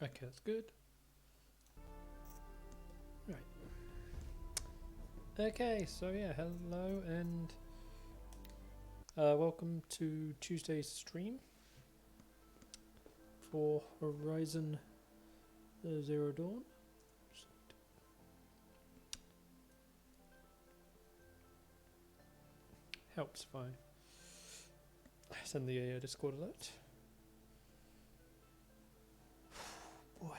Okay, that's good. Right. Okay, so yeah, hello and welcome to Tuesday's stream for Horizon Zero Dawn. Helps if I send the Discord alert. Boy.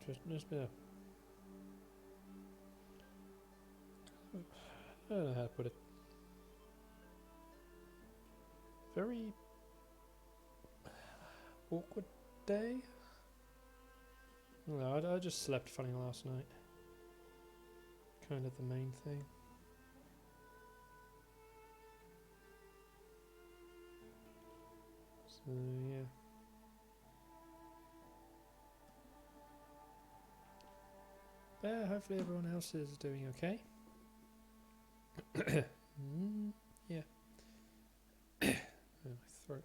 Just been a... I don't know how to put it. Very awkward day. No, I just slept funny last night. Kind of the main thing. So yeah. But hopefully everyone else is doing okay. Yeah. My throat.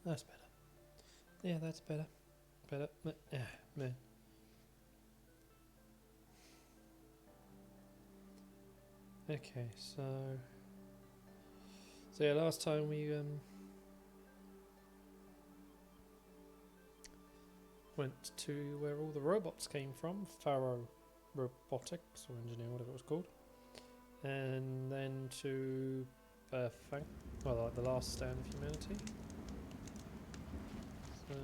That's better. Yeah, that's better. Better. Man. Okay, so yeah, last time we went to where all the robots came from, Pharaoh Robotics or Engineer, whatever it was called, and then to like the last stand of humanity. So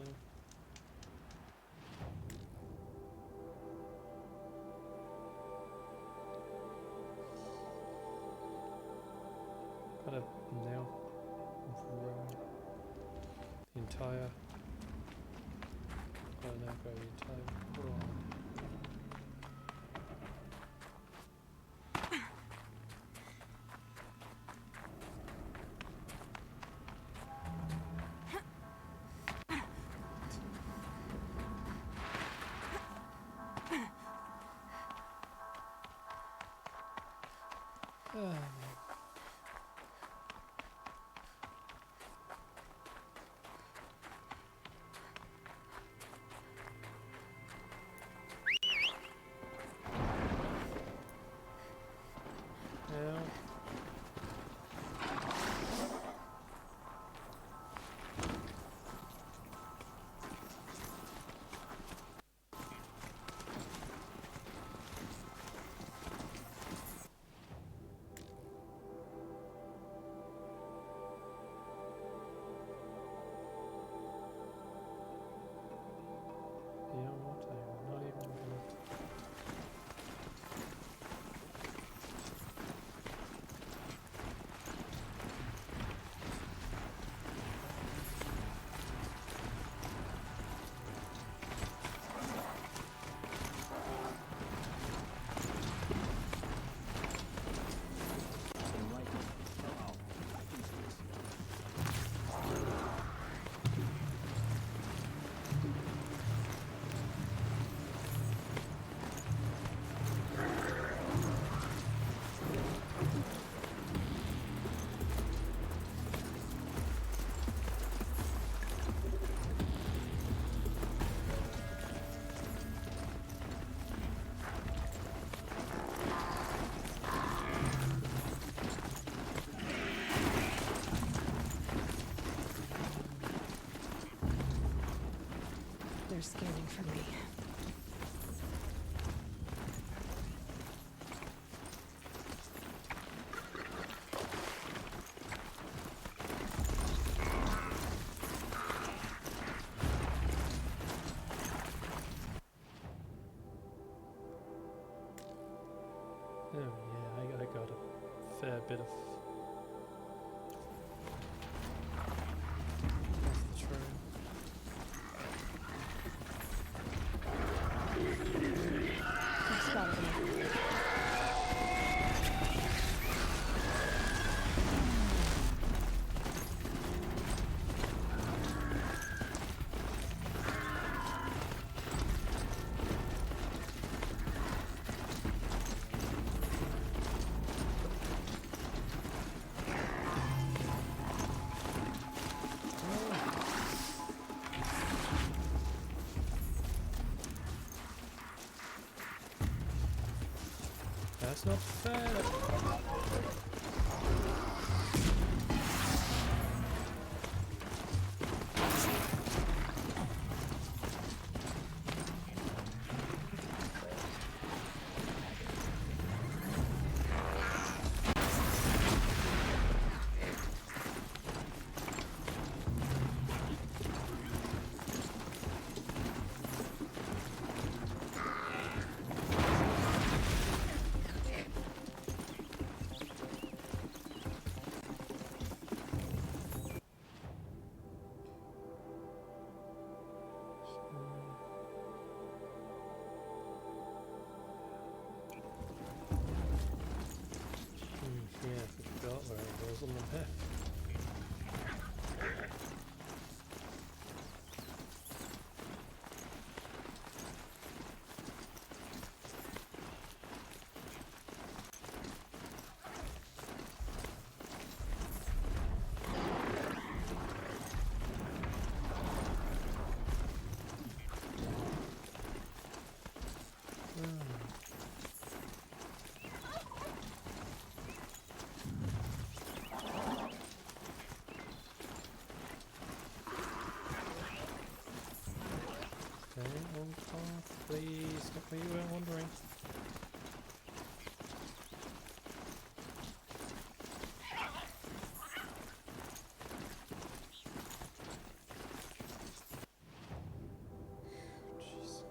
kind of now the entire. I don't know, go the entire world. They're scanning for me. Oh yeah, I got a fair bit of. That's the train. Spotted them. That's not fair. Variables on the path. Please, not where you were wandering. Jeez.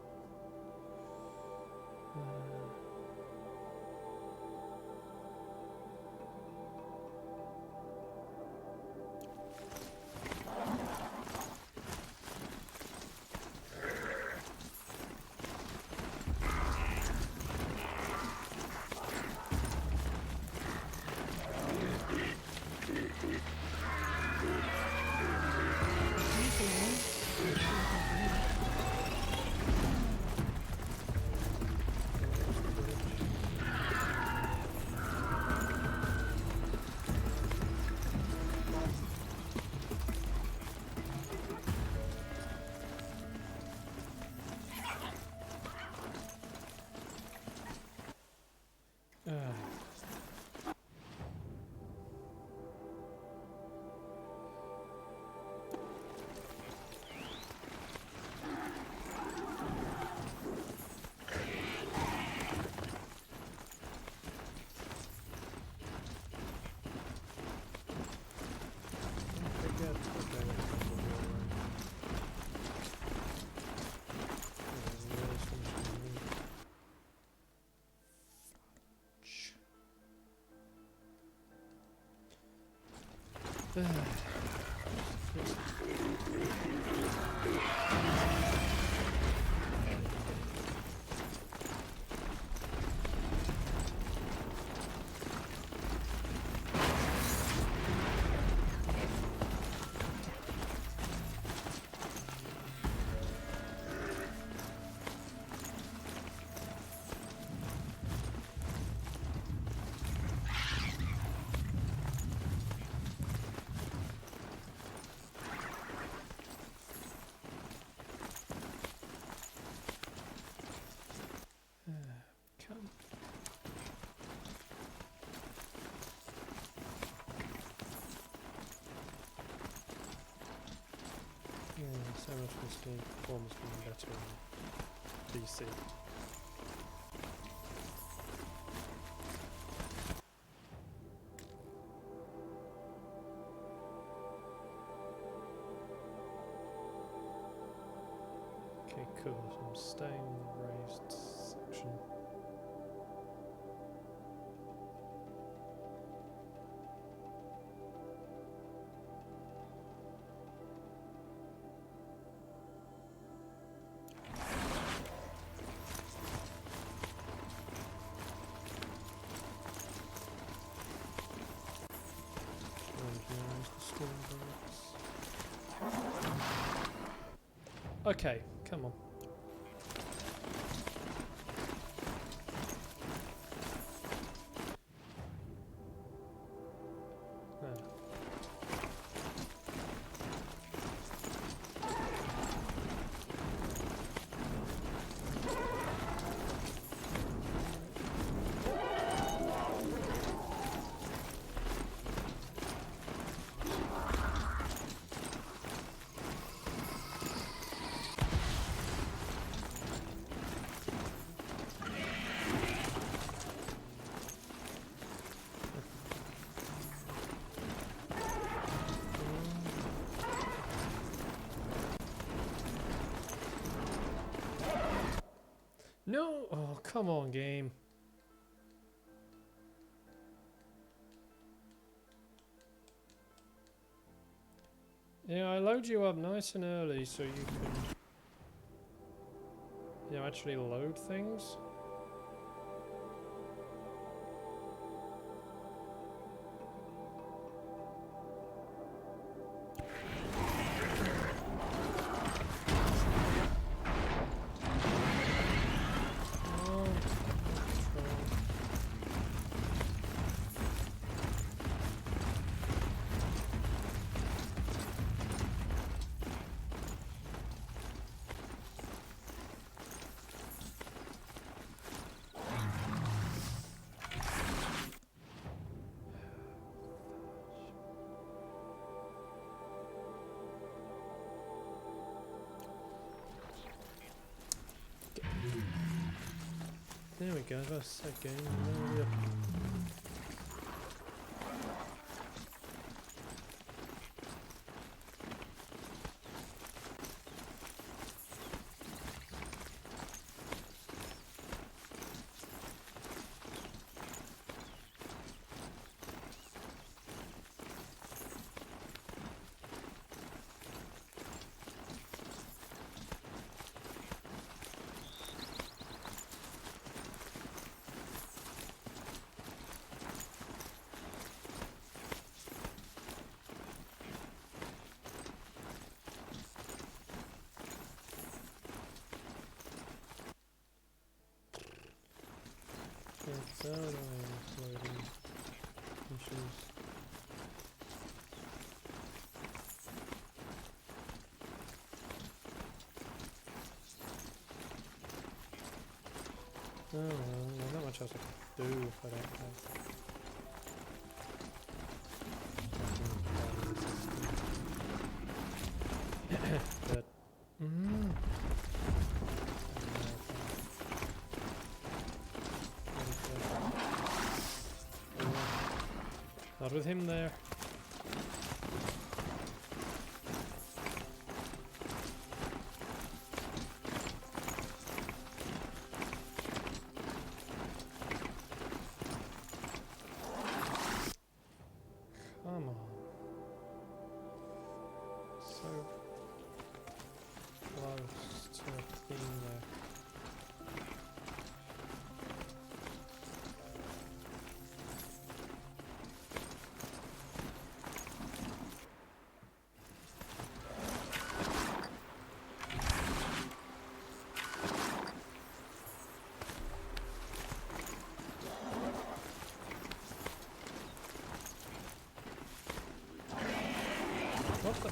So much this game performs being better in DC. Okay, cool. So I'm staying in the raised section. Okay, come on. Come on, game. Yeah, I load you up nice and early so you can, you know, actually load things. There we go, that's that game. Yep. So annoying, loading issues. Oh well, there's not much else I can do if I don't have. But, not with him there. Come on. So close to being there. What the?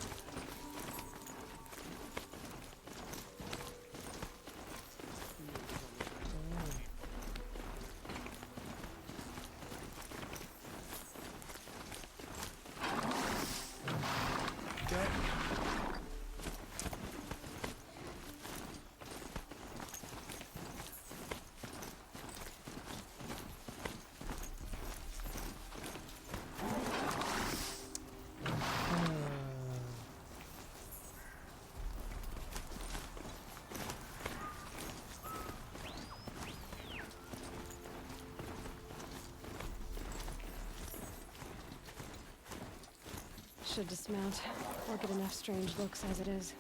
Should dismount, or get enough strange looks as it is.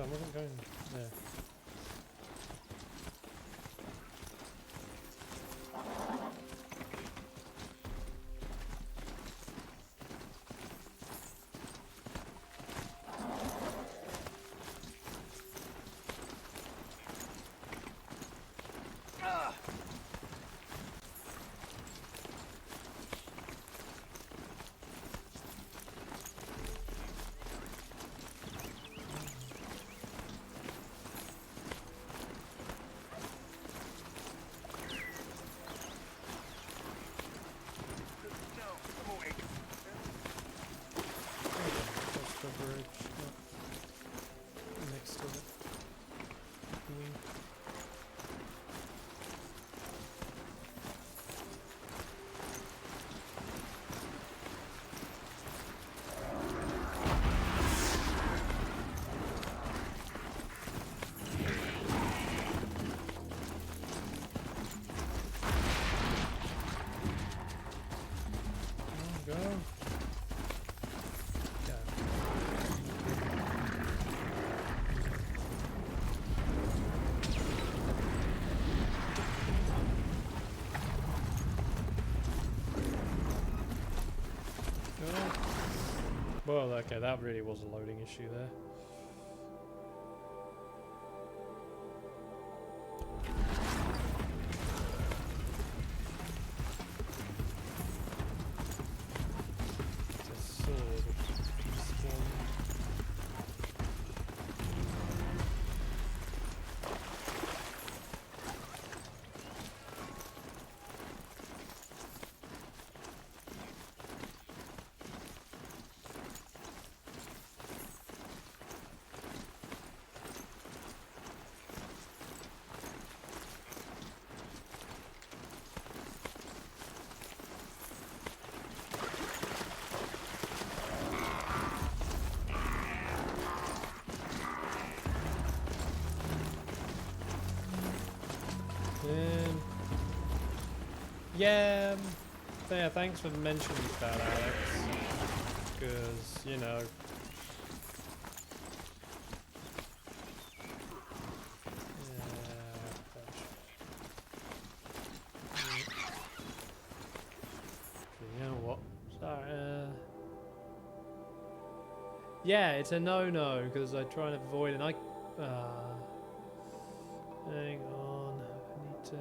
I wasn't going there. Well, okay, that really was a loading issue there. It's a sword. Yeah, yeah, thanks for mentioning that, Alex. Because, you know... You know what? Sorry, yeah, it's a no-no, because I try and avoid it, and I... hang on, I need to...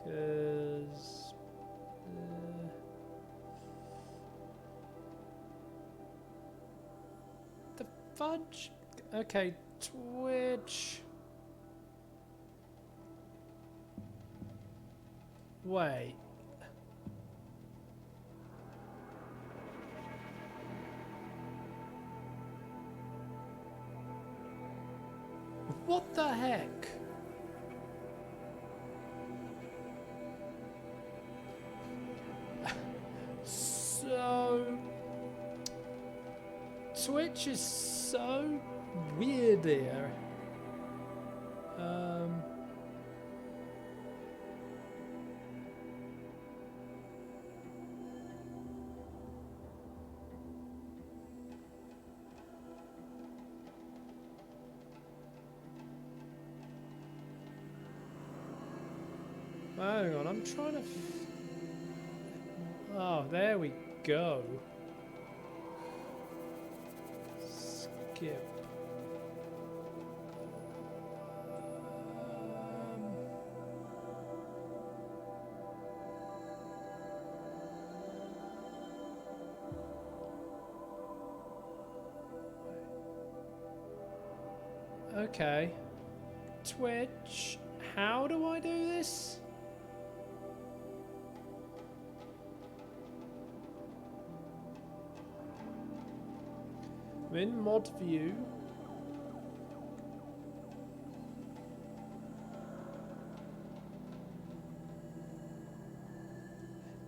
Because... the fudge... Okay, Twitch... Wait... What the heck? So... Twitch is so weird here. Hang on, I'm trying to... Oh, there we go. Skip. Okay. Twitch, how do I do this? I'm in mod view.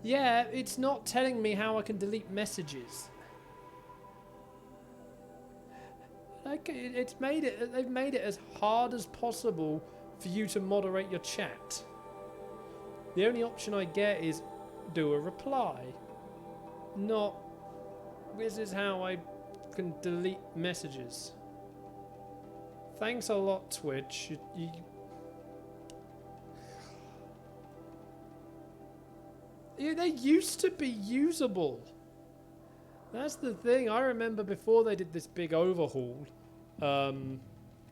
Yeah, it's not telling me how I can delete messages. Like, it's made it. They've made it as hard as possible for you to moderate your chat. The only option I get is do a reply. Not, this is how I can delete messages. Thanks a lot, Twitch. Yeah, they used to be usable. That's the thing. I remember before they did this big overhaul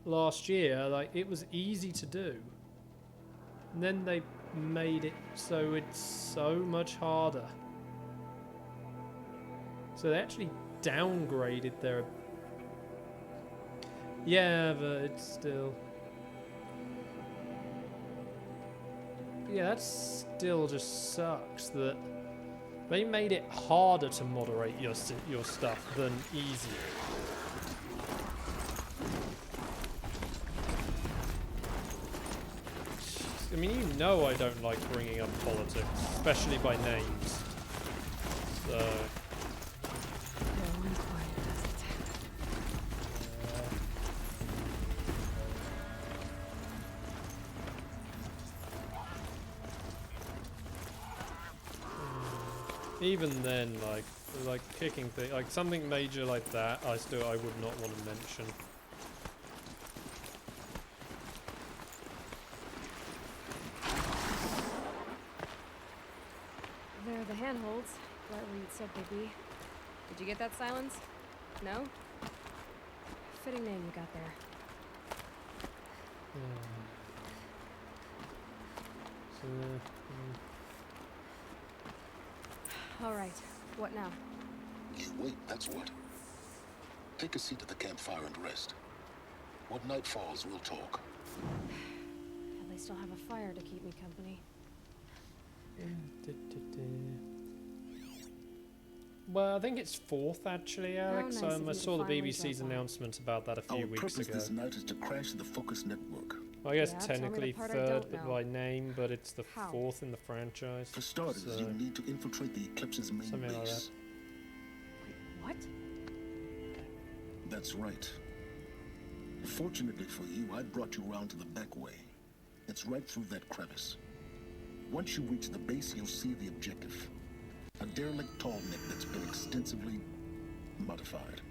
last year, like, it was easy to do. And then they made it so it's so much harder. So they actually downgraded their... Yeah, but it's still... Yeah, that still just sucks that they made it harder to moderate your stuff than easier. I mean, you know I don't like bringing up politics, especially by names. So... Even then, like kicking things, like something major like that, I would not want to mention. There they handholds. Right where you'd said they'd be. Did you get that, Silence? No? Fitting name you got there. So, All right. What now? You wait, that's what. Take a seat at the campfire and rest. When night falls, we'll talk. At least I'll have a fire to keep me company. well, I think it's 4th actually, Alex. nice of I you to saw the finally BBC's drop by. announcement about that a few Our weeks purpose ago. this night is to crash the Focus network. Well, I guess Yeah, tell me the technically part I 3rd don't but know. by name, but it's the How? 4th in the franchise. For starters, so you need to infiltrate the Eclipse's main something like base. Wait, what? That's right. Fortunately for you, I brought you round to the back way. It's right through that crevice. Once you reach the base, you'll see the objective. A derelict tall neck that's been extensively modified.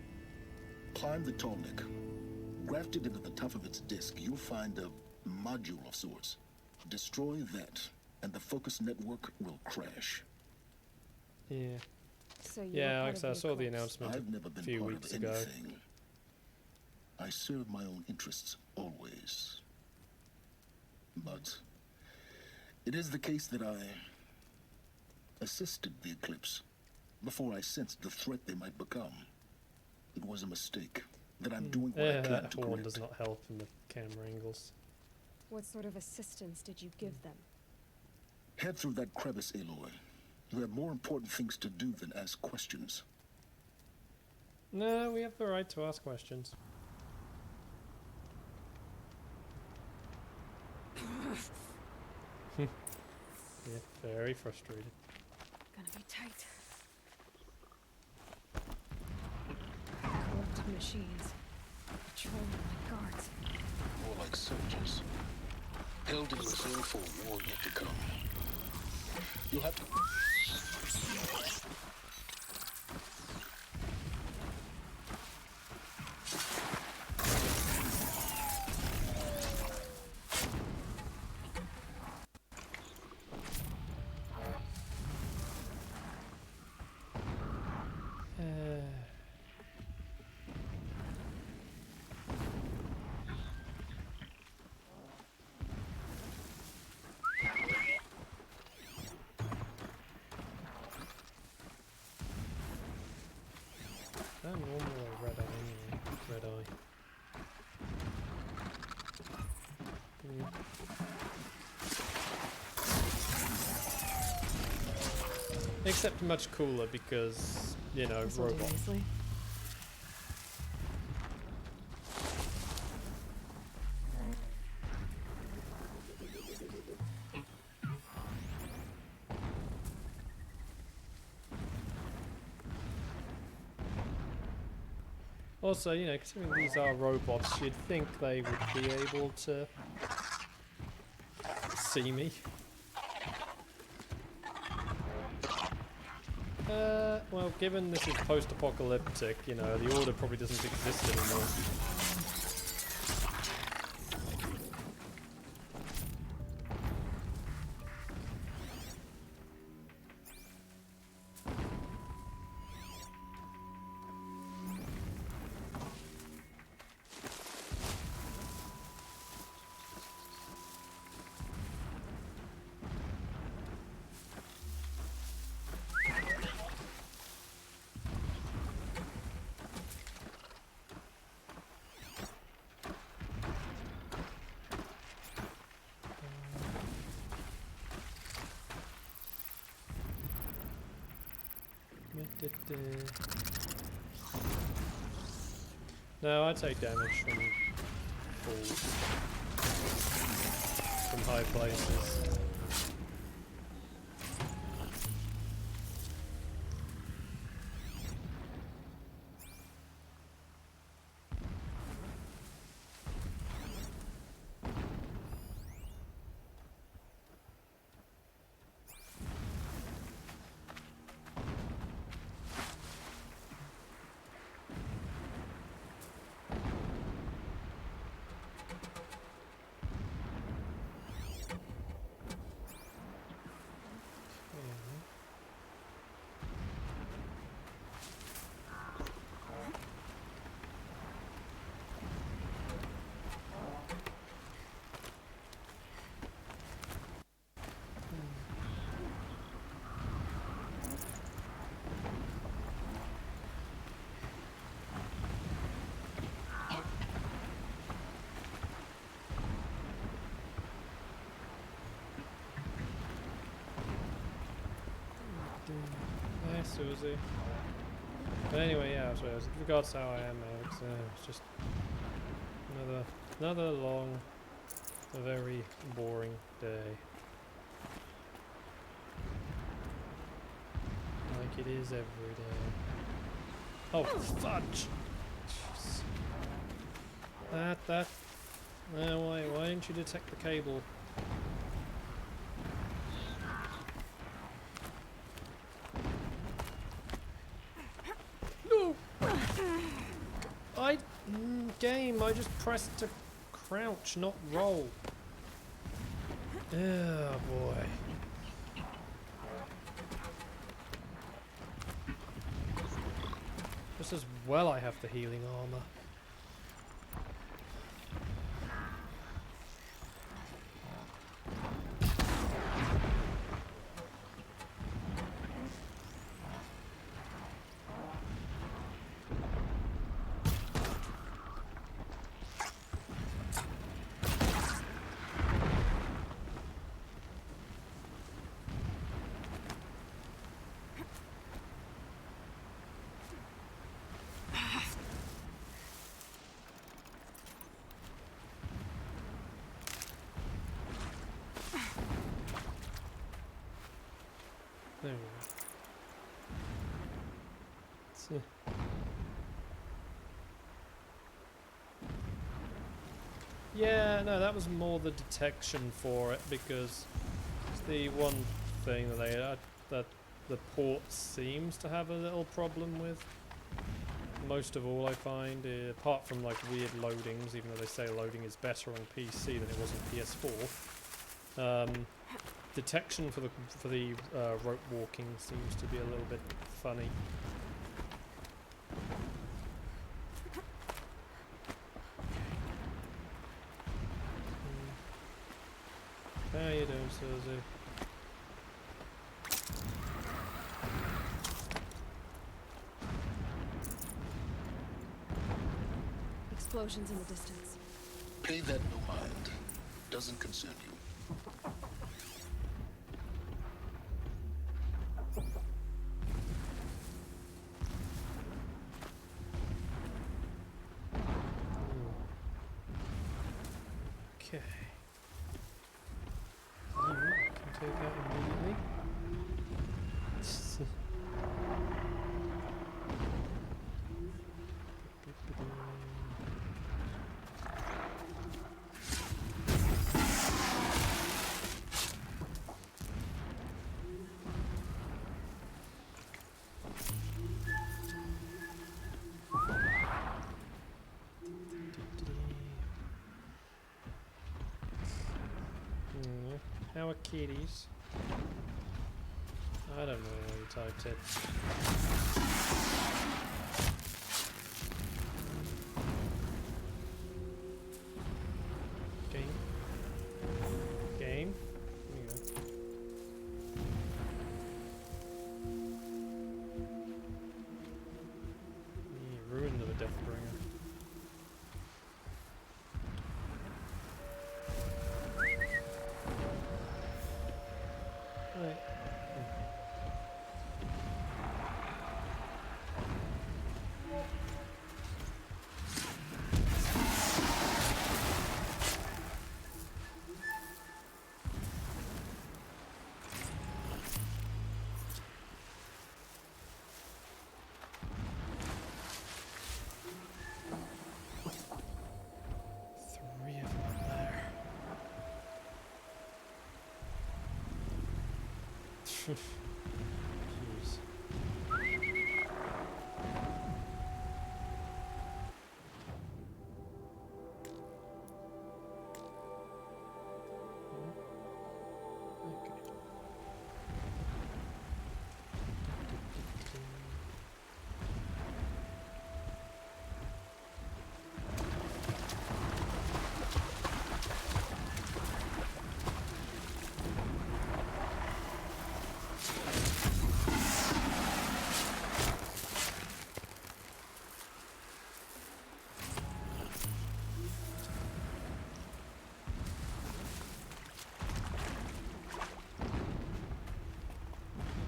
Climb the tall neck. Grafted into the top of its disk, you'll find a module of sorts. Destroy that, and the Focus network will crash. Yeah. So you're Yeah, part like I of said, I saw the Eclipse. announcement I've never a been few part weeks of ago. anything. I serve my own interests, always. But it is the case that I assisted the Eclipse before I sensed the threat they might become. It was a mistake that I'm doing what I can That to horn correct. does not help in the camera angles. What sort of assistance did you give them? Head through that crevice, Aloy. You have more important things to do than ask questions. No, we have the right to ask questions. Yeah, very frustrated. Gonna be tight. Corrupt machines. Patrolling like guards. More like soldiers. Held in reserve for a war yet to come. You'll have to... I don't normally red eye anyway. Red eye. Except much cooler because, you know, This'll do robot. nicely. Also, you know, considering these are robots, you'd think they would be able to see me. Well, given this is post-apocalyptic, you know, the Order probably doesn't exist anymore. No, I take damage from falls from high places. Susie. But anyway, yeah, so with regards to how I am, Alex, it's just another long, very boring day. Like it is every day. Oh, fudge! Jeez. That. Why didn't you detect the cable? No! Game, I just pressed to crouch, not roll. Oh boy. Just as well I have the healing armor. There we go. See. Yeah, no, that was more the detection for it, because it's the one thing that that the port seems to have a little problem with. Most of all, I find, apart from like weird loadings, even though they say loading is better on PC than it was on PS4. Detection for the rope walking seems to be a little bit funny. How you doing, Susie? Explosions in the distance. Pay that no mind. Doesn't concern you. Okay. You can take that immediately. How are kitties? I don't know why you typed it. Game? Game? There you go. You ruined the Deathbringer. Right. Three of them up there. Jeez. Okay.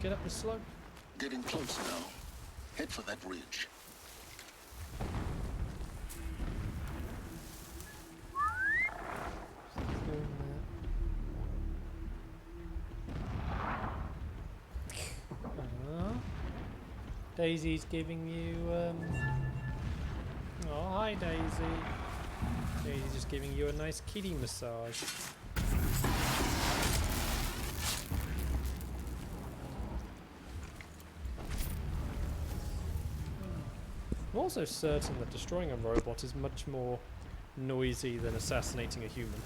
Get up the slope. Getting close now. Head for that ridge. Doing that. Daisy's giving you, oh, hi Daisy. Daisy's just giving you a nice kitty massage. I'm also certain that destroying a robot is much more noisy than assassinating a human.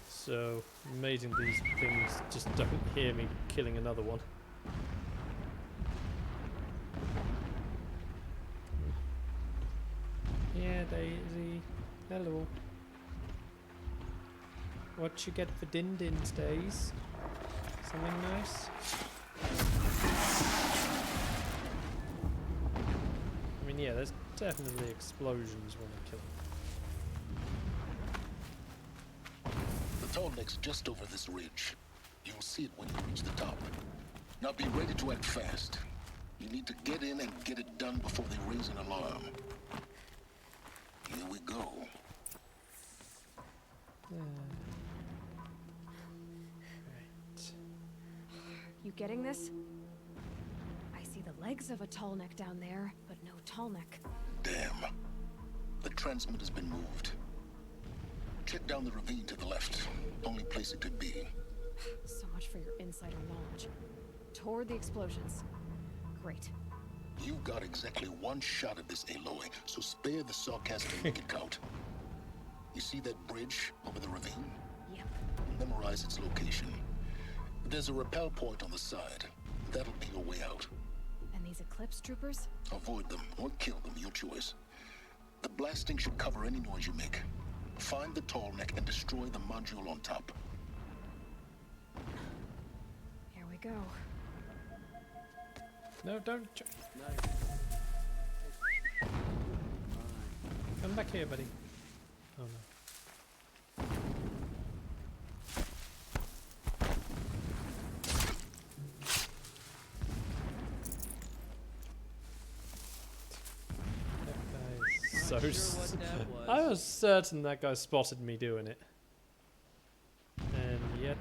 So, amazing these things just don't hear me killing another one. Yeah, Daisy. Hello. What you get for Wendesdays? Something nice? I mean, yeah, there's definitely explosions when I kill them. The tall neck's just over this ridge. You'll see it when you reach the top. Now be ready to act fast. You need to get in and get it done before they raise an alarm. Here we go. Right. You getting this? I see the legs of a tall neck down there, but no tall neck. Damn. The transmitter's been moved. Check down the ravine to the left. Only place it could be. So much for your insider knowledge. Toward the explosions. Great. You got exactly one shot at this, Aloy, so spare the sarcasm and make it count. You see that bridge over the ravine? Yep. Memorize its location. There's a rappel point on the side. That'll be your way out. And these Eclipse troopers? Avoid them or kill them, your choice. The blasting should cover any noise you make. Find the tall neck and destroy the module on top. Here we go. No, don't. Come back here, buddy. Oh no. That guy is so. I was certain that guy spotted me doing it, and yet.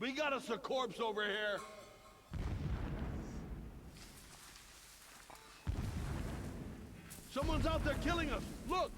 We got us a corpse over here. Someone's out there killing us. Look.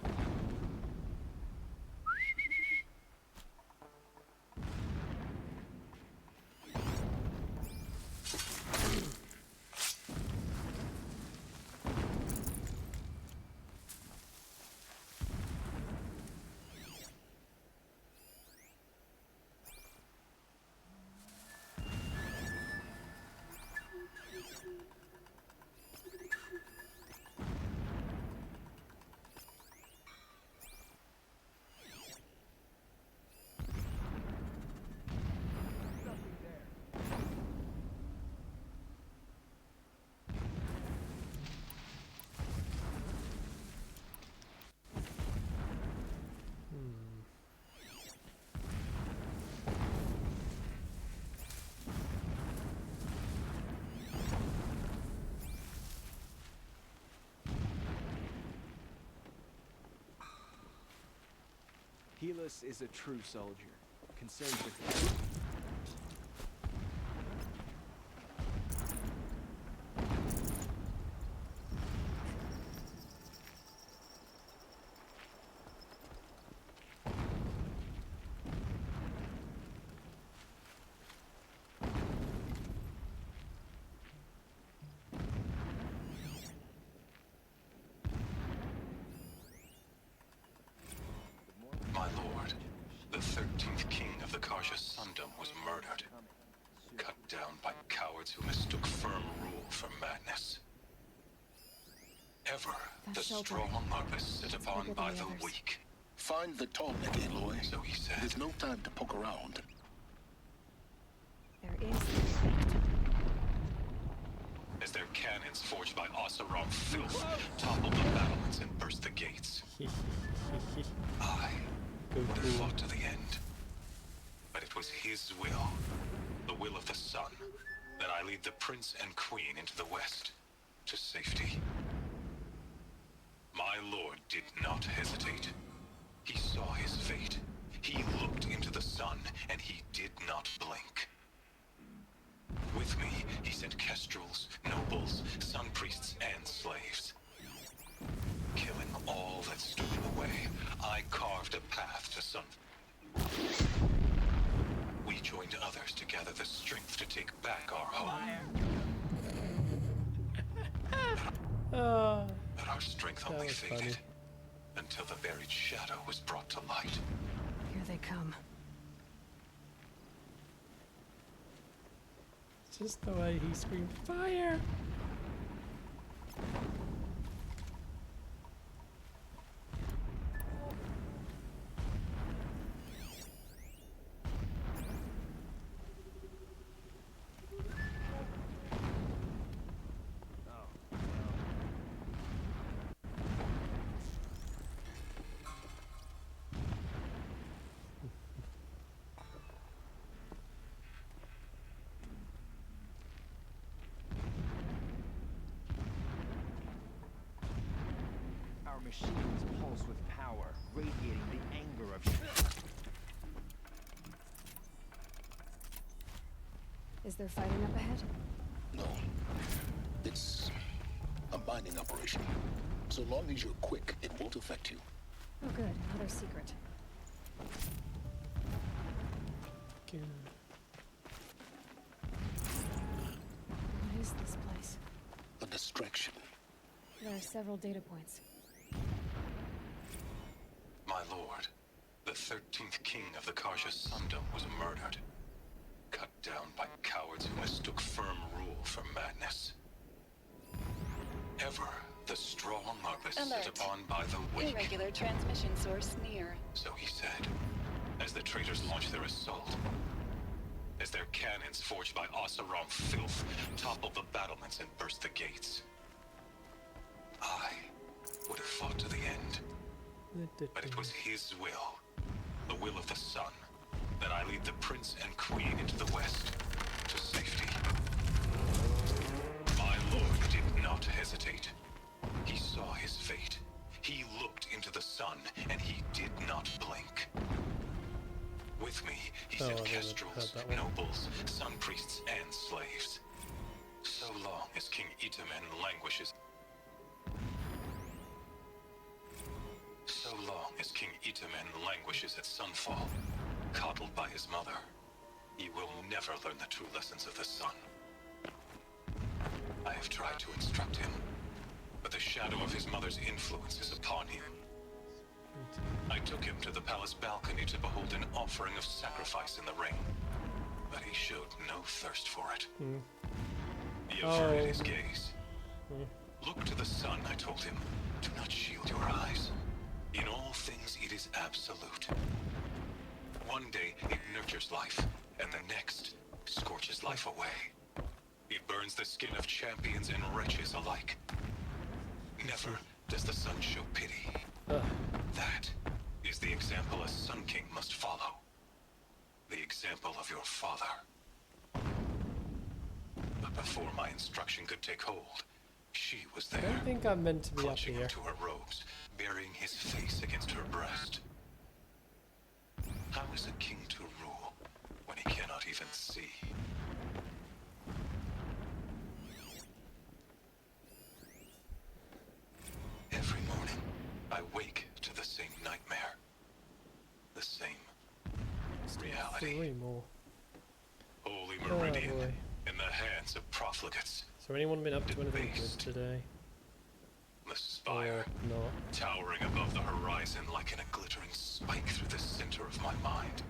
Helis is a true soldier, concerned with My lord, the 13th king of the Karsha Sundom was murdered, cut down by cowards who mistook firm rule for madness. Ever That the shelter. strong are beset upon bigger by than the the others. weak. Find the Tallneck, Aloy. So he said. There's no time to poke around. There is. As their cannons forged by Oseram filth toppled the battlements and burst the gates. I would have fought to the end. But it was his will, the will of the sun, that I lead the prince and queen into the west, to safety. My lord did not hesitate. He saw his fate. He looked into the sun, and he did not blink. With me, he sent kestrels, nobles, sun priests, and slaves. Killing all that stood in the way, I carved a path to sun. We joined others to gather the strength to take back our home. But our strength only was faded funny. until the buried shadow was brought to light. Here they come. Just the way he screamed, fire! Our machines pulse with power, radiating the anger of Is there fighting up ahead? No. It's a mining operation. So long as you're quick, it won't affect you. Oh good, another secret. Good. What is this place? A distraction. There are several data points. My lord, the 13th king of the Karja Sundom was murdered. Cut down by cowards who mistook firm rule for madness. Ever the strong are beset Alert. upon by the weak. Irregular transmission source near. So he said, as the traitors launched their assault. As their cannons forged by Oseram filth toppled the battlements and burst the gates. I would have fought to the end. But it was his will, the will of the sun, that I lead the prince and queen into the west, to safety. My lord did not hesitate. He saw his fate. He looked into the sun, and he did not blink. With me, he Oh, sent I never kestrels, heard that one. nobles, sun priests, and slaves. So long as King Itamen languishes So long as King Itamen languishes at sunfall, coddled by his mother, he will never learn the true lessons of the sun. I have tried to instruct him, but the shadow of his mother's influence is upon him. I took him to the palace balcony to behold an offering of sacrifice in the ring, but he showed no thirst for it. He averted his gaze. Look to the sun, I told him. Do not shield your eyes. In all things, it is absolute. One day, it nurtures life, and the next, scorches life away. It burns the skin of champions and wretches alike. Never does the sun show pity. That is the example a Sun King must follow. The example of your father. But before my instruction could take hold, she was I there. don't think I'm meant to be up Clutching here. him to her robes, burying his face against her breast. How is a king to rule when he cannot even see? Every morning, I wake to the same nightmare. The same reality. 3 more. Holy Oh Meridian boy. in the hands of profligates. So anyone been up to anything good Debased. today? The spire, Or not? towering above the horizon like in a glittering spike through the center of my mind.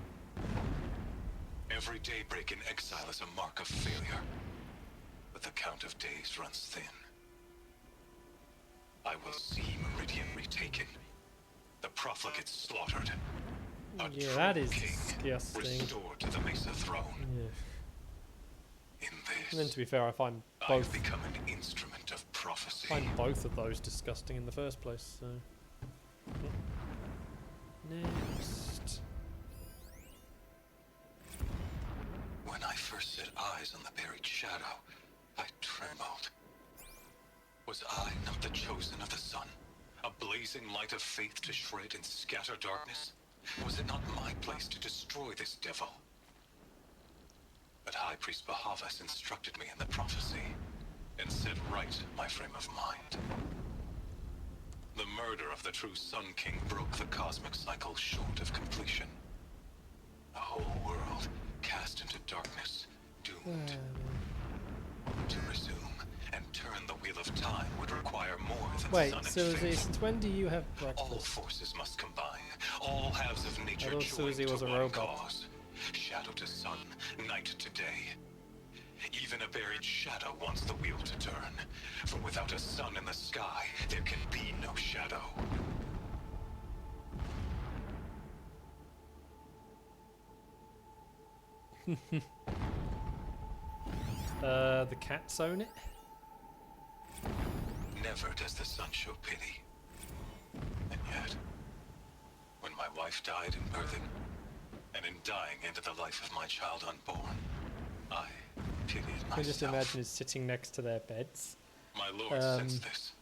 Every daybreak in exile is a mark of failure, but the count of days runs thin. I will see Meridian retaken, the profligates slaughtered, a Yeah, true that is king disgusting. restored to the Mesa throne. Yeah. In And then this, to be fair, I find I've both become an instrument of prophecy. of those disgusting in the first place. So next, When I first set eyes on the buried shadow, I trembled. Was I not the chosen of the sun? A blazing light of faith to shred and scatter darkness? Was it not my place to destroy this devil? But High Priest Bahavas instructed me in the prophecy, and set right my frame of mind. The murder of the true Sun King broke the cosmic cycle short of completion. A whole world cast into darkness, doomed. To resume and turn the wheel of time would require more than wait, sun and Susie, fate. since when do you have All breakfast? forces must combine. All halves of nature thought join Susie to was a one robot. cause. Shadow to sun, night to day. Even a buried shadow wants the wheel to turn. For without a sun in the sky, there can be no shadow. The cats own it? Never does the sun show pity. And yet, when my wife died in birthing, and in dying ended the life of my child unborn, I pitied I can just myself. imagine is sitting next to their beds. My lord sensed this.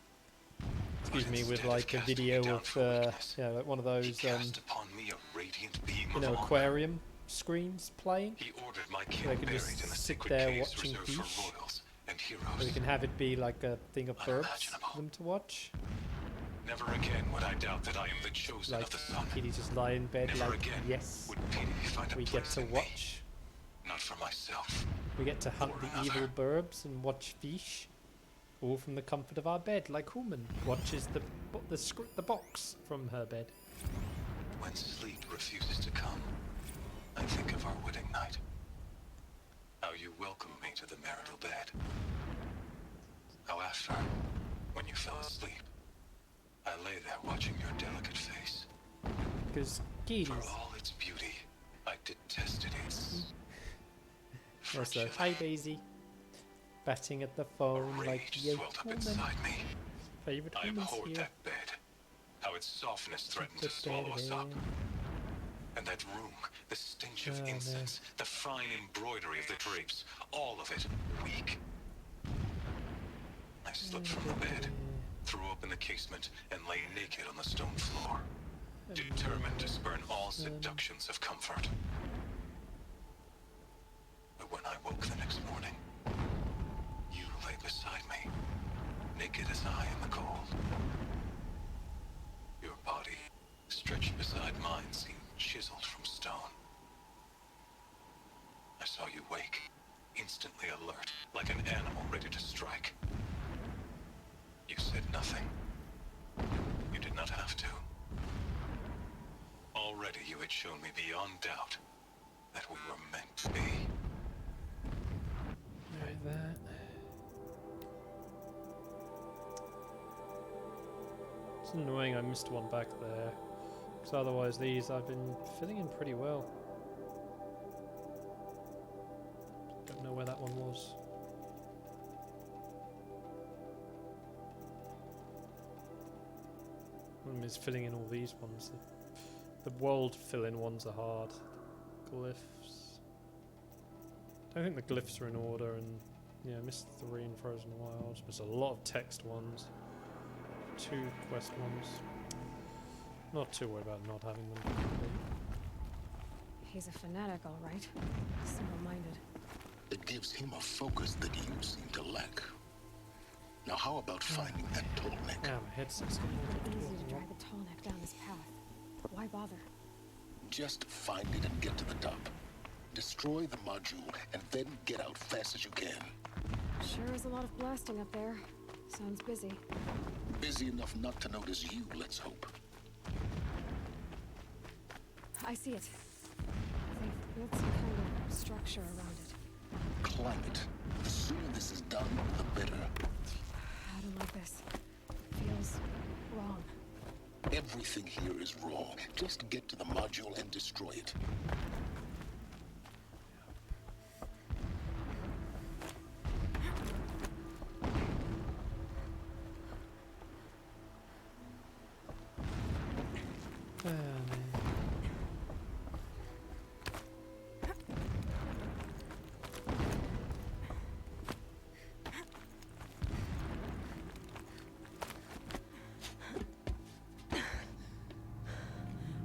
Excuse But me, with instead like a casting me video down of for weakness, yeah, like one of he those cast upon me a radiant beam you of know, honor. aquarium screens playing. He ordered my king They can buried just in the sit sacred there caves watching reserved fish. for royals and Or you heroes. can have it be like a thing of birds Unimaginable. for them to watch. Never again would I doubt that I am the chosen Like of the sun. Kitty just lie in bed Never like, again yes, would pity find a we get place to in me. watch. Not for myself. We get to hunt Or the another. evil burbs and watch fish, all from the comfort of our bed, like Human watches the box from her bed. When sleep refuses to come, I think of our wedding night. How you welcomed me to the marital bed. How after, when you fell asleep, I lay there watching your delicate face. Because For Kitty's. all its beauty, I detested its Also, fragility. hi Daisy. Batting at the A phone like rage yay swelled up Human. inside me. Favorite I humans abhorred here. that bed. How its softness threatened to The swallow us up. bed. And that room, the stench of Oh, no. incense, the fine embroidery of the drapes, all of it weak. I slipped from the bed, threw open the casement, and lay naked on the stone floor, determined to spurn all seductions of comfort. But when I woke the next morning, you lay beside me, naked as I in the cold. Your body, stretched beside mine, seemed chiseled from stone. I saw you wake, instantly alert, like an animal ready to strike. You said nothing. You did not have to. Already you had shown me beyond doubt that we were meant to be. Like that. It's annoying I missed one back there. Because otherwise these I've been filling in pretty well. Don't know where that one was. One is filling in all these ones. The world fill-in ones are hard. Glyphs. I don't think the glyphs are in order, and yeah, I missed 3 in Frozen Wilds. There's a lot of text ones. 2 quest ones. Not too worried about not having them complete. He's a fanatic, all right. Single-minded. It gives him a focus that you seem to lack. Now how about finding that tall neck? Ah, my headset's getting a Easy little to bit drag the tall neck down this path. Why bother? Just find it and get to the top. Destroy the module and then get out fast as you can. Sure is a lot of blasting up there. Sounds busy. Busy enough not to notice you, let's hope. I see it. They've built some kind of structure around it. Climb it. The sooner this is done, the better. I don't like this. Feels is wrong. Everything here is wrong. Just get to the module and destroy it.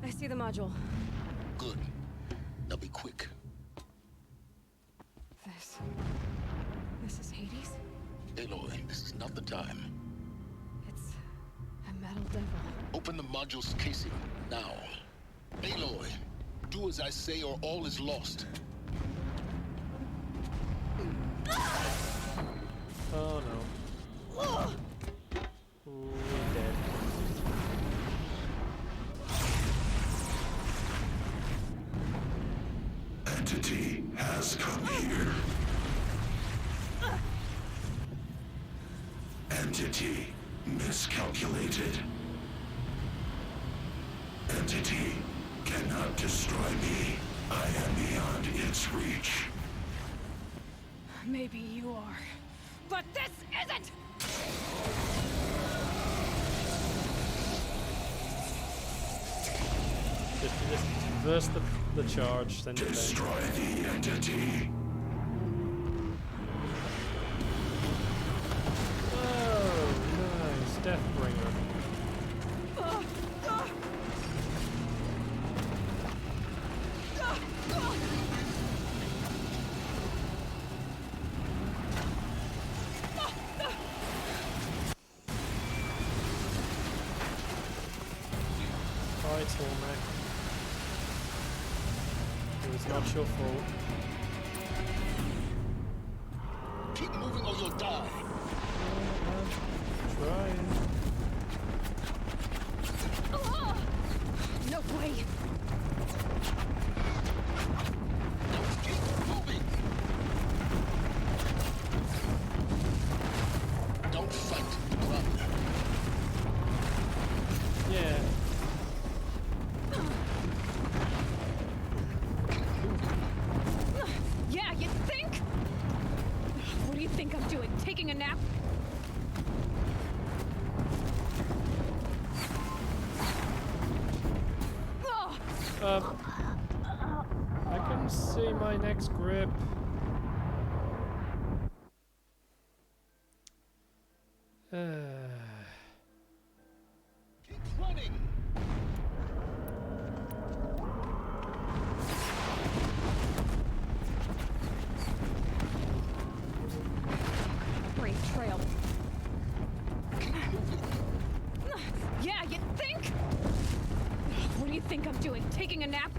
I see the module. Good. Now be quick. This is Hades? Aloy, this is not the time. It's a metal devil. Open the module's casing, now. Aloy, do as I say or all is lost. Oh no. Ooh, dead. Entity has come here. Entity miscalculated. Entity cannot destroy me. I am beyond its reach. Maybe you are. But this isn't! Just reverse the charge, then Destroy the entity. Oh, nice. Deathbringer. Tormek. It was not your fault. Keep moving or you'll die. I'm trying. No way! Keep moving. Don't fight. Run. Yeah. Yeah, you think? What do you think I'm doing? Taking a nap? I can see my next grip. Keep running. Great trail. Yeah, you think? What do you think I'm doing? Taking a nap?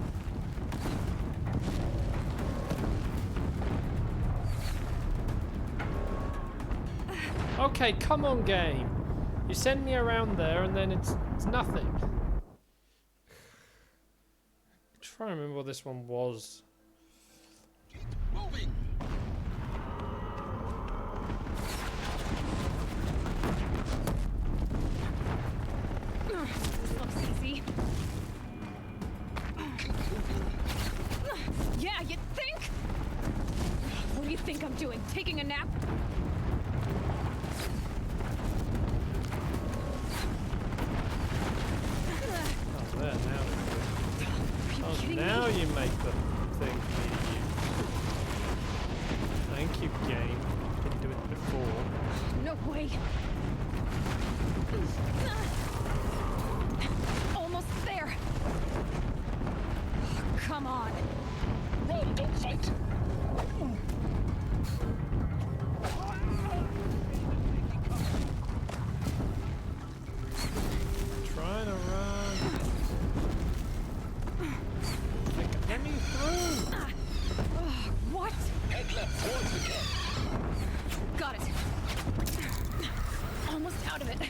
Okay, come on, game. You send me around there and then it's nothing. I'm trying to remember what this one was. Keep moving. This looks easy. Keep moving. Yeah, you think? What do you think I'm doing? Taking a nap? Oh, there, now. Oh, now you make the thing near you. Thank you, game. Didn't do it before. No way. Almost there. Come on. Run, don't fight. Trying to run. Let me through. What? Head left towards the camp. Got it. Almost out of it.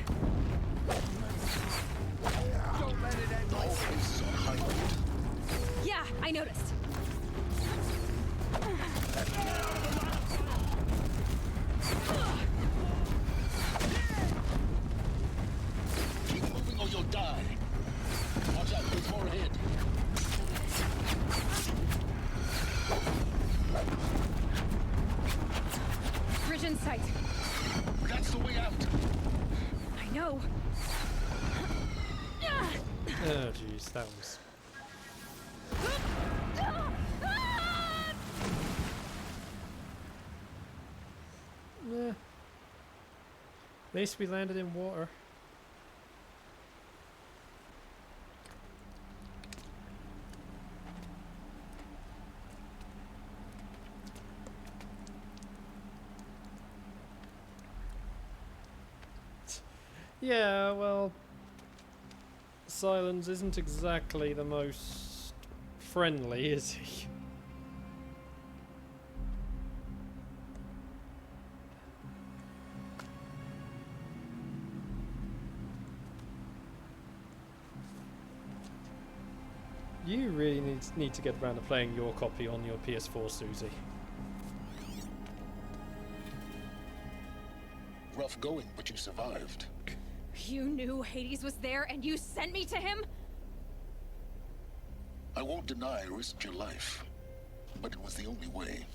vision sight. That's the way out. I know. Oh jeez, that was... Nah. At least we landed in water. Yeah, well, Silence isn't exactly the most friendly, is he? You really need to get around to playing your copy on your PS4, Susie. Rough going, but you survived. You knew Hades was there and you sent me to him? I won't deny I risked your life, but it was the only way.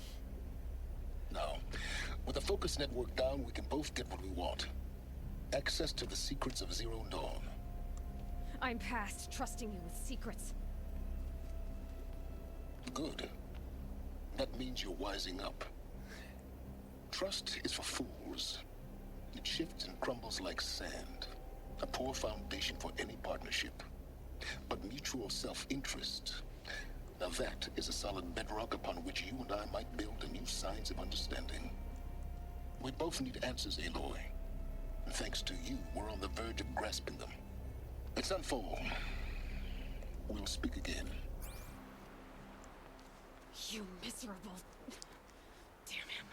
Now, with the focus network down, we can both get what we want. Access to the secrets of Zero Dawn. I'm past trusting you with secrets. Good. That means you're wising up. Trust is for fools. It shifts and crumbles like sand. A poor foundation for any partnership. But mutual self-interest, now that is a solid bedrock upon which you and I might build a new science of understanding. We both need answers, Aloy. And thanks to you, we're on the verge of grasping them. It's unfold. We'll speak again. You miserable... Damn him.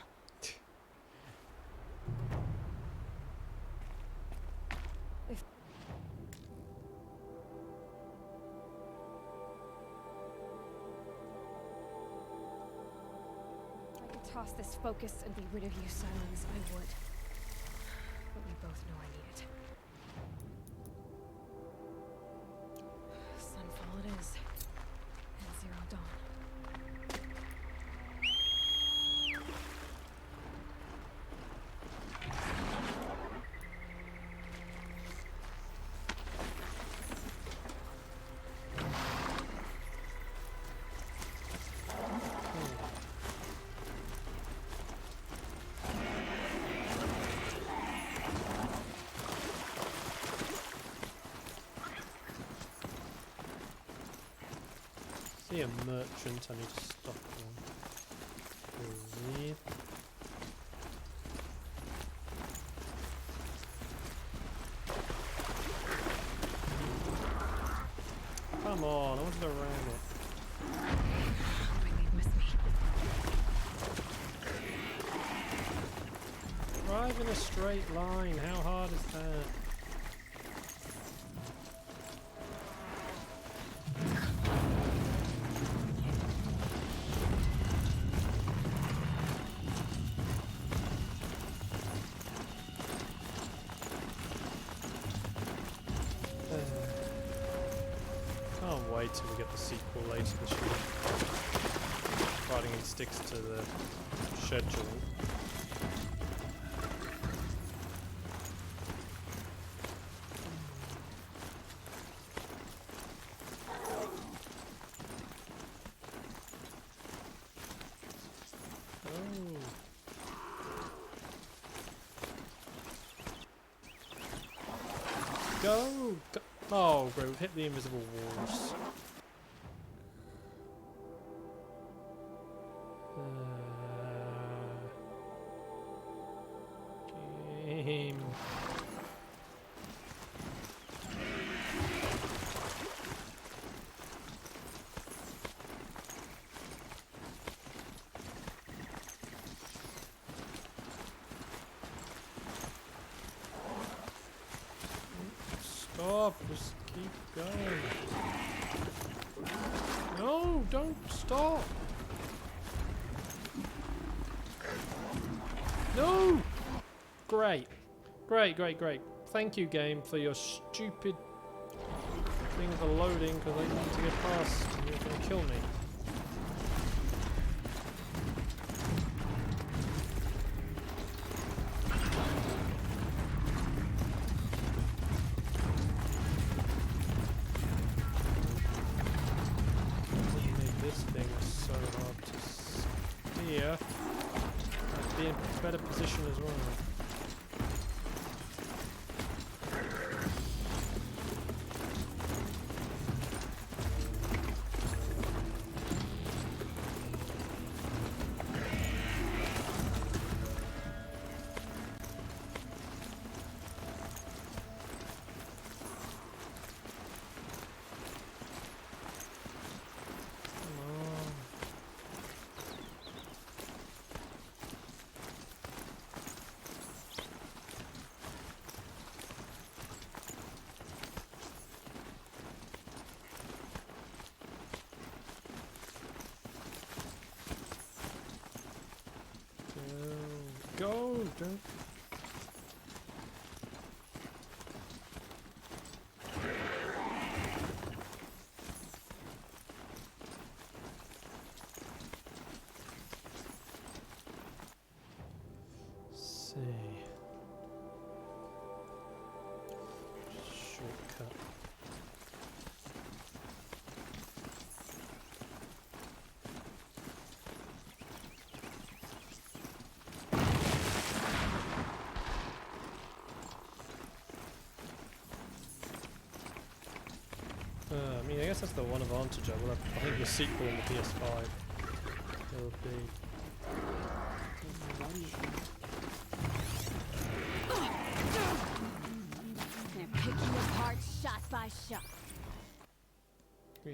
If I could toss this focus and be rid of you, Silence, I would. But we both know I need it. Sunfall it is. And Zero Dawn. See a merchant, I need to stop one. Come on, I wanted to ram it. Really miss me. Drive in a straight line, how hard is that? Can't wait till we get the sequel later this year. Providing it sticks to the schedule. Go! Go! Oh, great, we've hit the invisible walls. Game. Stop, just keep going. No, don't stop. No! Great. Great, great, great. Thank you, game, for your stupid thing for loading, because I need to get past and you're going to kill me. better position as well. Go! Don't. See. Shortcut. I mean, I guess that's the one advantage I will have. I think the sequel on the PS5 will be. Gonna pick you apart shot by shot. Yeah.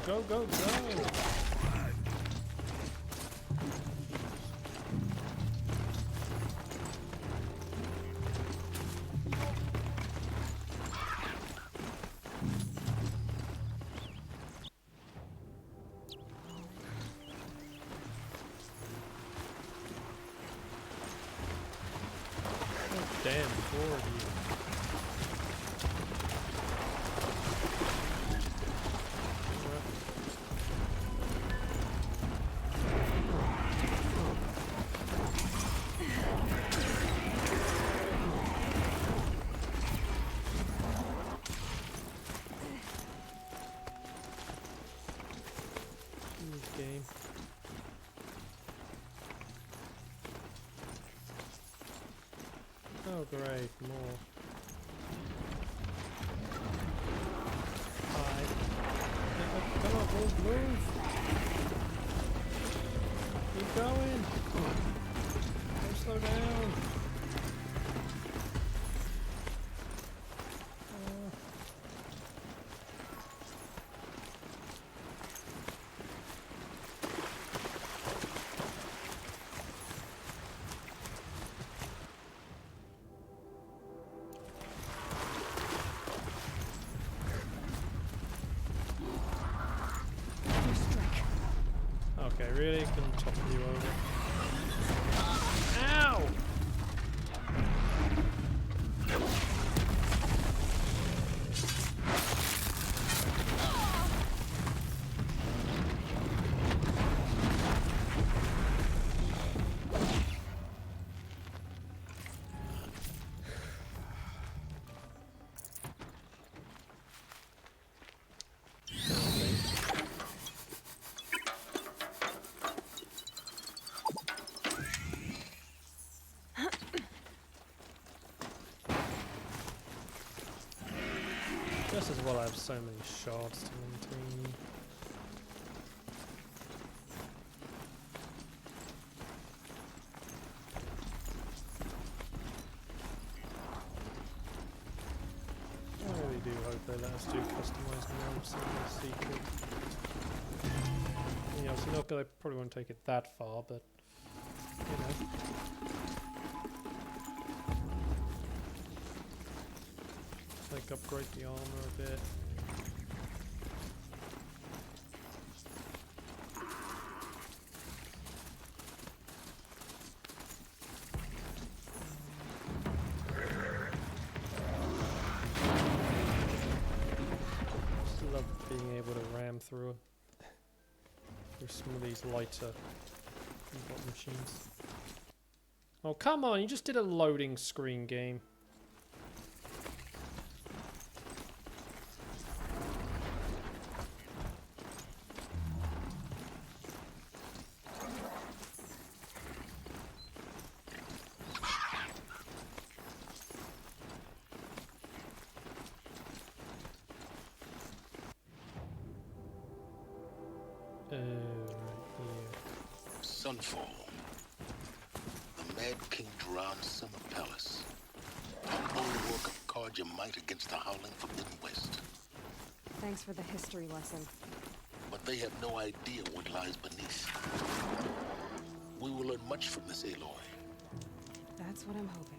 Go, go, go! Damn, 40. Game. Oh great, more. Hi. Come on, move! Keep going! Don't slow down! Okay, really can topple you over. Ow! Just as well I have so many shards to maintain. I really do hope they let us do customized maps in the sequel. You know, obviously they probably won't take it that far, but you know. Like upgrade the armor a bit. Just love being able to ram through some of these lighter bot machines. Oh come on! You just did a loading screen game. Right here. Sunfall. The Mad King Duran's summer palace. Humble work of card your might against the howling Forbidden West. Thanks for the history lesson. But they have no idea what lies beneath. We will learn much from this Aloy. That's what I'm hoping.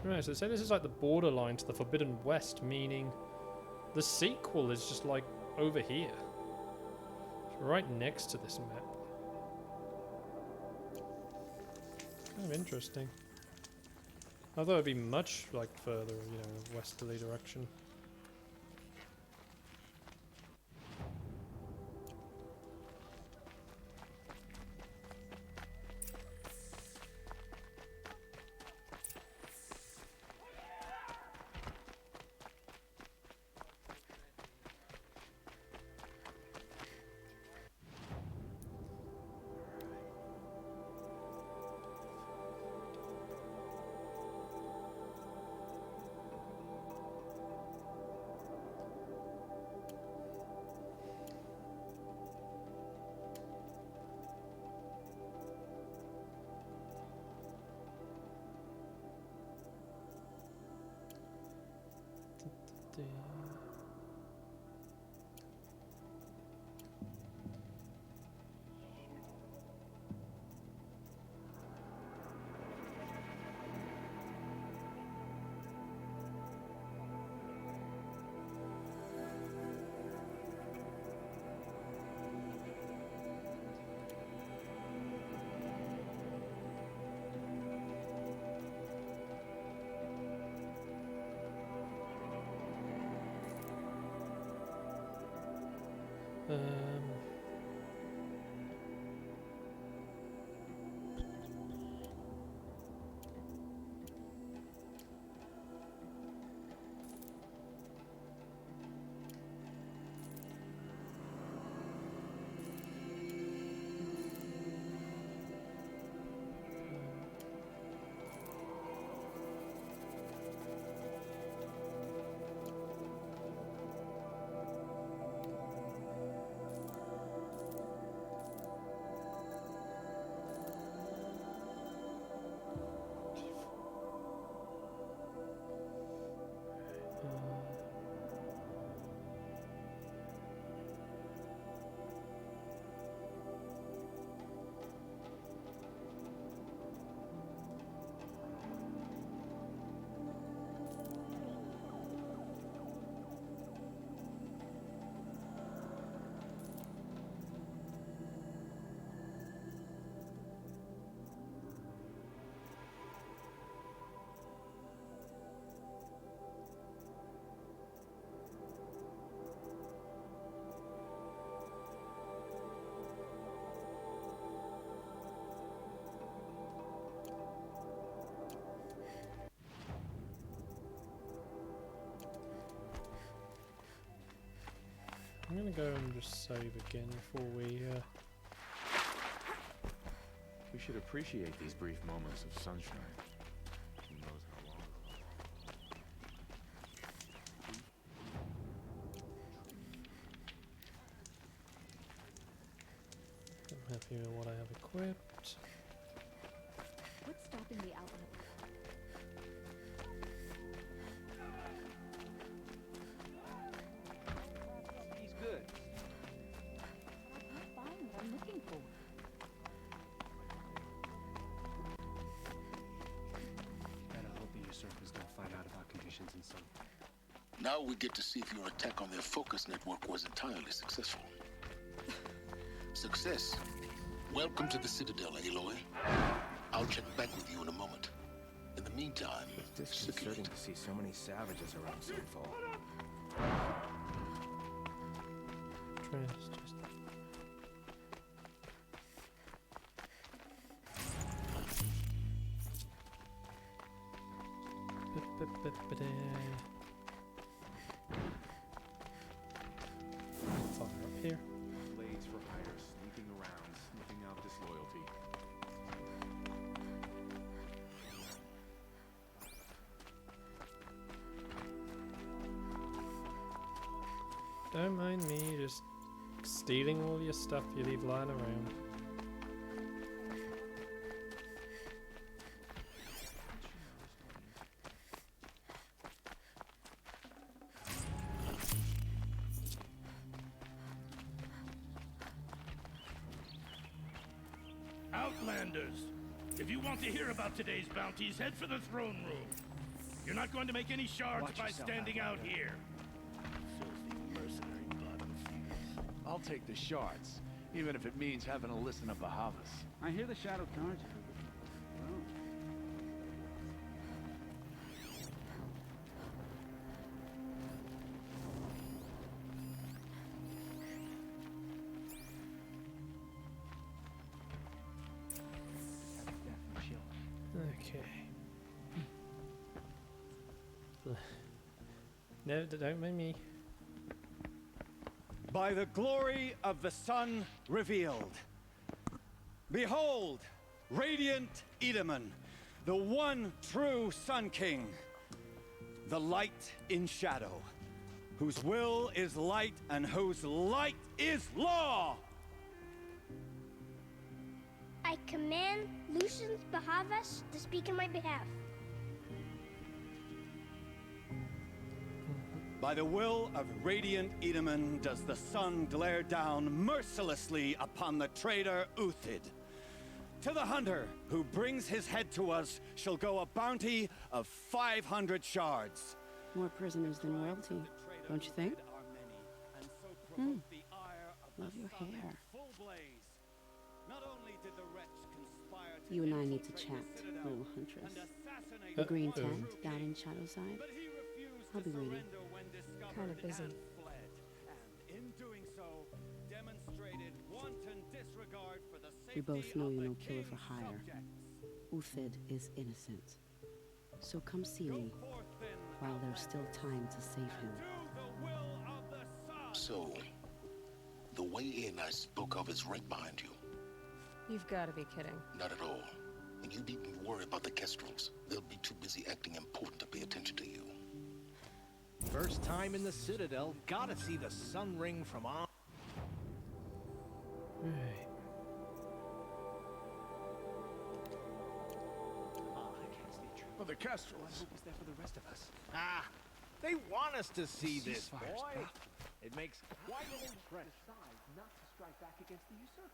Right, so they say this is like the borderline to the Forbidden West, meaning the sequel is just like over here. It's right next to this map. Kind of interesting. I thought it'd be much like further, you know, westerly direction. I'm gonna go and just save again before we We should appreciate these brief moments of sunshine. Who knows how long. I'm happy with what I have equipped. What's stopping the outlet? He's good. I can't find what I'm looking for. Gotta hope the usurpers don't find out about conditions in some. Now we get to see if your attack on their focus network was entirely successful. Success. Welcome to the Citadel, Aloy. I'll check back with you in a moment. In the meantime, It's disconcerting to see so many savages around Sunfall. Just fire up here. Blades for hire, sneaking around, sniffing out disloyalty. Don't mind me, just stealing all your stuff you leave lying around. Outlanders, if you want to hear about today's bounties, head for the throne room. You're not going to make any shards by standing out here. Filthy mercenary bottom feeders. I'll take the shards, even if it means having to listen to Bahavas. I hear the Shadow Carja. Okay. No, don't make me. By the glory of the sun revealed. Behold, radiant Edaman, the one true Sun King, the light in shadow, whose will is light and whose light is law. I command Lucius Bahavas to speak in my behalf. By the will of radiant Edaman does the sun glare down mercilessly upon the traitor Uthid. To the hunter who brings his head to us shall go a bounty of 500 shards. More prisoners than royalty, don't you think? Love your hair. You and I need to chat, little huntress. The green tent down in Shadowside. I'll be waiting. Kind of busy. We both know you're no killer for hire. Uthid is innocent. So come see me while there's still time to save him. So, the way in I spoke of is right behind you. You've got to be kidding. Not at all. And you needn't worry about the Kestrels. They'll be too busy acting important to pay attention to you. First time in the Citadel, gotta see the sun ring from on. Right. Well, the Kestrels. Who was there for the rest of us? Ah, they want us to see this, boy. Ceasefire's up. It makes Why will they decide not to strike back against the usurpers?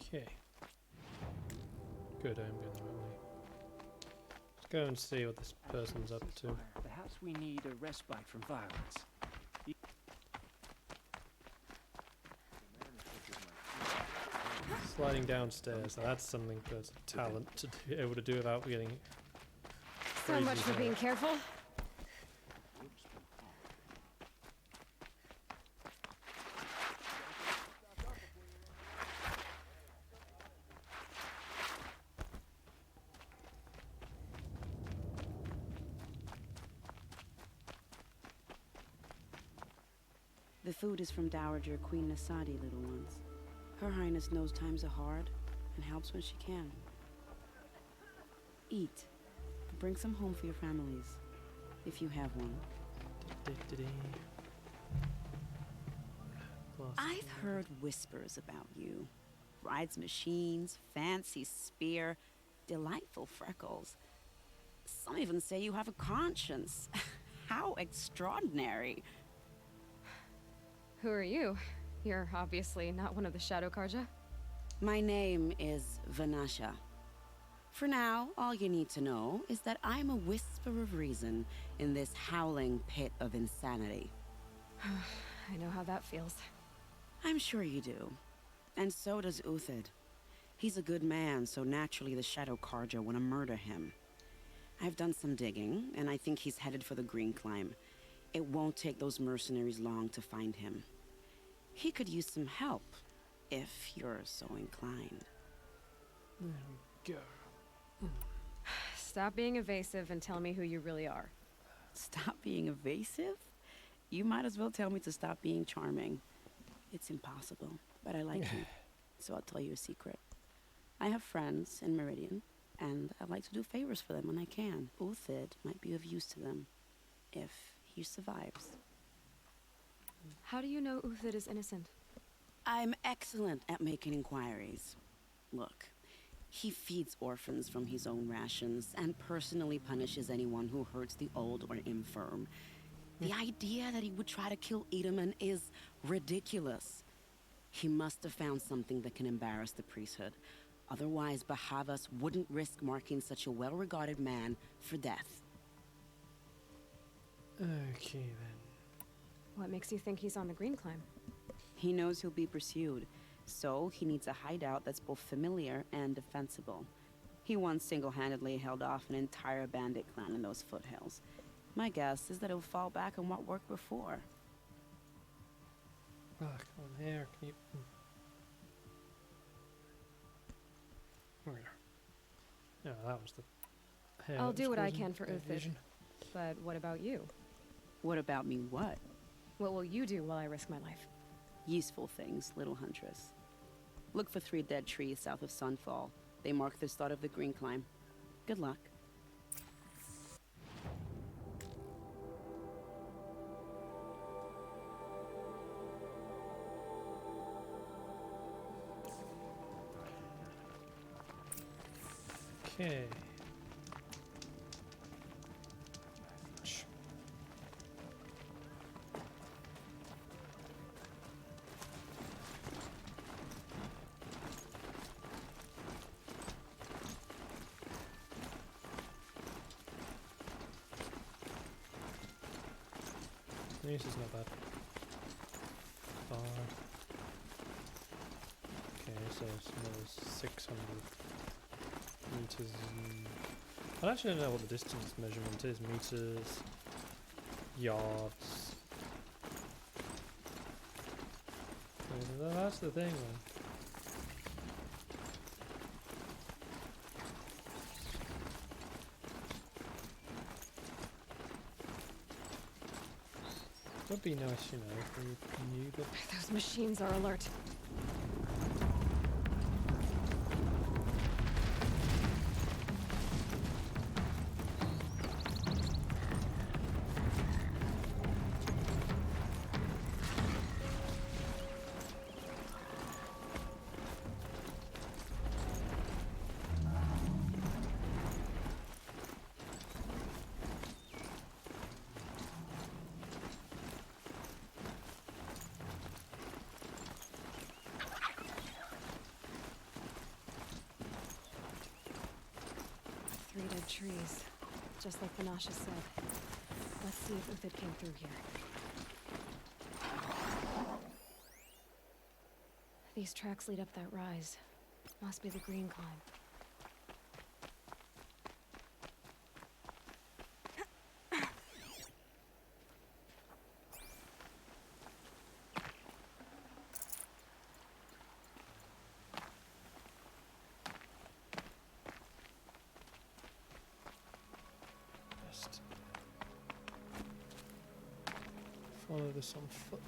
Okay. Good, I'm going the right way. Let's go and see what this person's up to. Perhaps we need a respite from violence. Sliding downstairs, now that's something that's a talent to be able to do without getting So much for being careful. The food is from Dowager Queen Nasadi, little ones. Her Highness knows times are hard and helps when she can. Eat. Bring some home for your families, if you have one. I've heard whispers about you. Rides machines, fancy spear, delightful freckles. Some even say you have a conscience. How extraordinary. Who are you? You're obviously not one of the Shadow Carja. My name is Vanasha. For now, all you need to know is that I'm a whisper of reason in this howling pit of insanity. I know how that feels. I'm sure you do. And so does Uthid. He's a good man, so naturally the Shadow Carja want to murder him. I've done some digging, and I think he's headed for the Green Climb. It won't take those mercenaries long to find him. He could use some help, if you're so inclined. There we go. Stop being evasive and tell me who you really are. Stop being evasive? You might as well tell me to stop being charming. It's impossible, but I like you, so I'll tell you a secret. I have friends in Meridian, and I like to do favors for them when I can. Uthid might be of use to them, if he survives. How do you know Uthid is innocent? I'm excellent at making inquiries. Look, he feeds orphans from his own rations and personally punishes anyone who hurts the old or infirm. The idea that he would try to kill Edelman is ridiculous. He must have found something that can embarrass the priesthood. Otherwise, Bahavas wouldn't risk marking such a well-regarded man for death. Okay, then. What makes you think he's on the Green Climb? He knows he'll be pursued, so he needs a hideout that's both familiar and defensible. He once single-handedly held off an entire bandit clan in those foothills. My guess is that he'll fall back on what worked before. Ah, come on here, can you... Where? Yeah, that was the hair. I'll that do was what I causing can for Uthid. confusion. But what about you? What about me what? What will you do while I risk my life? Useful things, little huntress. Look for 3 dead trees south of Sunfall. They mark the start of the Green Climb. Good luck. Okay. This is not bad. 5. Okay, so it's another 600 meters. I actually don't know what the distance measurement is. Meters, yards. That's the thing, man. Would be nice, you know, if we knew that. Those machines are alert. Trees, just like Banasha said. Let's see if Uthid came through here. These tracks lead up that rise. Must be the Green Climb. Follow this on foot.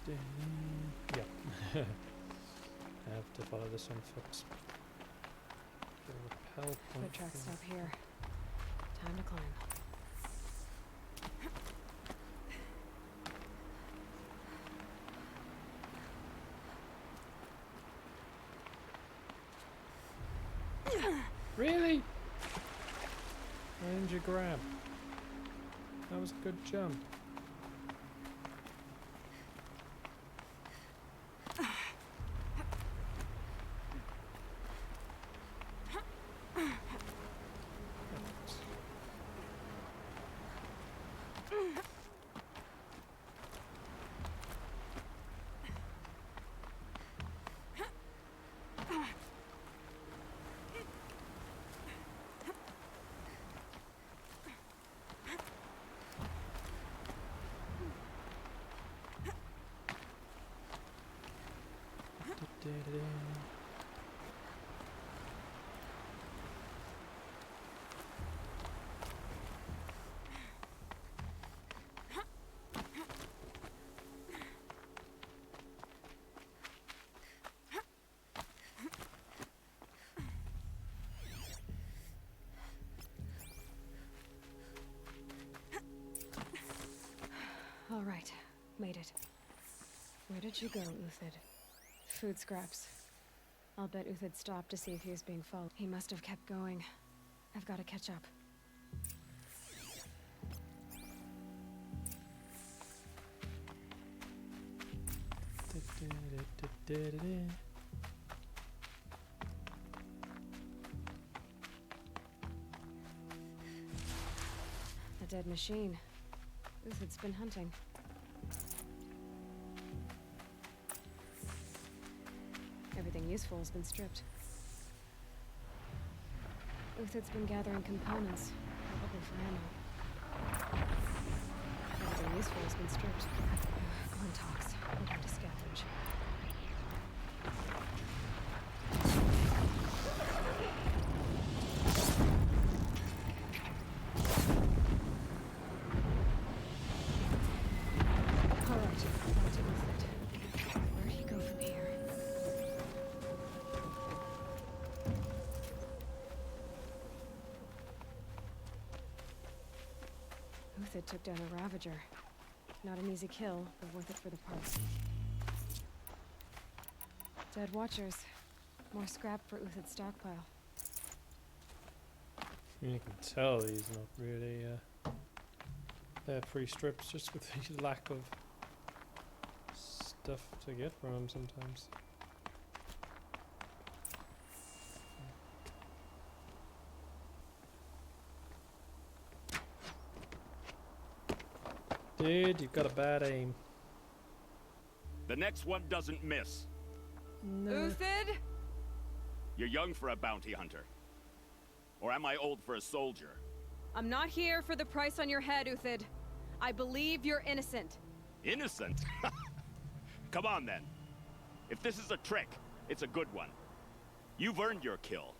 Yeah. I have to follow this on foot. Repel point. Good track stop here. Time to climb. Really? And you grab. That was a good jump. Where'd you go, Uthid? Food scraps. I'll bet Uthid stopped to see if he was being followed. He must have kept going. I've got to catch up. A dead machine. Uthid's been hunting. Everything useful has been stripped. Uthid's been gathering components, probably for ammo. Everything useful has been stripped. Glintox, looking to scavenge. Alright, back to Uthid. Where'd he go from here? Uthid took down a Ravager. Not an easy kill, but worth it for the parts. Dead Watchers. More scrap for Uthid's stockpile. You can tell he's not really they're free strips just with the lack of stuff to get from him sometimes. Dude, you've got a bad aim. The next one doesn't miss. No. Uthid? You're young for a bounty hunter. Or am I old for a soldier? I'm not here for the price on your head, Uthid. I believe you're innocent. Innocent? Come on, then. If this is a trick, it's a good one. You've earned your kill.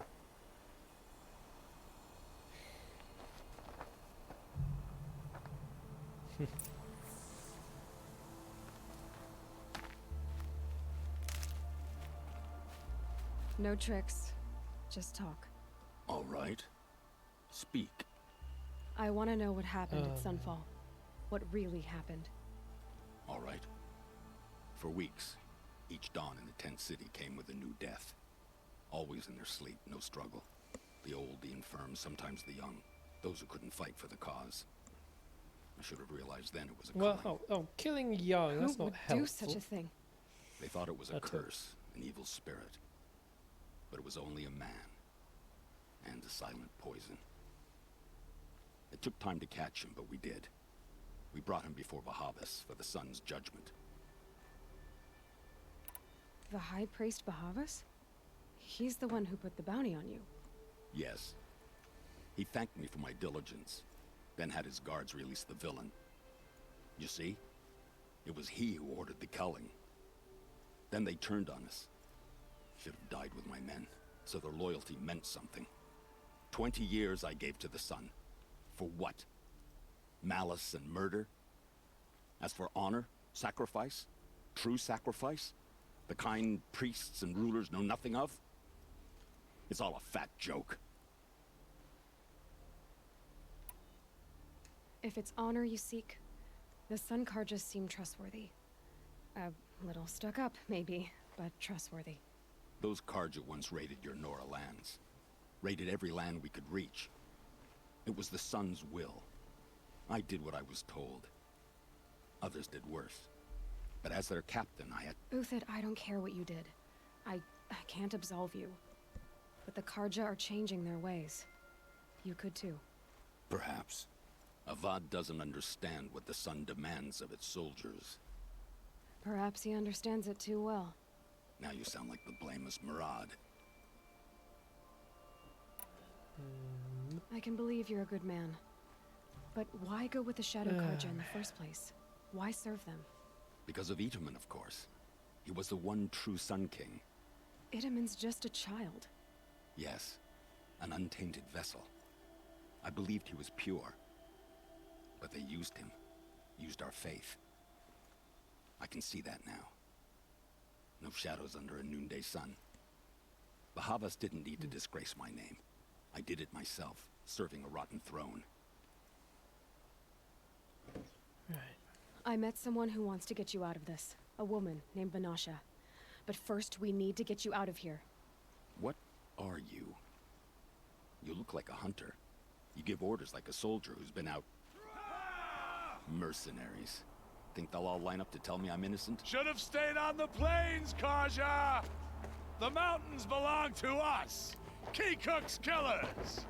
No tricks. Just talk. All right. Speak. I want to know what happened at Sunfall. What really happened. All right. For weeks, each dawn in the tent city came with a new death. Always in their sleep, no struggle. The old, the infirm, sometimes the young. Those who couldn't fight for the cause. I should have realized then it was a calling. Killing young, that's not helpful. Who would do such a thing? They thought it was a curse, an evil spirit. But it was only a man. And a silent poison. It took time to catch him, but we did. We brought him before Bahavas for the sun's judgment. The High Priest Bahavas? He's the one who put the bounty on you. Yes. He thanked me for my diligence, then had his guards release the villain. You see? It was he who ordered the culling. Then they turned on us. Should have died with my men, so their loyalty meant something. 20 years I gave to the sun. For what? Malice and murder? As for honor, sacrifice, true sacrifice, the kind priests and rulers know nothing of? It's all a fat joke. If it's honor you seek, the Sun Karjas seem trustworthy. A little stuck up, maybe, but trustworthy. Those Karja once raided your Nora lands. Raided every land we could reach. It was the Sun's will. I did what I was told. Others did worse. But as their captain, I had... Uthid, I don't care what you did. I can't absolve you. But the Karja are changing their ways. You could too. Perhaps. Avad doesn't understand what the Sun demands of its soldiers. Perhaps he understands it too well. Now you sound like the blameless Murad. I can believe you're a good man. But why go with the Shadow Karja in the first place? Why serve them? Because of Itaman, of course. He was the one true Sun King. Itaman's just a child. Yes, an untainted vessel. I believed he was pure. But they used him. Used our faith. I can see that now. No shadows under a noonday sun. Bahavas didn't need to disgrace my name. I did it myself, serving a rotten throne. Right. I met someone who wants to get you out of this. A woman named Vanasha. But first, we need to get you out of here. What are you? You look like a hunter. You give orders like a soldier who's been out... Mercenaries. Think they'll all line up to tell me I'm innocent? Should have stayed on the plains, Kaja! The mountains belong to us! Keycook's killers!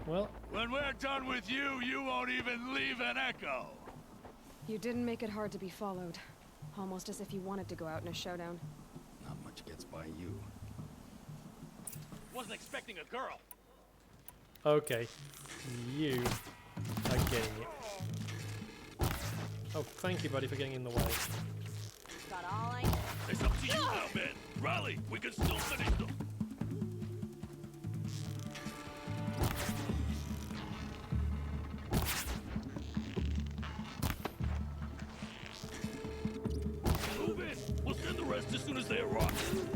Well... When we're done with you, you won't even leave an echo! You didn't make it hard to be followed. Almost as if you wanted to go out in a showdown. Not much gets by you. Wasn't expecting a girl. Okay. You are getting it. Oh, thank you, buddy, for getting in the way. Got all I need. It's up to you now, man. Rally, we can still finish them. Move in. We'll send the rest as soon as they arrive.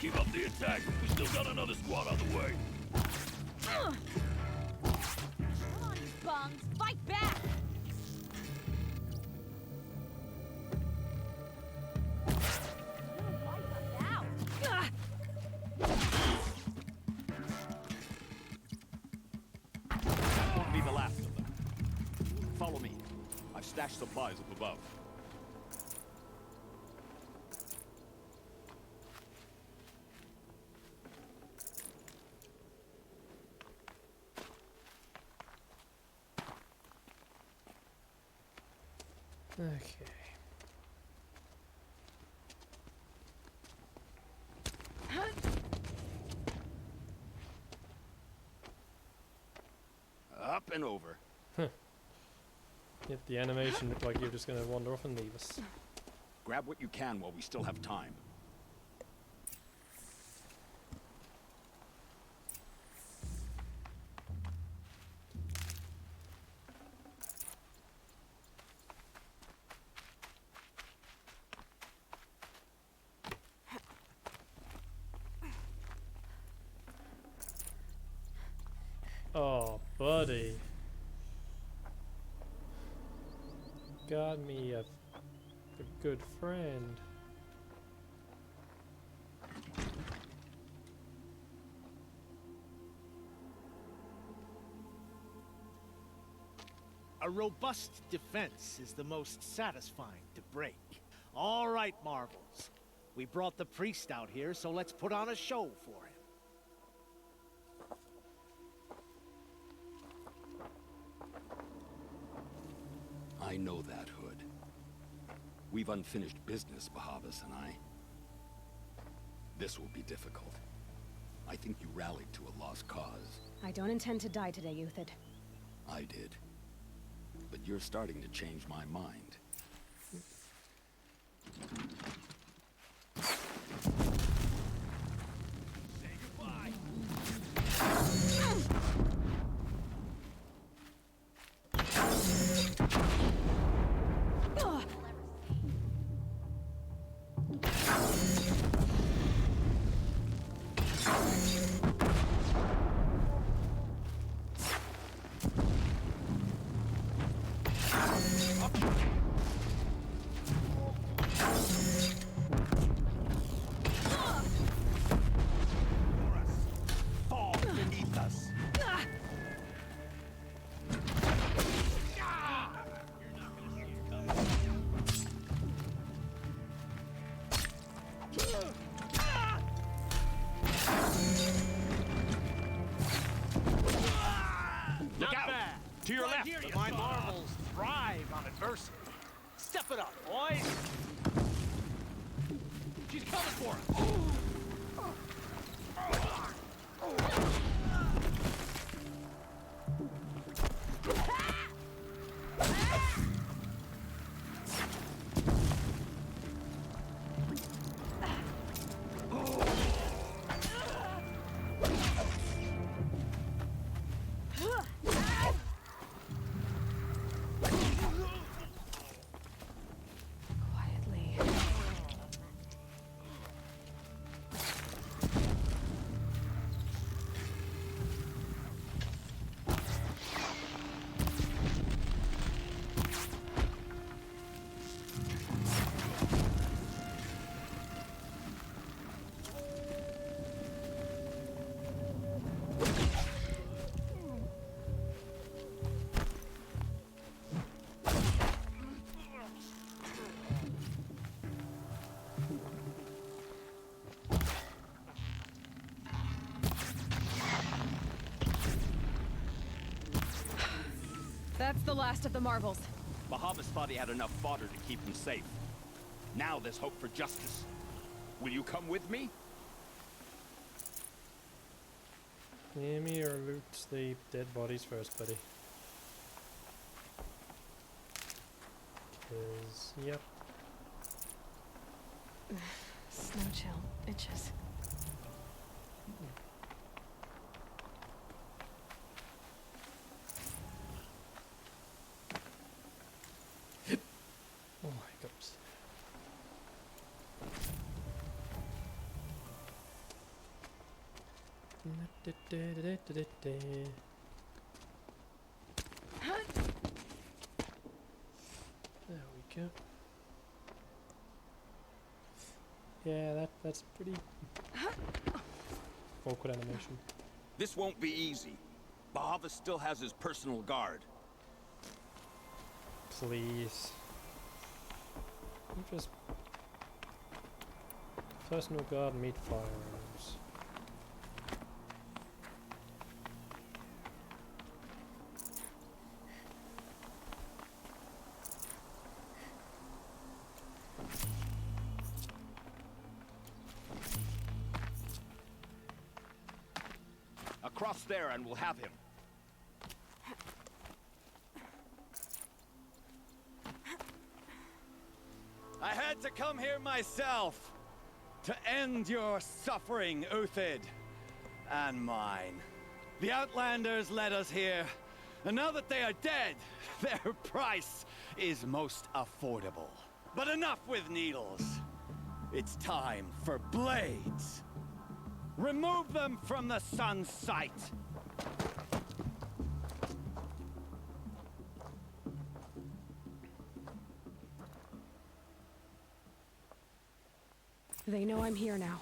Keep up the attack. We still got another squad on the way. Come on, you bums. Fight back! That won't be the last of them. Follow me. I've stashed supplies up above. Okay. Up and over. Yet the animation looked like you're just going to wander off and leave us. Grab what you can while we still have time. Oh, buddy. Got me a good friend. A robust defense is the most satisfying to break. All right, Marvels. We brought the priest out here, so let's put on a show for him. I know that, Hood. We've unfinished business, Bahavas and I. This will be difficult. I think you rallied to a lost cause. I don't intend to die today, Euthid. I did. But you're starting to change my mind. Say goodbye. Fall beneath us. Look out! To your left. Here, my marvels thrive on adversity. Step it up, boys. She's coming for us. the last of the marvels. Bahavas thought he had enough fodder to keep him safe. Now there's hope for justice. Will you come with me? Hear me or loot the dead bodies first, buddy. 'Cause, yep. Snow chill. Itches. Oh my goodness. There we go. Yeah, that's pretty awkward animation. This won't be easy. Bahavas still has his personal guard. Please. You just personal guard meet firearms. Across there and we'll have him. I had to come here myself to end your suffering, Uthid, and mine. The Outlanders led us here, and now that they are dead, their price is most affordable. But enough with needles. It's time for blades. Remove them from the sun's sight. They know I'm here now.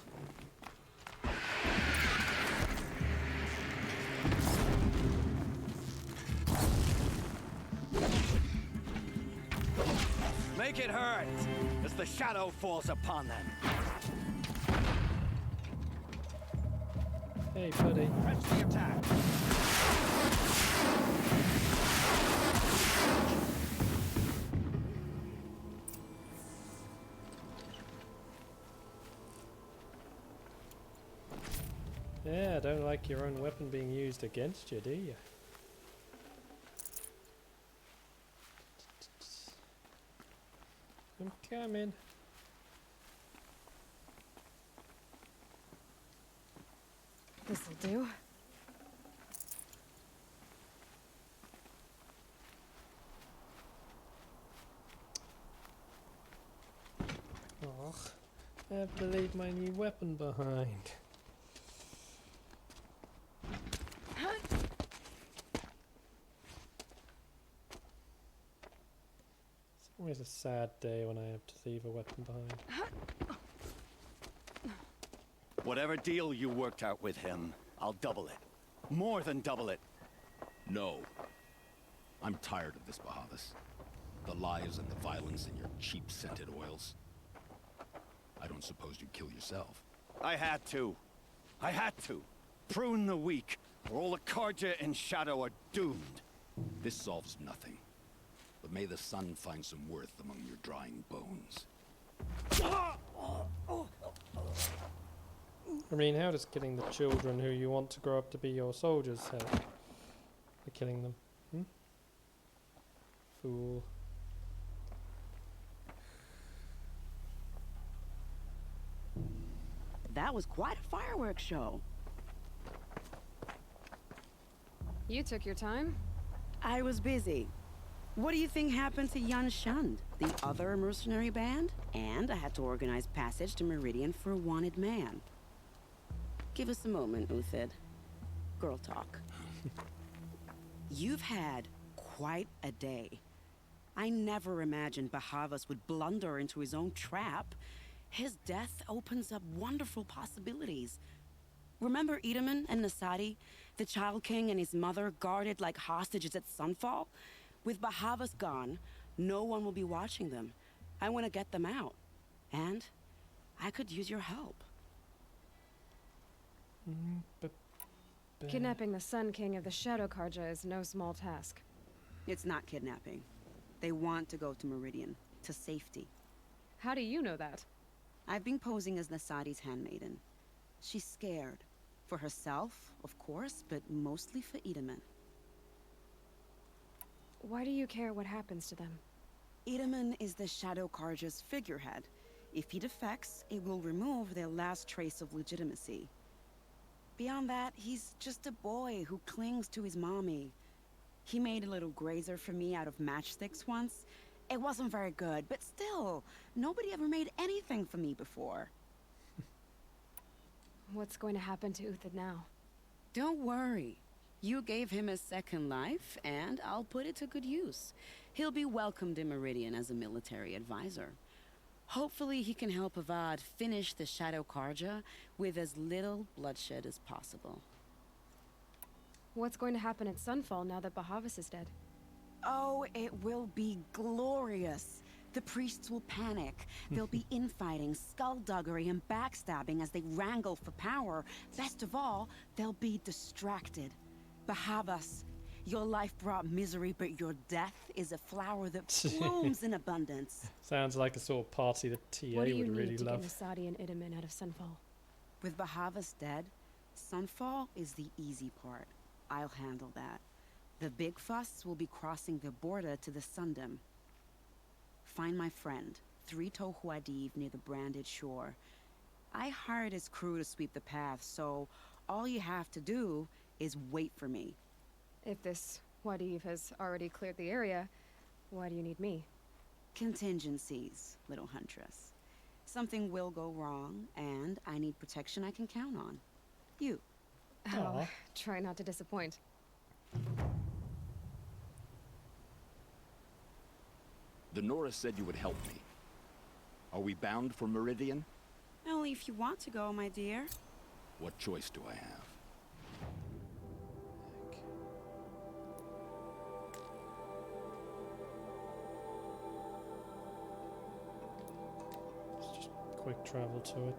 Make it hurt as the shadow falls upon them. Hey, buddy. Press the attack. Yeah, don't like your own weapon being used against you, do you? I'm coming. This'll do. Oh, I have to leave my new weapon behind. It's always a sad day when I have to leave a weapon behind. Whatever deal you worked out with him, I'll double it. More than double it. No. I'm tired of this, Bahavas. The lies and the violence and your cheap scented oils. I don't suppose you'd kill yourself. I had to. I had to. Prune the weak, or all the Karja in Shadow are doomed. This solves nothing. But may the sun find some worth among your drying bones. I mean, how does killing the children who you want to grow up to be your soldiers help? By killing them. Fool. That was quite a fireworks show. You took your time? I was busy. What do you think happened to Yan Shund, the other mercenary band? And I had to organize passage to Meridian for a wanted man. Give us a moment, Uthid. Girl talk. You've had quite a day. I never imagined Bahavas would blunder into his own trap. His death opens up wonderful possibilities. Remember Edaman and Nasadi, the Child King and his mother guarded like hostages at sunfall? With Bahavas gone, no one will be watching them. I want to get them out. And I could use your help. Kidnapping the Sun King of the Shadow Karja is no small task. It's not kidnapping. They want to go to Meridian, to safety. How do you know that? I've been posing as Nasadi's handmaiden. She's scared. For herself, of course, but mostly for Itamen. Why do you care what happens to them? Itamen is the Shadow Carja's figurehead. If he defects, it will remove their last trace of legitimacy. Beyond that, he's just a boy who clings to his mommy. He made a little grazer for me out of matchsticks once. It wasn't very good, but still, nobody ever made anything for me before. What's going to happen to Uthid now? Don't worry. You gave him a second life, and I'll put it to good use. He'll be welcomed in Meridian as a military advisor. Hopefully he can help Avad finish the Shadow Carja with as little bloodshed as possible. What's going to happen at Sunfall now that Bahavas is dead? Oh, it will be glorious. The priests will panic. There'll be infighting, skullduggery, and backstabbing as they wrangle for power. Best of all, they'll be distracted. Bahavas, your life brought misery, but your death is a flower that blooms in abundance. Sounds like a sort of party that TA What do you would really need to love. get Nasadi and Itamen out of Sunfall? With Bahavas dead, Sunfall is the easy part. I'll handle that. The big fuss will be crossing the border to the Sundom. Find my friend, 3-Toe Huadiv, near the branded shore. I hired his crew to sweep the path, so all you have to do is wait for me. If this Huadiv has already cleared the area, why do you need me? Contingencies, little huntress. Something will go wrong, and I need protection I can count on. You. I'll try not to disappoint. The Nora said you would help me. Are we bound for Meridian? Only if you want to go, my dear. What choice do I have? Let's just quick travel to it.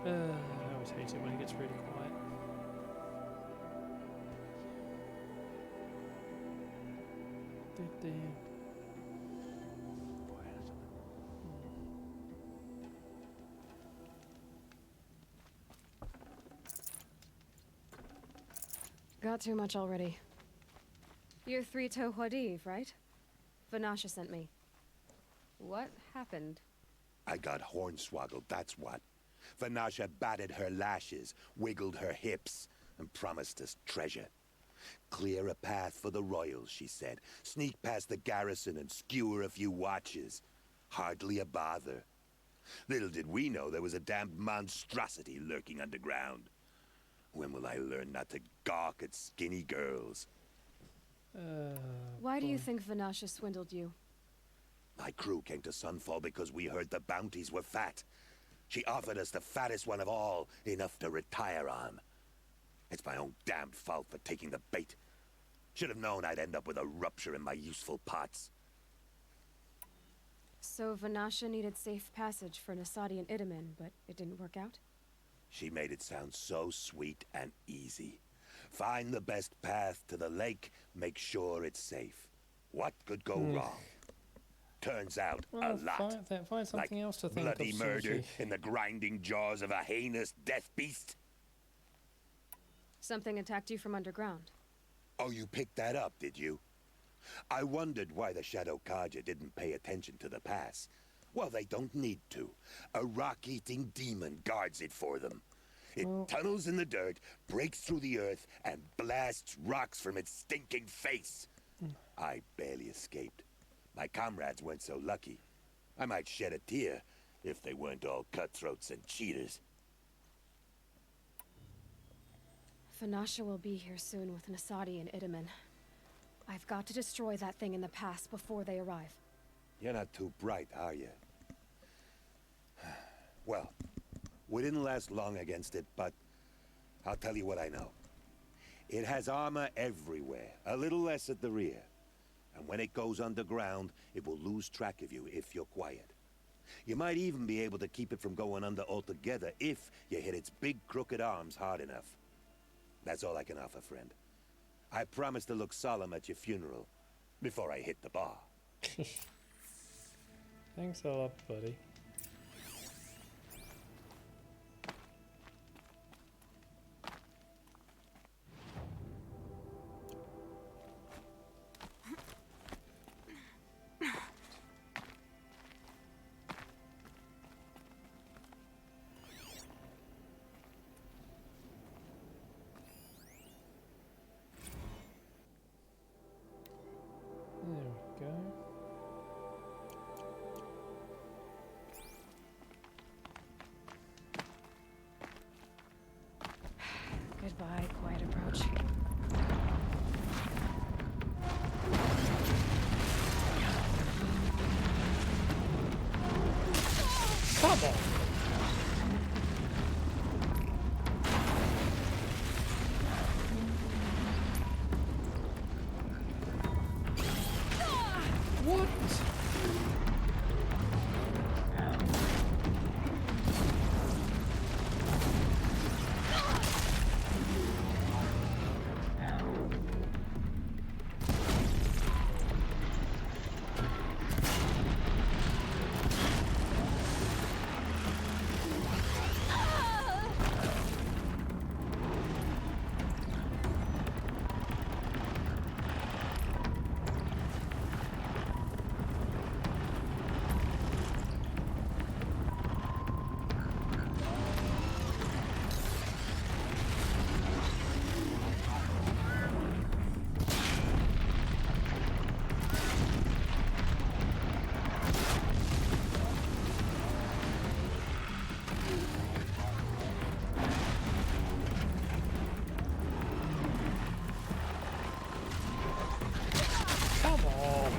I always hate it when it gets really quiet. Got too much already. You're 3-Toe Huadiv, right? Vanasha sent me. What happened? I got hornswoggled, that's what. Vanasha batted her lashes, wiggled her hips, and promised us treasure. Clear a path for the royals, she said. Sneak past the garrison and skewer a few watches. Hardly a bother. Little did we know there was a damned monstrosity lurking underground. When will I learn not to gawk at skinny girls? Why do you think Vanasha swindled you? My crew came to Sunfall because we heard the bounties were fat. She offered us the fattest one of all, enough to retire on. It's my own damned fault for taking the bait. Should have known I'd end up with a rupture in my useful pots. So Vanasha needed safe passage for Nasadi and Itamen, but it didn't work out? She made it sound so sweet and easy. Find the best path to the lake, make sure it's safe. What could go wrong? Turns out, a lot. Find something else to think bloody of, murder Susie. in the grinding jaws of a heinous death beast. Something attacked you from underground. Oh, you picked that up, did you? I wondered why the Shadow Carja didn't pay attention to the pass. Well, they don't need to. A rock-eating demon guards it for them. It tunnels in the dirt, breaks through the earth, and blasts rocks from its stinking face. I barely escaped. My comrades weren't so lucky. I might shed a tear if they weren't all cutthroats and cheaters. Vanasha will be here soon with Nasadi and Itamen. I've got to destroy that thing in the pass before they arrive. You're not too bright, are you? Well, we didn't last long against it, but I'll tell you what I know. It has armor everywhere, a little less at the rear. And when it goes underground, it will lose track of you if you're quiet. You might even be able to keep it from going under altogether if you hit its big crooked arms hard enough. That's all I can offer, friend. I promise to look solemn at your funeral before I hit the bar. Thanks a lot, buddy. There we go. Goodbye, quiet approach. Come on! What? Come on!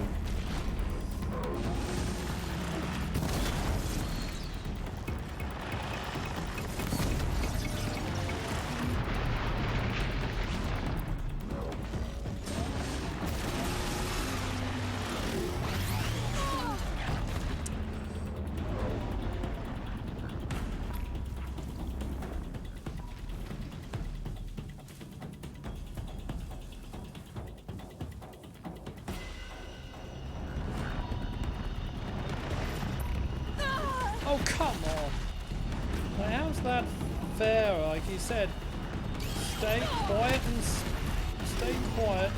Oh, come on! Like, how's that fair? Like you said, stay quiet and stay quiet.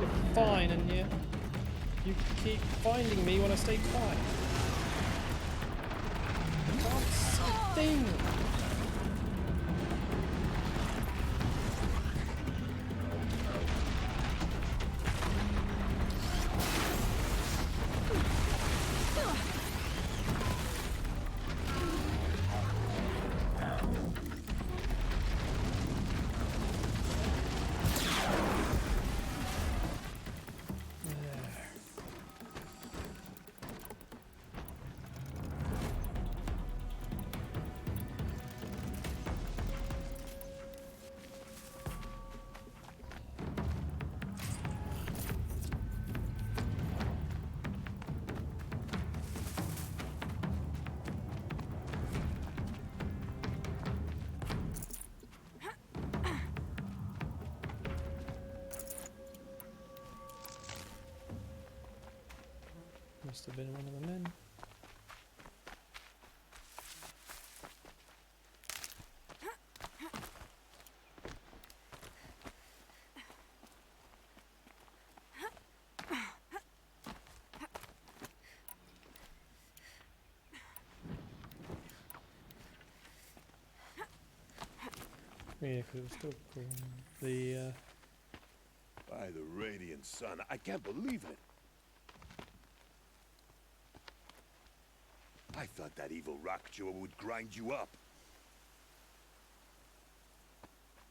You're fine, and you keep finding me when I stay quiet. What's the thing? Must have been one of the men. Yeah, because it was still cool. The By the radiant sun, I can't believe it. I thought that evil rockjaw would grind you up.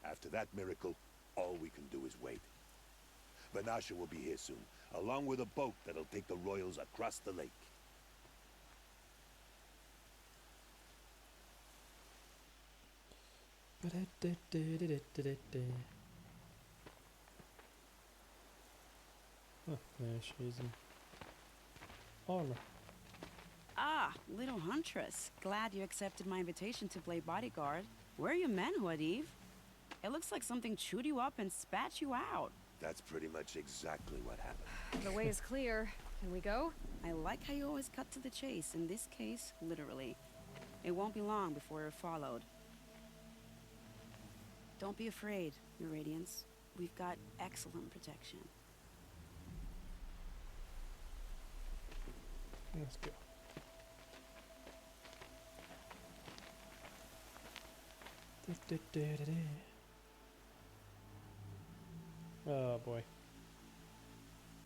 After that miracle, all we can do is wait. Vanasha will be here soon, along with a boat that'll take the royals across the lake. Oh, there she's in armor. Ah, little huntress. Glad you accepted my invitation to play bodyguard. Where are your men, Huadiv? It looks like something chewed you up and spat you out. That's pretty much exactly what happened. The way is clear. Can we go? I like how you always cut to the chase. In this case, literally. It won't be long before we're followed. Don't be afraid, Your Radiance. We've got excellent protection. Let's go. Oh boy.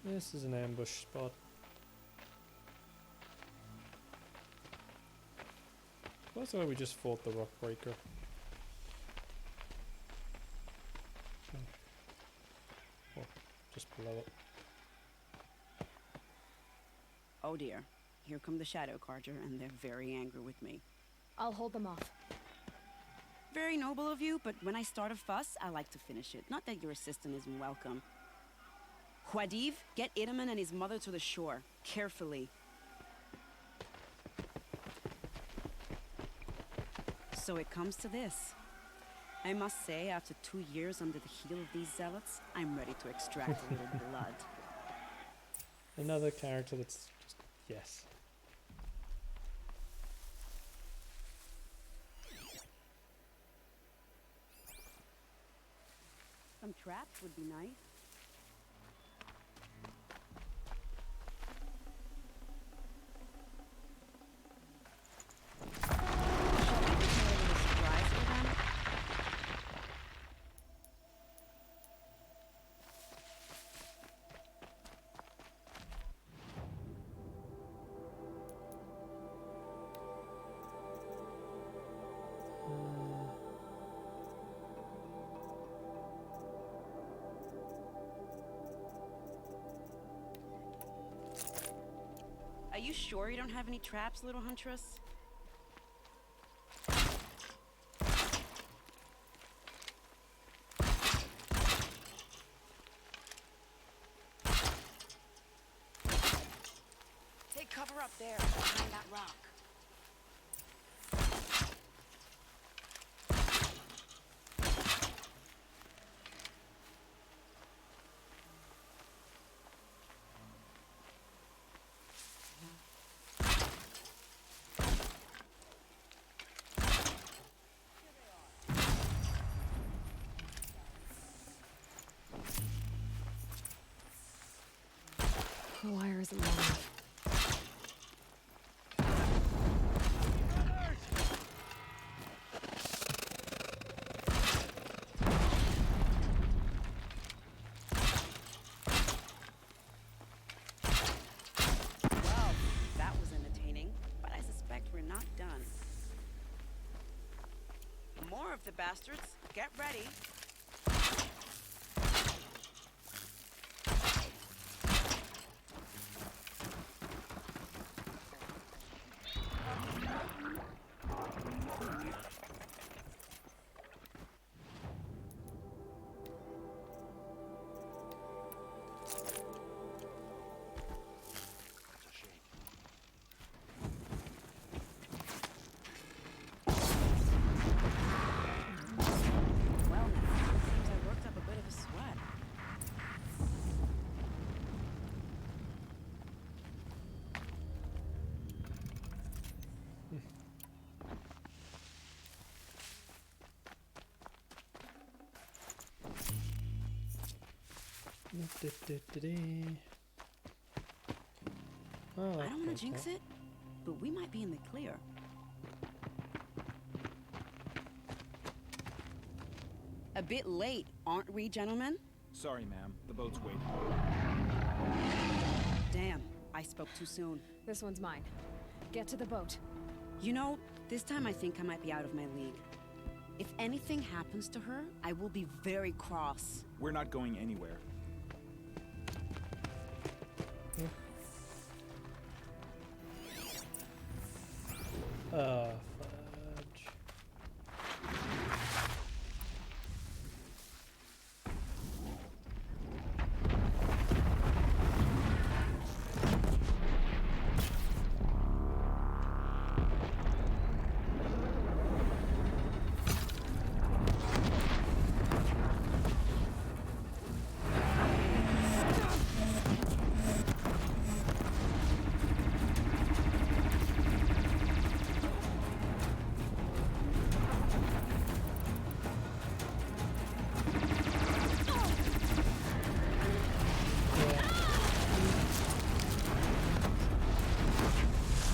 This is an ambush spot. That's why we just fought the rock breaker. Or just below it. Oh dear. Here come the Shadow Carja, and they're very angry with me. I'll hold them off. Very noble of you, but when I start a fuss, I like to finish it. Not that your assistant isn't welcome. Huadiv, get Itaman and his mother to the shore. Carefully. So it comes to this. I must say, after 2 years under the heel of these zealots, I'm ready to extract a little blood. Another character that's just... yes. Some traps would be nice. Are you sure you don't have any traps, little huntress? Take cover up there, behind that rock. The wire isn't long enough. Well, that was entertaining, but I suspect we're not done. More of the bastards. Get ready. I don't want to jinx it, but we might be in the clear. A bit late, aren't we, gentlemen? Sorry, ma'am. The boat's waiting. Damn, I spoke too soon. This one's mine. Get to the boat. You know, this time I think I might be out of my league. If anything happens to her, I will be very cross. We're not going anywhere. Fudge.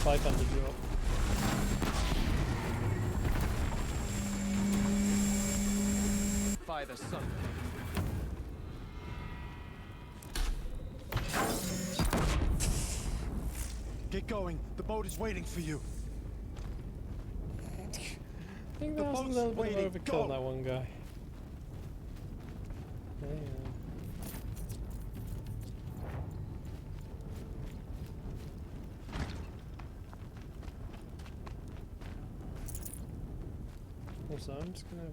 Five hundred you up. By the sun. Get going. The boat is waiting for you. I think that was a little bit of overkill on that one guy. Yeah. Also, I'm just gonna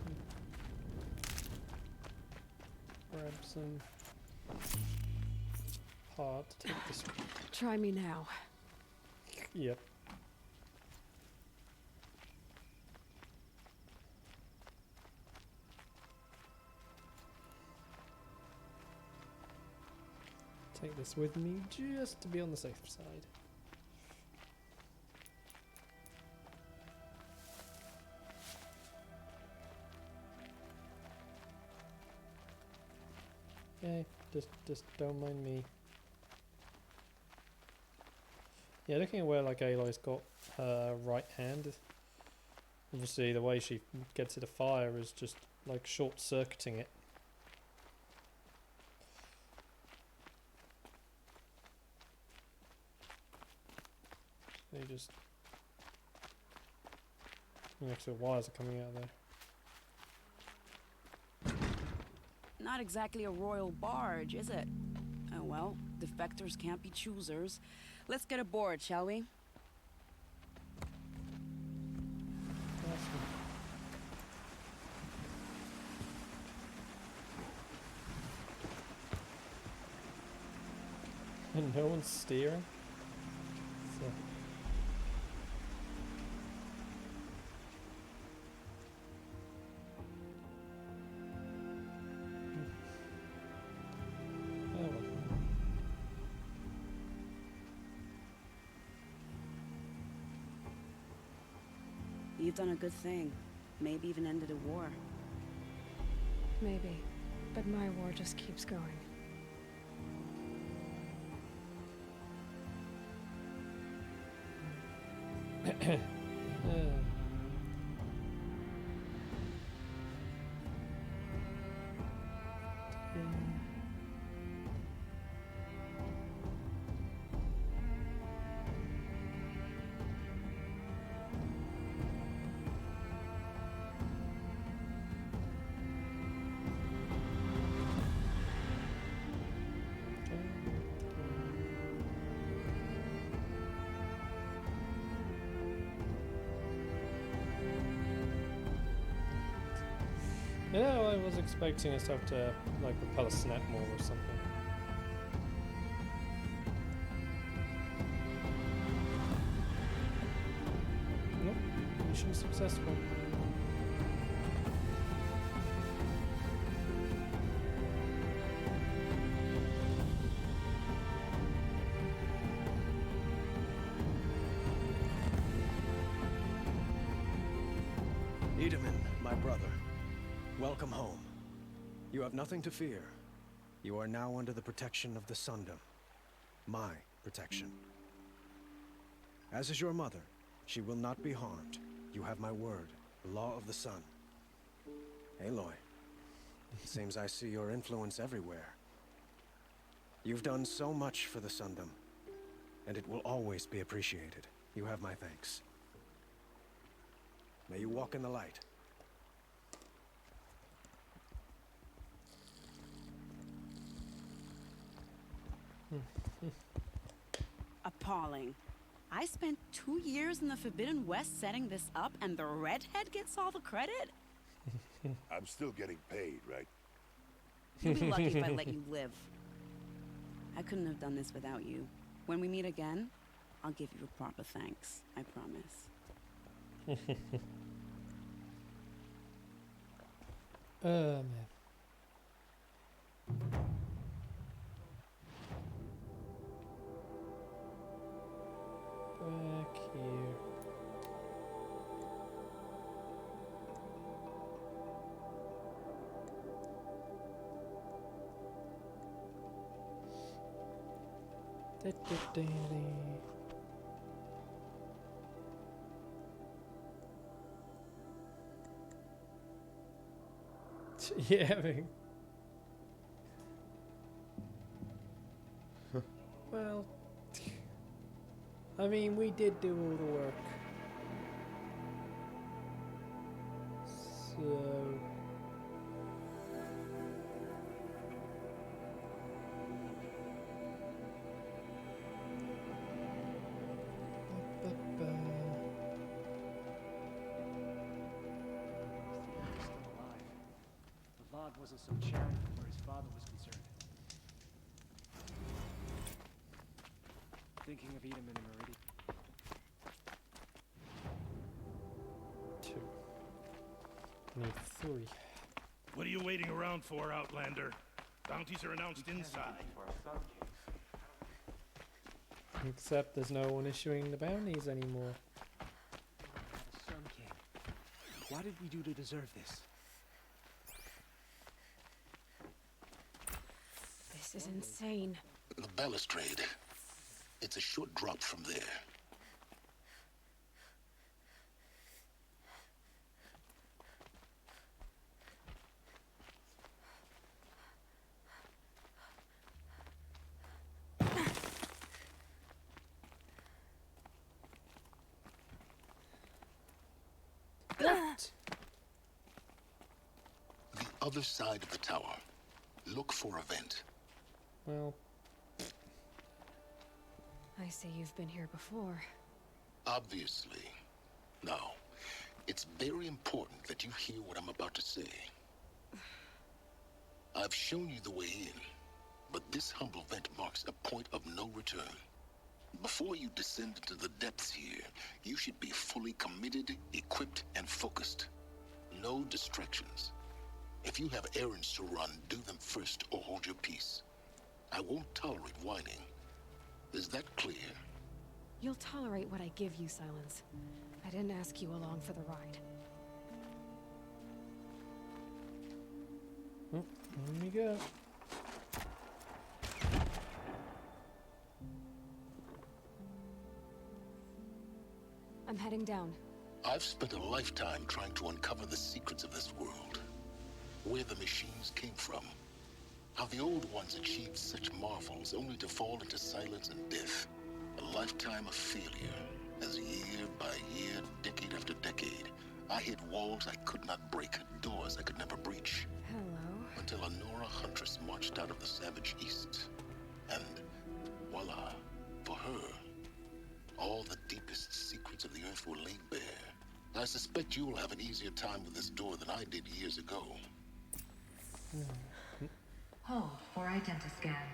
grab some part to take this. Try me now. Yep. Take this with me just to be on the safe side. Okay, just don't mind me. Yeah, looking at where like Aloy's got her right hand, obviously the way she gets it afire is just like short-circuiting it. They just, actually the wires are coming out of there. Not exactly a royal barge, is it? Oh well, defectors can't be choosers. Let's get aboard, shall we? And no one's steering? So. You've done a good thing. Maybe even ended a war. Maybe. But my war just keeps going. Yeah, I was expecting us to have to like repel a snap more or something. Nope, mission successful. Edaman, my brother. Welcome home. You have nothing to fear. You are now under the protection of the Sundom. My protection. As is your mother, she will not be harmed. You have my word, the law of the sun. Aloy, it seems I see your influence everywhere. You've done so much for the Sundom, and it will always be appreciated. You have my thanks. May you walk in the light. Appalling. I spent 2 years in the Forbidden West setting this up, and the redhead gets all the credit? I'm still getting paid, right? You'll be lucky if I let you live. I couldn't have done this without you. When we meet again, I'll give you a proper thanks. I promise. Man. Back here. Yeah, I mean. Well, I mean, we did do all the work. So... Wasn't so charitable where his father was concerned. Thinking of Edaman and Meridian. 2. Need 3. What are you waiting around for, Outlander? Bounties are announced inside. Except there's no one issuing the bounties anymore. Sun King. What did we do to deserve this? This is insane. The balustrade. It's a short drop from there. What? The other side of the tower. Look for a vent. Well... I see you've been here before. Obviously. Now, it's very important that you hear what I'm about to say. I've shown you the way in, but this humble vent marks a point of no return. Before you descend into the depths here, you should be fully committed, equipped, and focused. No distractions. If you have errands to run, do them first or hold your peace. I won't tolerate whining. Is that clear? You'll tolerate what I give you, Silence. I didn't ask you along for the ride. Oh, here we go. I'm heading down. I've spent a lifetime trying to uncover the secrets of this world. Where the machines came from. How the old ones achieved such marvels only to fall into silence and death. A lifetime of failure, as year by year, decade after decade, I hit walls I could not break, doors I could never breach. Hello. Until a Nora huntress marched out of the savage east. And voila, for her, all the deepest secrets of the earth were laid bare. I suspect you will have an easier time with this door than I did years ago. Hold for identiscan.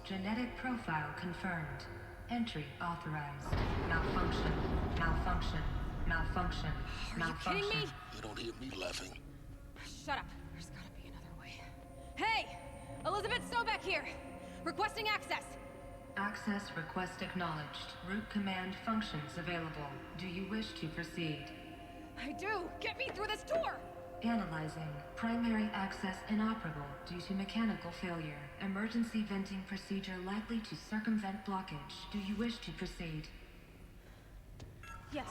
Genetic profile confirmed. Entry authorized. Malfunction. Malfunction. Malfunction. Malfunction. Are you kidding me? You don't hear me laughing. Shut up. There's gotta be another way. Hey! Elizabeth Sobeck here! Requesting access! Access request acknowledged. Root command functions available. Do you wish to proceed? I do! Get me through this door! Analyzing. Primary access inoperable due to mechanical failure. Emergency venting procedure likely to circumvent blockage. Do you wish to proceed? Yes.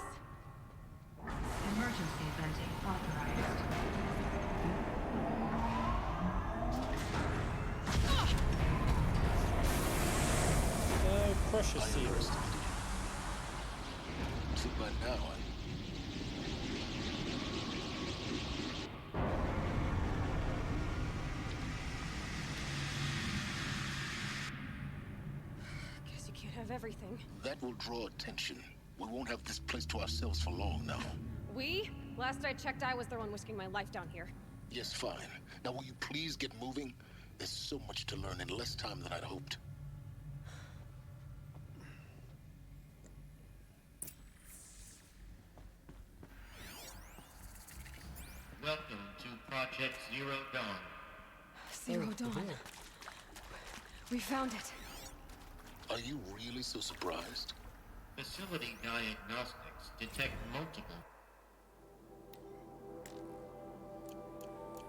Emergency venting authorized. pressure seal. See by now, Guess you can't have everything. that will draw attention. We won't have this place to ourselves for long now. We? Last I checked, I was the one risking my life down here. Yes, fine. Now will you please get moving? There's so much to learn in less time than I'd hoped. Welcome to Project Zero Dawn. Zero Dawn. We found it. Are you really so surprised? Facility diagnostics detect multiple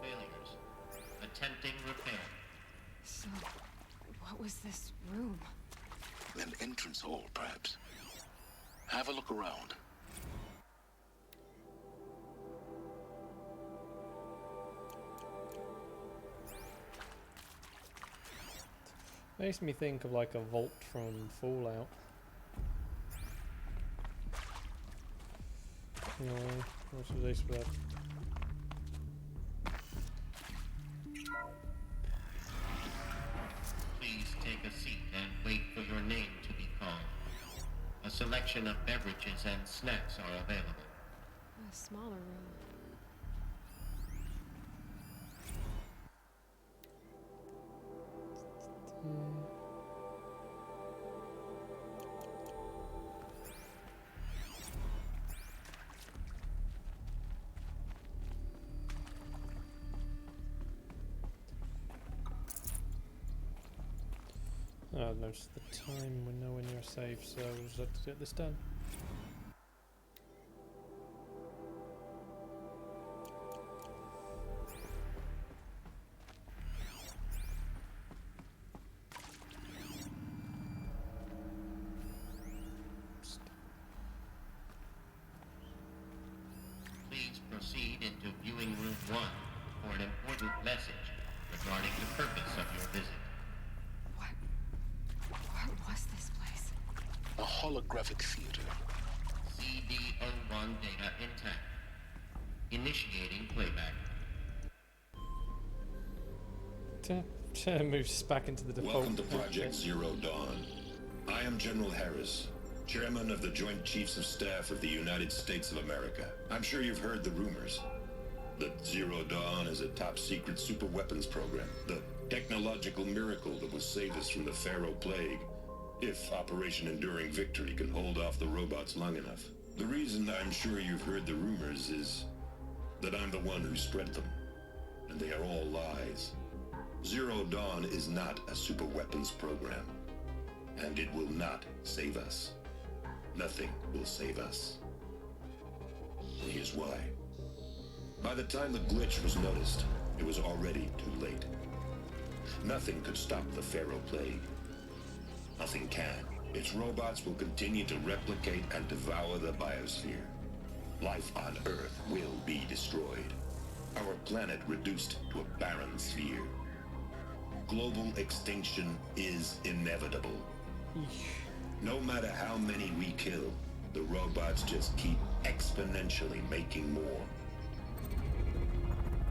failures. Attempting repair. So, what was this room? An entrance hall, perhaps. Have a look around. Makes me think of like a vault from Fallout. No, what's this about? Please take a seat and wait for your name to be called. A selection of beverages and snacks are available. A smaller room. Oh, I've noticed the time. We're nowhere near safe, so we'll just have to get this done. Please proceed into viewing room 1 for an important message regarding the purpose of your visit. What was this place? A holographic theater. CD01 data intact. Initiating playback. Moves back into the default. Welcome to Project Zero Dawn. I am General Harris, Chairman of the Joint Chiefs of Staff of the United States of America. I'm sure you've heard the rumors that Zero Dawn is a top-secret super weapons program, the technological miracle that will save us from the Pharaoh Plague, if Operation Enduring Victory can hold off the robots long enough. The reason I'm sure you've heard the rumors is that I'm the one who spread them, and they are all lies. Zero Dawn is not a super weapons program, and it will not save us. Nothing will save us. And here's why. By the time the glitch was noticed, it was already too late. Nothing could stop the Pharaoh Plague. Nothing can. Its robots will continue to replicate and devour the biosphere. Life on Earth will be destroyed. Our planet reduced to a barren sphere. Global extinction is inevitable. No matter how many we kill, the robots just keep exponentially making more.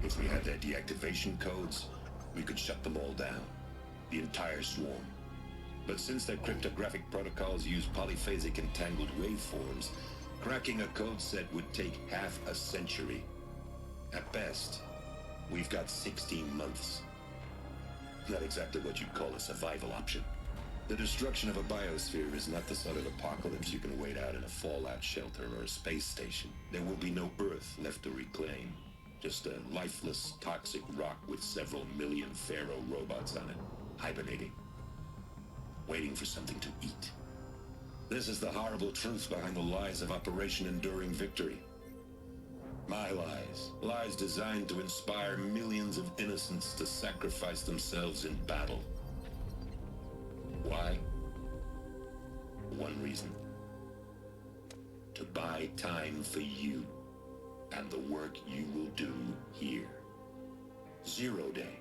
If we had their deactivation codes, we could shut them all down. The entire swarm. But since their cryptographic protocols use polyphasic entangled waveforms, cracking a code set would take half a century. At best, we've got 16 months. Not exactly what you'd call a survival option. The destruction of a biosphere is not the sort of apocalypse you can wait out in a fallout shelter or a space station. There will be no Earth left to reclaim. Just a lifeless, toxic rock with several million Pharaoh robots on it, hibernating. Waiting for something to eat. This is the horrible truth behind the lies of Operation Enduring Victory. My lies. Lies designed to inspire millions of innocents to sacrifice themselves in battle. Why? One reason. To buy time for you and the work you will do here. Zero Day.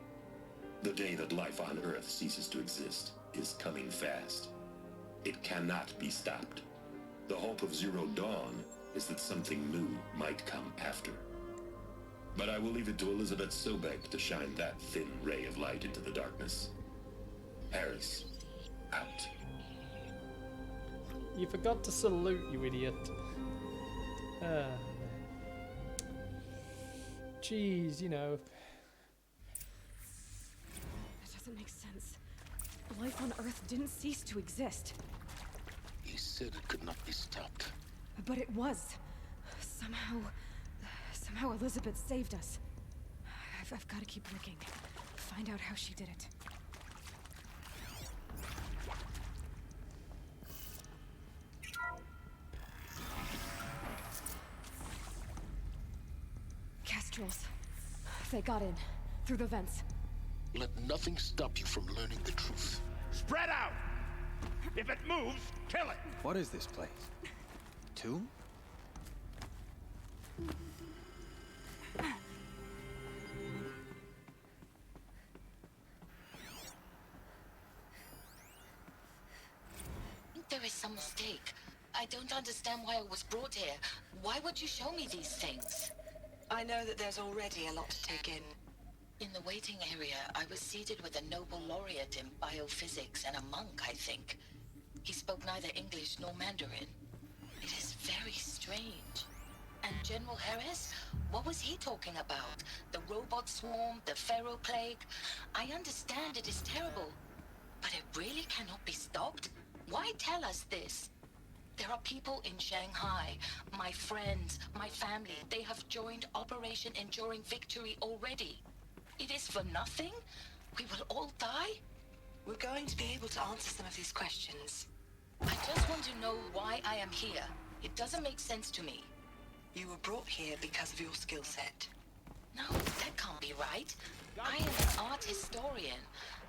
The day that life on Earth ceases to exist is coming fast. It cannot be stopped. The hope of Zero Dawn is that something new might come after. But I will leave it to Elizabeth Sobek to shine that thin ray of light into the darkness. Harris, out. You forgot to salute, you idiot. Jeez, you know. That doesn't make sense. Life on Earth didn't cease to exist. He said it could not be stopped. But it was. Somehow Elizabeth saved us. I've got to keep looking. Find out how she did it. Castrals. They got in. Through the vents. Let nothing stop you from learning the truth. Spread out! If it moves, kill it! What is this place? Tomb? There is some mistake. I don't understand why I was brought here. Why would you show me these things? I know that there's already a lot to take in. In the waiting area, I was seated with a Nobel laureate in biophysics and a monk, I think. He spoke neither English nor Mandarin. It is very strange. And General Harris? What was he talking about? The robot swarm, the Pharaoh plague? I understand it is terrible, but it really cannot be stopped? Why tell us this? There are people in Shanghai, my friends, my family. They have joined Operation Enduring Victory already. It is for nothing? We will all die? We're going to be able to answer some of these questions. I just want to know why I am here. It doesn't make sense to me. You were brought here because of your skill set. No, that can't be right. I am an art historian.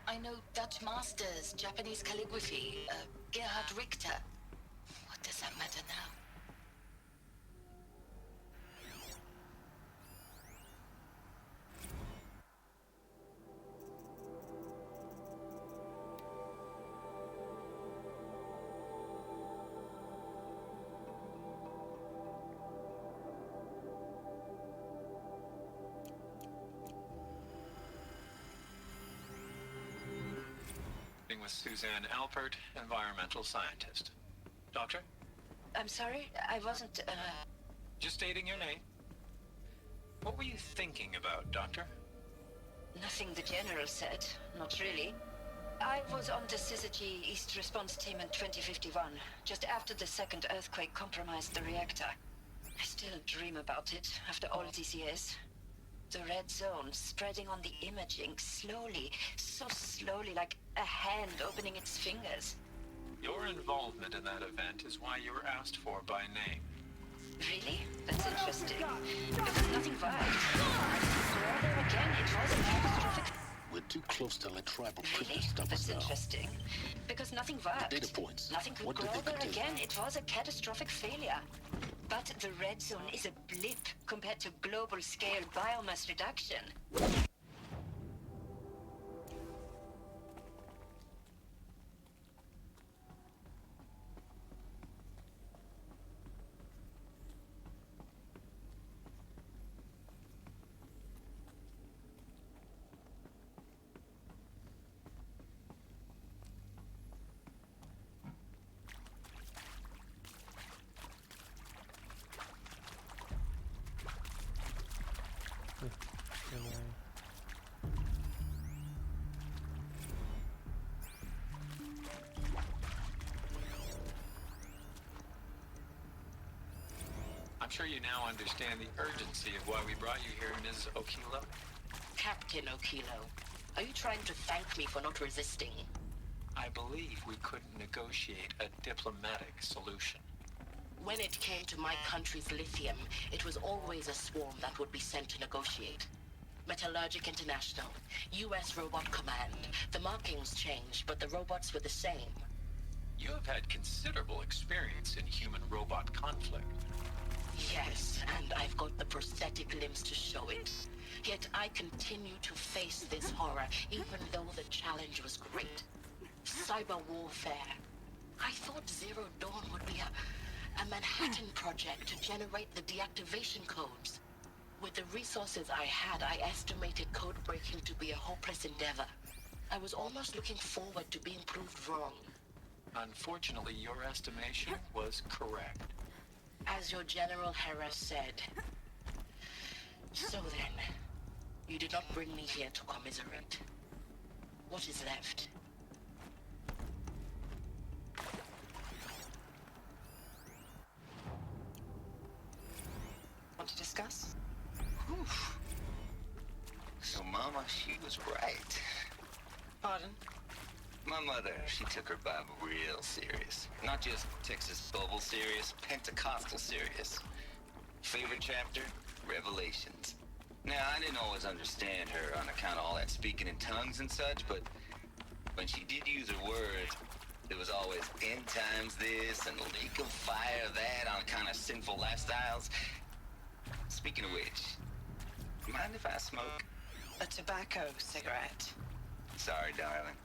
I know Dutch masters, Japanese calligraphy, Gerhard Richter. What does that matter now? With Suzanne Alpert, environmental scientist. Doctor? I'm sorry, I wasn't, Just stating your name. What were you thinking about, Doctor? Nothing the General said, not really. I was on the Syzygy East Response Team in 2051, just after the second earthquake compromised the reactor. I still dream about it, after all these years. The red zone spreading on the imaging, slowly, so slowly, like a hand opening its fingers. Your involvement in that event is why you were asked for by name. Really? That's interesting. Because nothing worked. Rather again, it was a catastrophic... We're too close to let tribal Really? crypto stop us That's now. interesting. Because nothing worked. The data points. Nothing could What did grow they there contain? again. It was a catastrophic failure. But the red zone is a blip compared to global scale biomass reduction. I'm sure you now understand the urgency of why we brought you here, Ms. Okilo. Captain Okilo, are you trying to thank me for not resisting? I believe we couldn't negotiate a diplomatic solution. When it came to my country's lithium, it was always a swarm that would be sent to negotiate. Metallurgic International, US Robot Command. The markings changed, but the robots were the same. You have had considerable experience in human-robot conflict. Yes, and I've got the prosthetic limbs to show it. Yet I continue to face this horror, even though the challenge was great. Cyber warfare. I thought Zero Dawn would be a Manhattan project to generate the deactivation codes. With the resources I had, I estimated code breaking to be a hopeless endeavor. I was almost looking forward to being proved wrong. Unfortunately, your estimation was correct. As your General Harris said. So then, you did not bring me here to commiserate. What is left? Want to discuss? Oof. So Mama, she was right. Pardon? My mother, she took her Bible real serious. Not just Texas Bible serious, Pentecostal serious. Favorite chapter? Revelations. Now, I didn't always understand her on account of all that speaking in tongues and such, but when she did use her words, there was always end times this and lake of fire that on account of sinful lifestyles. Speaking of which, mind if I smoke? A tobacco cigarette. Sorry, darling.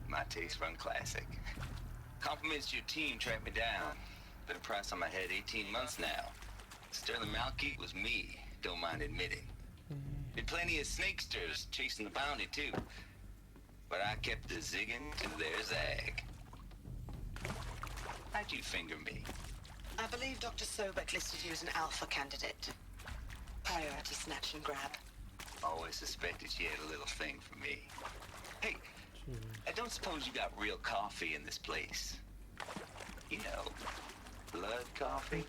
My taste run classic. Compliments to your team tracked me down. Been a price on my head 18 months now. Sterling Malkeet was me, don't mind admitting. Been plenty of snakesters chasing the bounty too. But I kept the zigging to their zag. How'd you finger me? I believe Dr. Sobek listed you as an alpha candidate. Priority snatch and grab. Always suspected she had a little thing for me. Hey, I don't suppose you got real coffee in this place? You know, blood coffee?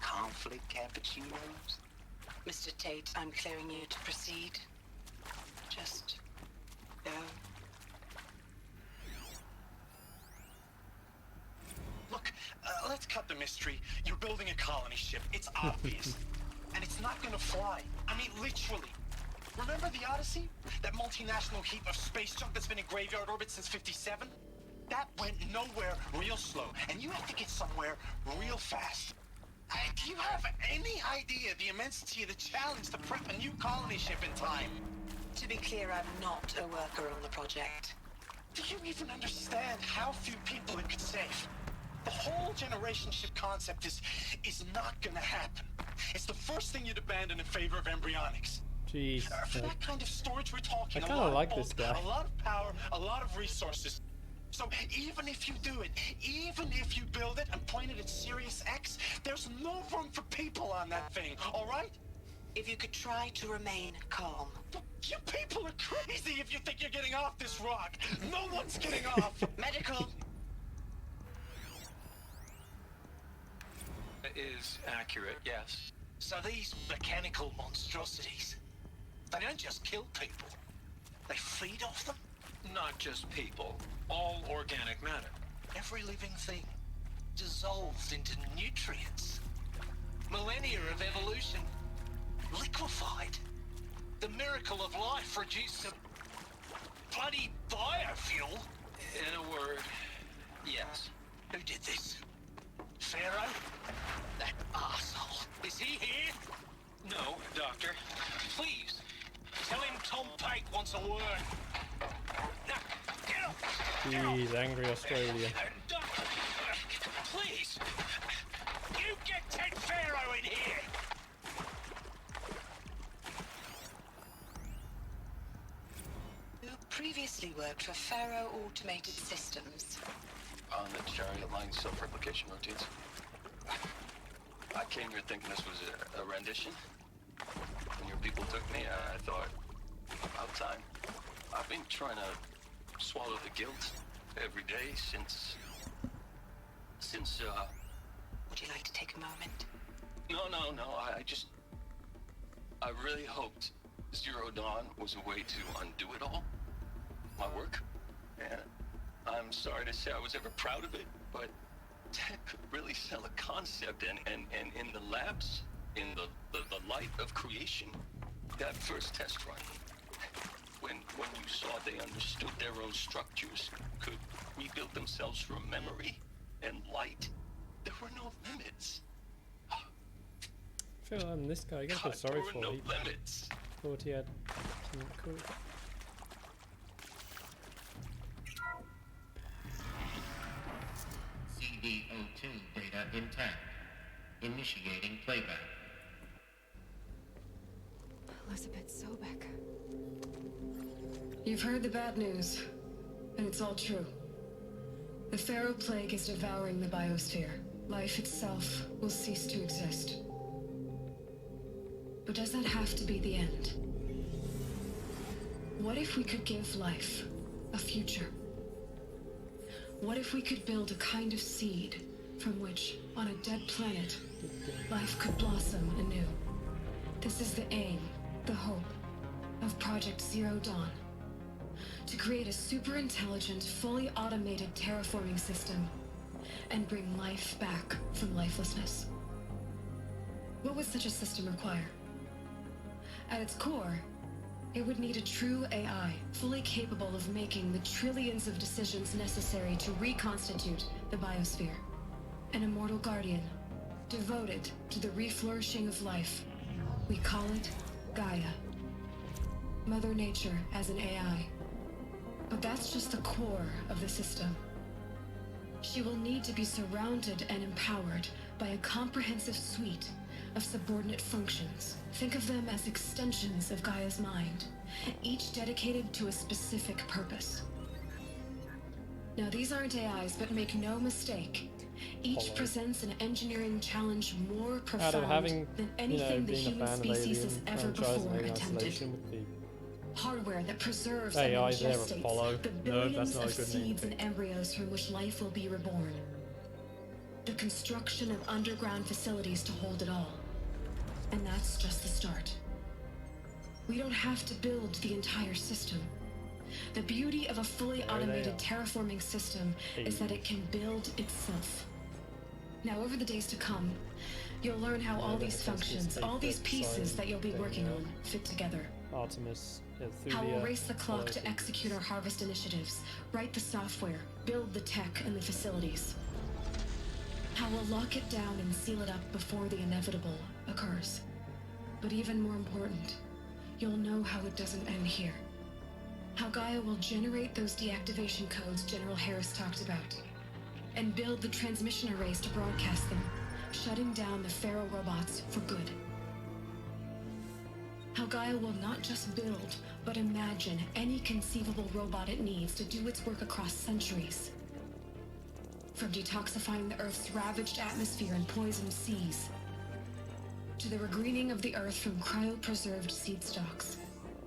Conflict cappuccinos? Mr. Tate, I'm clearing you to proceed. Just go. Look, let's cut the mystery. You're building a colony ship. It's obvious. And it's not gonna fly. I mean, literally. Remember the Odyssey? That multinational heap of space junk that's been in graveyard orbit since 57? That went nowhere real slow, and you have to get somewhere real fast. Do you have any idea the immensity of the challenge to prep a new colony ship in time? To be clear, I'm not a worker on the project. Do you even understand how few people it could save? The whole generation ship concept is not gonna happen. It's the first thing you'd abandon in favor of embryonics. Jeez. For that kind of storage we're talking, I kind of like this guy. A lot of power, a lot of resources. So even if you do it, even if you build it and point it at Sirius X, there's no room for people on that thing, all right? If you could try to remain calm. You people are crazy if you think you're getting off this rock. No one's getting off. Medical. It is accurate, yes. So these mechanical monstrosities, they don't just kill people. They feed off them? Not just people. All organic matter. Every living thing dissolved into nutrients. Millennia of evolution liquefied. The miracle of life reduced to bloody biofuel. In a word, yes. Who did this? Pharaoh? That arsehole. Is he here? No, Doctor. Please, tell him Tom Pate wants a word. Now, get up! Jeez, angry Australia. Doctor, please! You get Ted Pharaoh in here! You previously worked for Pharaoh Automated Systems. On the chariot line self-replication routines. I came here thinking this was a rendition. When your people took me, I thought, about time. I've been trying to swallow the guilt every day since... Would you like to take a moment? No, I really hoped Zero Dawn was a way to undo it all. My work. And I'm sorry to say I was ever proud of it, but Ted could really sell a concept, and in the labs, in the light of creation, that first test run, when you saw they understood their own structures, could rebuild themselves from memory and light, there were no limits. I feel I'm this guy. I gotta feel sorry for him. Limits. Thought he had something cool. AVO2 data intact. Initiating playback. Elizabeth Sobek. You've heard the bad news, and it's all true. The Pharaoh Plague is devouring the biosphere. Life itself will cease to exist. But does that have to be the end? What if we could give life a future? What if we could build a kind of seed from which, on a dead planet, life could blossom anew? This is the aim, the hope, of Project Zero Dawn. To create a super-intelligent, fully automated terraforming system and bring life back from lifelessness. What would such a system require? At its core, it would need a true AI, fully capable of making the trillions of decisions necessary to reconstitute the biosphere. An immortal guardian, devoted to the reflourishing of life. We call it Gaia. Mother Nature as an AI. But that's just the core of the system. She will need to be surrounded and empowered by a comprehensive suite of subordinate functions. Think of them as extensions of Gaia's mind, each dedicated to a specific purpose. Now, these aren't AIs, but make no mistake, each presents an engineering challenge more profound than anything the human species has ever before attempted. Hardware that preserves and gestates the billions of seeds and embryos from which life will be reborn. The construction of underground facilities to hold it all. And that's just the start. We don't have to build the entire system. The beauty of a fully automated terraforming system is that it can build itself. Now, over the days to come, you'll learn how all these functions, all these pieces that you'll be working on, fit together. Artemis, How we'll race the clock to execute our harvest initiatives, write the software, build the tech and the facilities. How we'll lock it down and seal it up before the inevitable occurs. But even more important, you'll know how it doesn't end here. How Gaia will generate those deactivation codes General Harris talked about, and build the transmission arrays to broadcast them, shutting down the Pharaoh robots for good. How Gaia will not just build, but imagine any conceivable robot it needs to do its work across centuries. From detoxifying the Earth's ravaged atmosphere and poisoned seas, to the regreening of the Earth from cryopreserved seed stalks,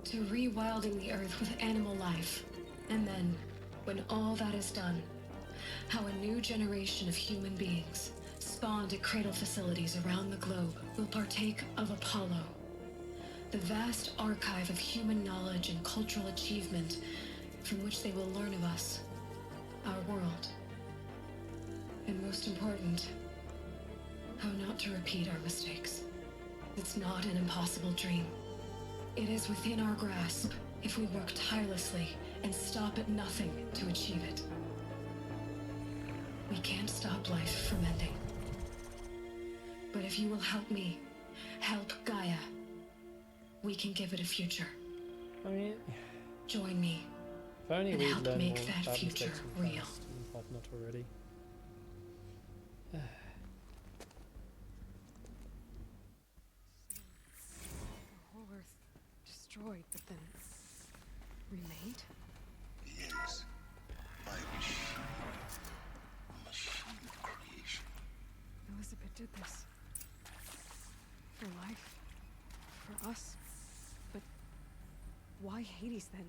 to rewilding the Earth with animal life. And then, when all that is done, how a new generation of human beings, spawned at cradle facilities around the globe, will partake of Apollo, the vast archive of human knowledge and cultural achievement from which they will learn of us, our world. And most important, how not to repeat our mistakes. It's not an impossible dream. It is within our grasp if we work tirelessly and stop at nothing to achieve it. We can't stop life from ending. But if you will help me, help Gaia, we can give it a future. I mean, join me if only and we'd help learn make more that about future mistakes from the real. past, if I've not already. The whole Earth destroyed, but then remade? Yes. My machine. A machine of creation. Elizabeth did this. For life. For us. But why Hades then?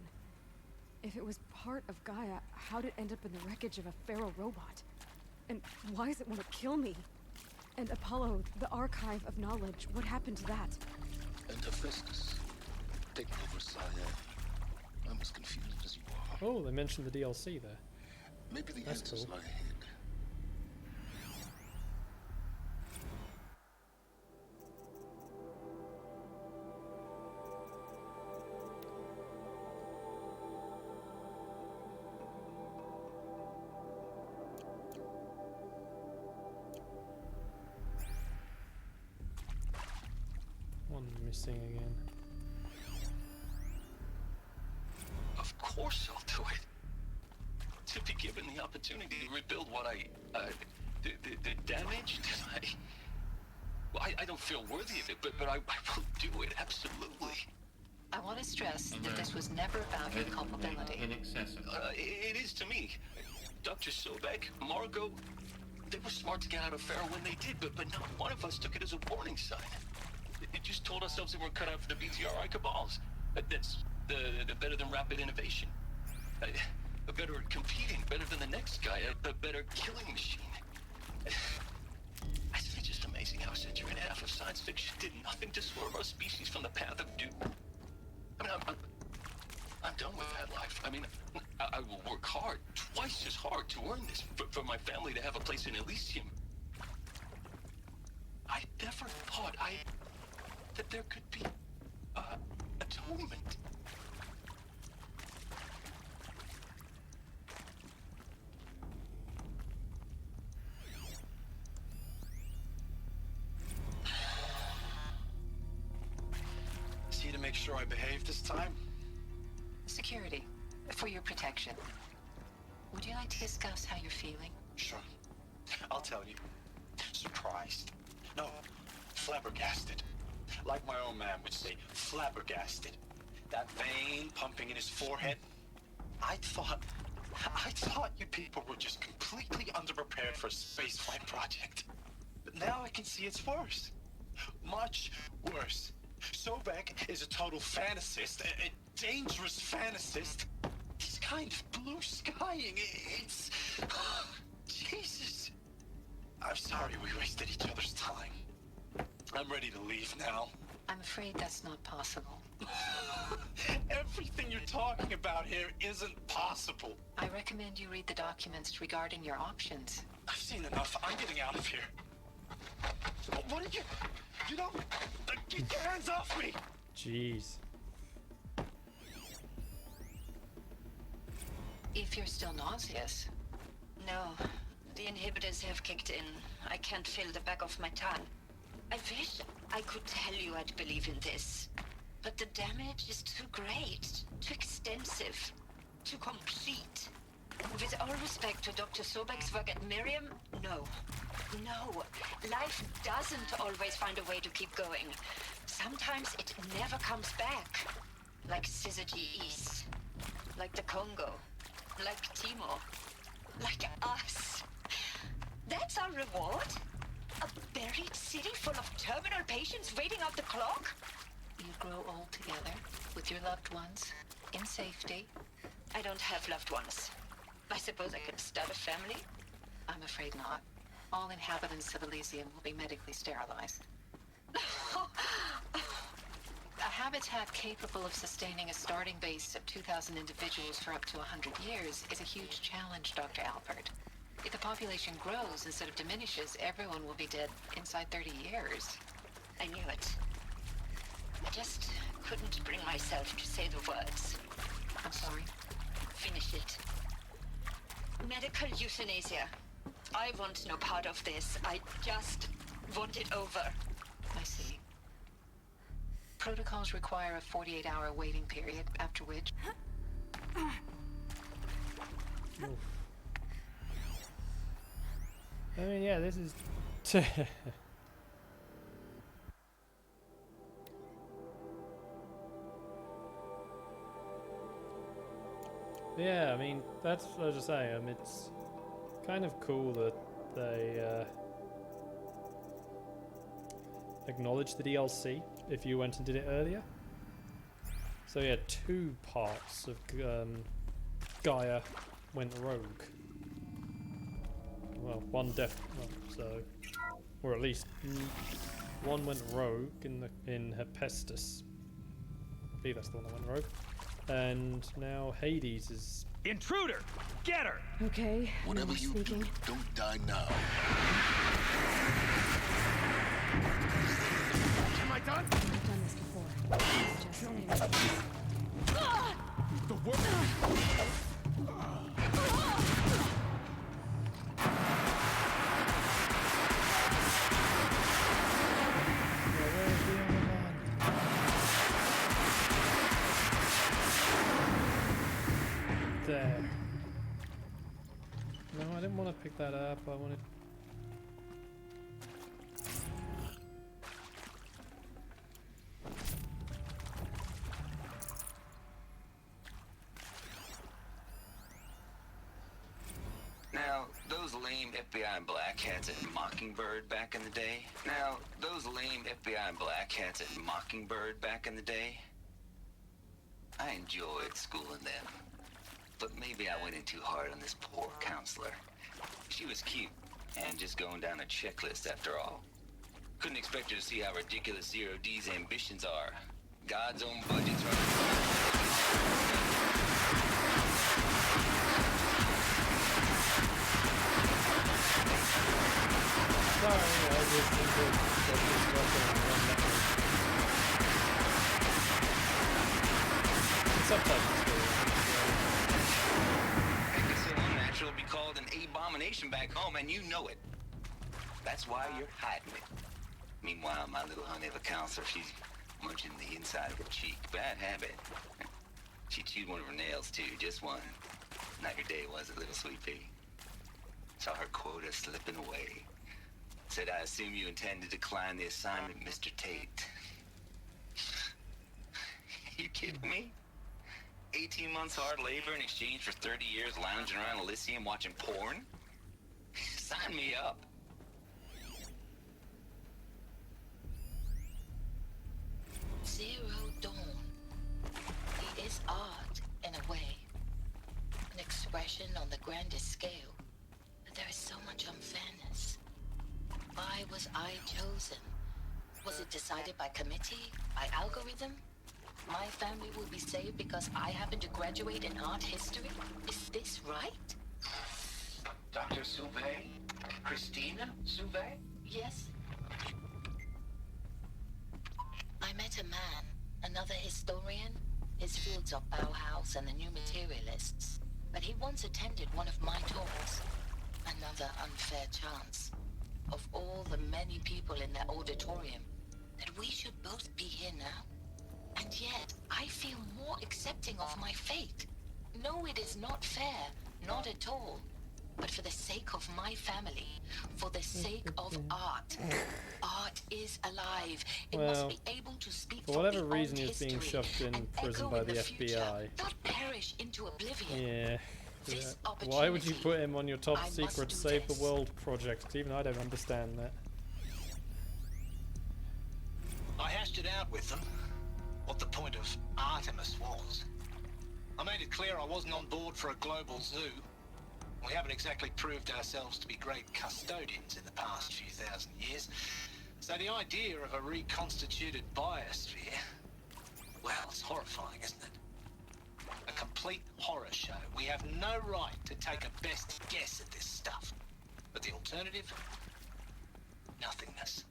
If it was part of Gaia, how'd it end up in the wreckage of a Pharaoh robot? And why does it want to kill me? And Apollo, the archive of knowledge, what happened to that? And Hephaestus, taking over Cyan. I'm as confused as you are. Oh, they mentioned the DLC there. Maybe the That's answers cool. lie ahead. One missing again. Of course I'll do it. To be given the opportunity to rebuild what I The damage? Well, I don't feel worthy of it, but I will do it, absolutely. I want to stress that this was never about your culpability. Inaccessible. It is to me. Dr. Sobek, Margot, they were smart to get out of Pharaoh when they did, but not one of us took it as a warning sign. It just told ourselves they weren't cut out for the BTRI cabals. That's the better than rapid innovation. A better competing, better than the next guy, a better killing machine. Isn't it just amazing how a century and a half of science fiction did nothing to swerve our species from the path of doom? I mean, I'm done with that life. I mean, I will work hard, twice as hard to earn this, for my family to have a place in Elysium. I never thought that there could be atonement. See to make sure I behave this time? Security, for your protection. Would you like to discuss how you're feeling? Sure. I'll tell you. Surprised. No, flabbergasted. Like my own man would say, flabbergasted. That vein pumping in his forehead. I thought you people were just completely underprepared for a spaceflight project. But now I can see it's worse. Much worse. Sobek is a total fantasist, a dangerous fantasist. He's kind of blue skying. It's... Jesus. I'm sorry we wasted each other's time. I'm ready to leave now. I'm afraid that's not possible. Everything you're talking about here isn't possible. I recommend you read the documents regarding your options. I've seen enough. I'm getting out of here. What did you... You don't... Get your hands off me! Jeez. If you're still nauseous. No, the inhibitors have kicked in. I can't feel the back of my tongue. I wish I could tell you I'd believe in this. But the damage is too great, too extensive, too complete. With all respect to Dr. Sobek's work at Miriam, no. No, life doesn't always find a way to keep going. Sometimes it never comes back. Like Syzygy East. Like the Congo. Like Timor. Like us. That's our reward? A buried city full of terminal patients waiting out the clock? You grow old together, with your loved ones, in safety. I don't have loved ones. I suppose I could start a family? I'm afraid not. All inhabitants of Elysium will be medically sterilized. A habitat capable of sustaining a starting base of 2,000 individuals for up to 100 years is a huge challenge, Dr. Alpert. If the population grows instead of diminishes, everyone will be dead inside 30 years. I knew it. I just couldn't bring myself to say the words. I'm sorry. Finish it. Medical euthanasia. I want no part of this. I just want it over. I see. Protocols require a 48-hour waiting period, after which... I mean, yeah, this is... Yeah, I mean, that's what I was just saying. It's kind of cool that they acknowledge the DLC if you went and did it earlier. So yeah, 2 parts of Gaia went rogue. Well, one or at least one went rogue in Hephaestus. I believe that's the one that went rogue. And now Hades is... Intruder! Get her! Okay, whatever you speaking. do, don't die now. Am I done? I've done this before. Just kill me. The world. There. No, I didn't want to pick that up. I wanted FBI black hats at Mockingbird back in the day? Now, those lame FBI black hats at Mockingbird back in the day, I enjoyed schooling them. But maybe I went in too hard on this poor counselor. She was cute, and just going down a checklist after all. Couldn't expect her to see how ridiculous Zero D's ambitions are. God's own budget's Sorry, I just think that this working on one network. Subtitles It's so unnatural to be called an abomination back home, and you know it. That's why you're hiding it. Meanwhile, my little honey of a counselor, she's munching the inside of her cheek. Bad habit. She chewed one of her nails, too. Just one. Not your day, was it, little sweet pea? Saw her quota slipping away. Said, I assume you intend to decline the assignment, Mr. Tate. You kidding me? 18 months hard labor in exchange for 30 years lounging around Elysium watching porn? Sign me up. Zero Dawn. It is art, in a way. An expression on the grandest scale. But there is so much unfairness. Why was I chosen? Was it decided by committee? By algorithm? My family will be saved because I happen to graduate in art history? Is this right? Dr. Sauvé? Christina Sauvé? Yes. I met a man, another historian. His fields are Bauhaus and the New Materialists. But he once attended one of my talks. Another unfair chance. Of all the many people in that auditorium, that we should both be here now. And yet, I feel more accepting of my fate. No, it is not fair. Not at all. But for the sake of my family, for the sake of art. Art is alive. It must be able to speak for whatever reason he's being shoved in prison by the FBI. Not perish into oblivion. Yeah. Why would you put him on your top secret Save the World project? Even I don't understand that. I hashed it out with them. What the point of Artemis was. I made it clear I wasn't on board for a global zoo. We haven't exactly proved ourselves to be great custodians in the past few thousand years. So the idea of a reconstituted biosphere, well, it's horrifying, isn't it? A complete horror show. We have no right to take a best guess at this stuff. But the alternative? Nothingness.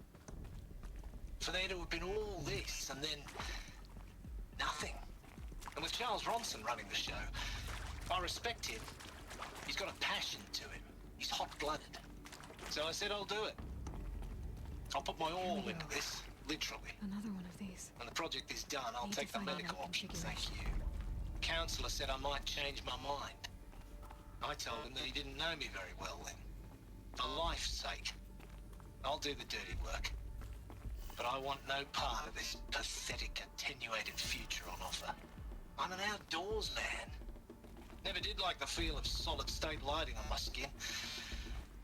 For there to have been all this and then nothing. And with Charles Ronson running the show, I respect him. He's got a passion to him. He's hot-blooded. So I said I'll do it. I'll put my all into this, literally. Another one of these. When the project is done, I'll take the medical option, thank you. Counselor said I might change my mind. I told him that he didn't know me very well then. For life's sake. I'll do the dirty work. But I want no part of this pathetic attenuated future on offer. I'm an outdoors man. Never did like the feel of solid state lighting on my skin.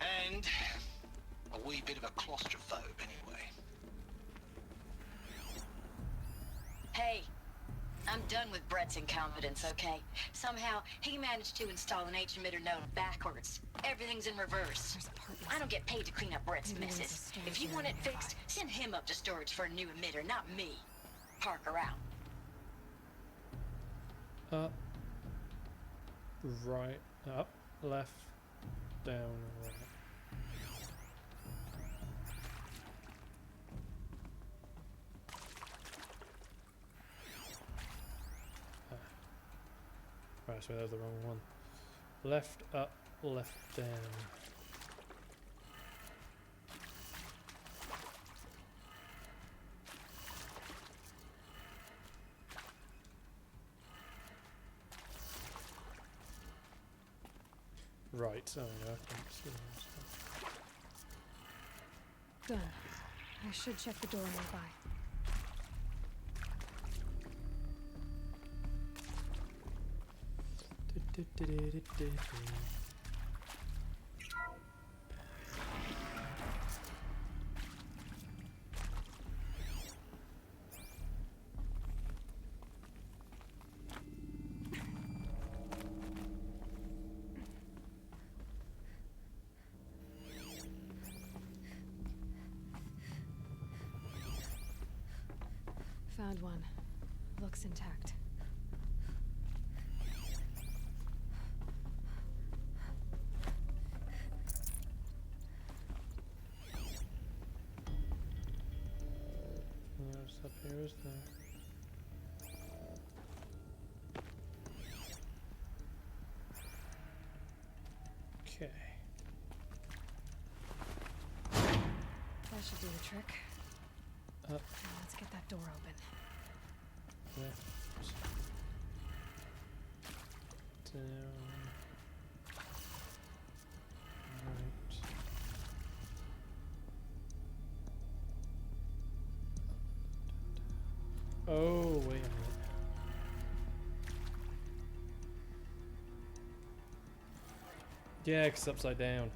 And a wee bit of a claustrophobe anyway. Hey, I'm done with Brett's incompetence, okay? Somehow, he managed to install an H-emitter node backwards. Everything's in reverse. I don't get paid to clean up Brett's messes. If you want it fixed, send him up to storage for a new emitter, not me. Parker out. Up, right, up, left, down, right. Right, so that was the wrong one. Left, up, left, down. Right, oh yeah, I can see Done. I should check the door nearby. Found one. Looks intact. What's up here, is there? Okay. That should do the trick. Up. Now let's get that door open. Left. Down. Right. Oh, wait a minute. Yeah, 'cause it's upside down.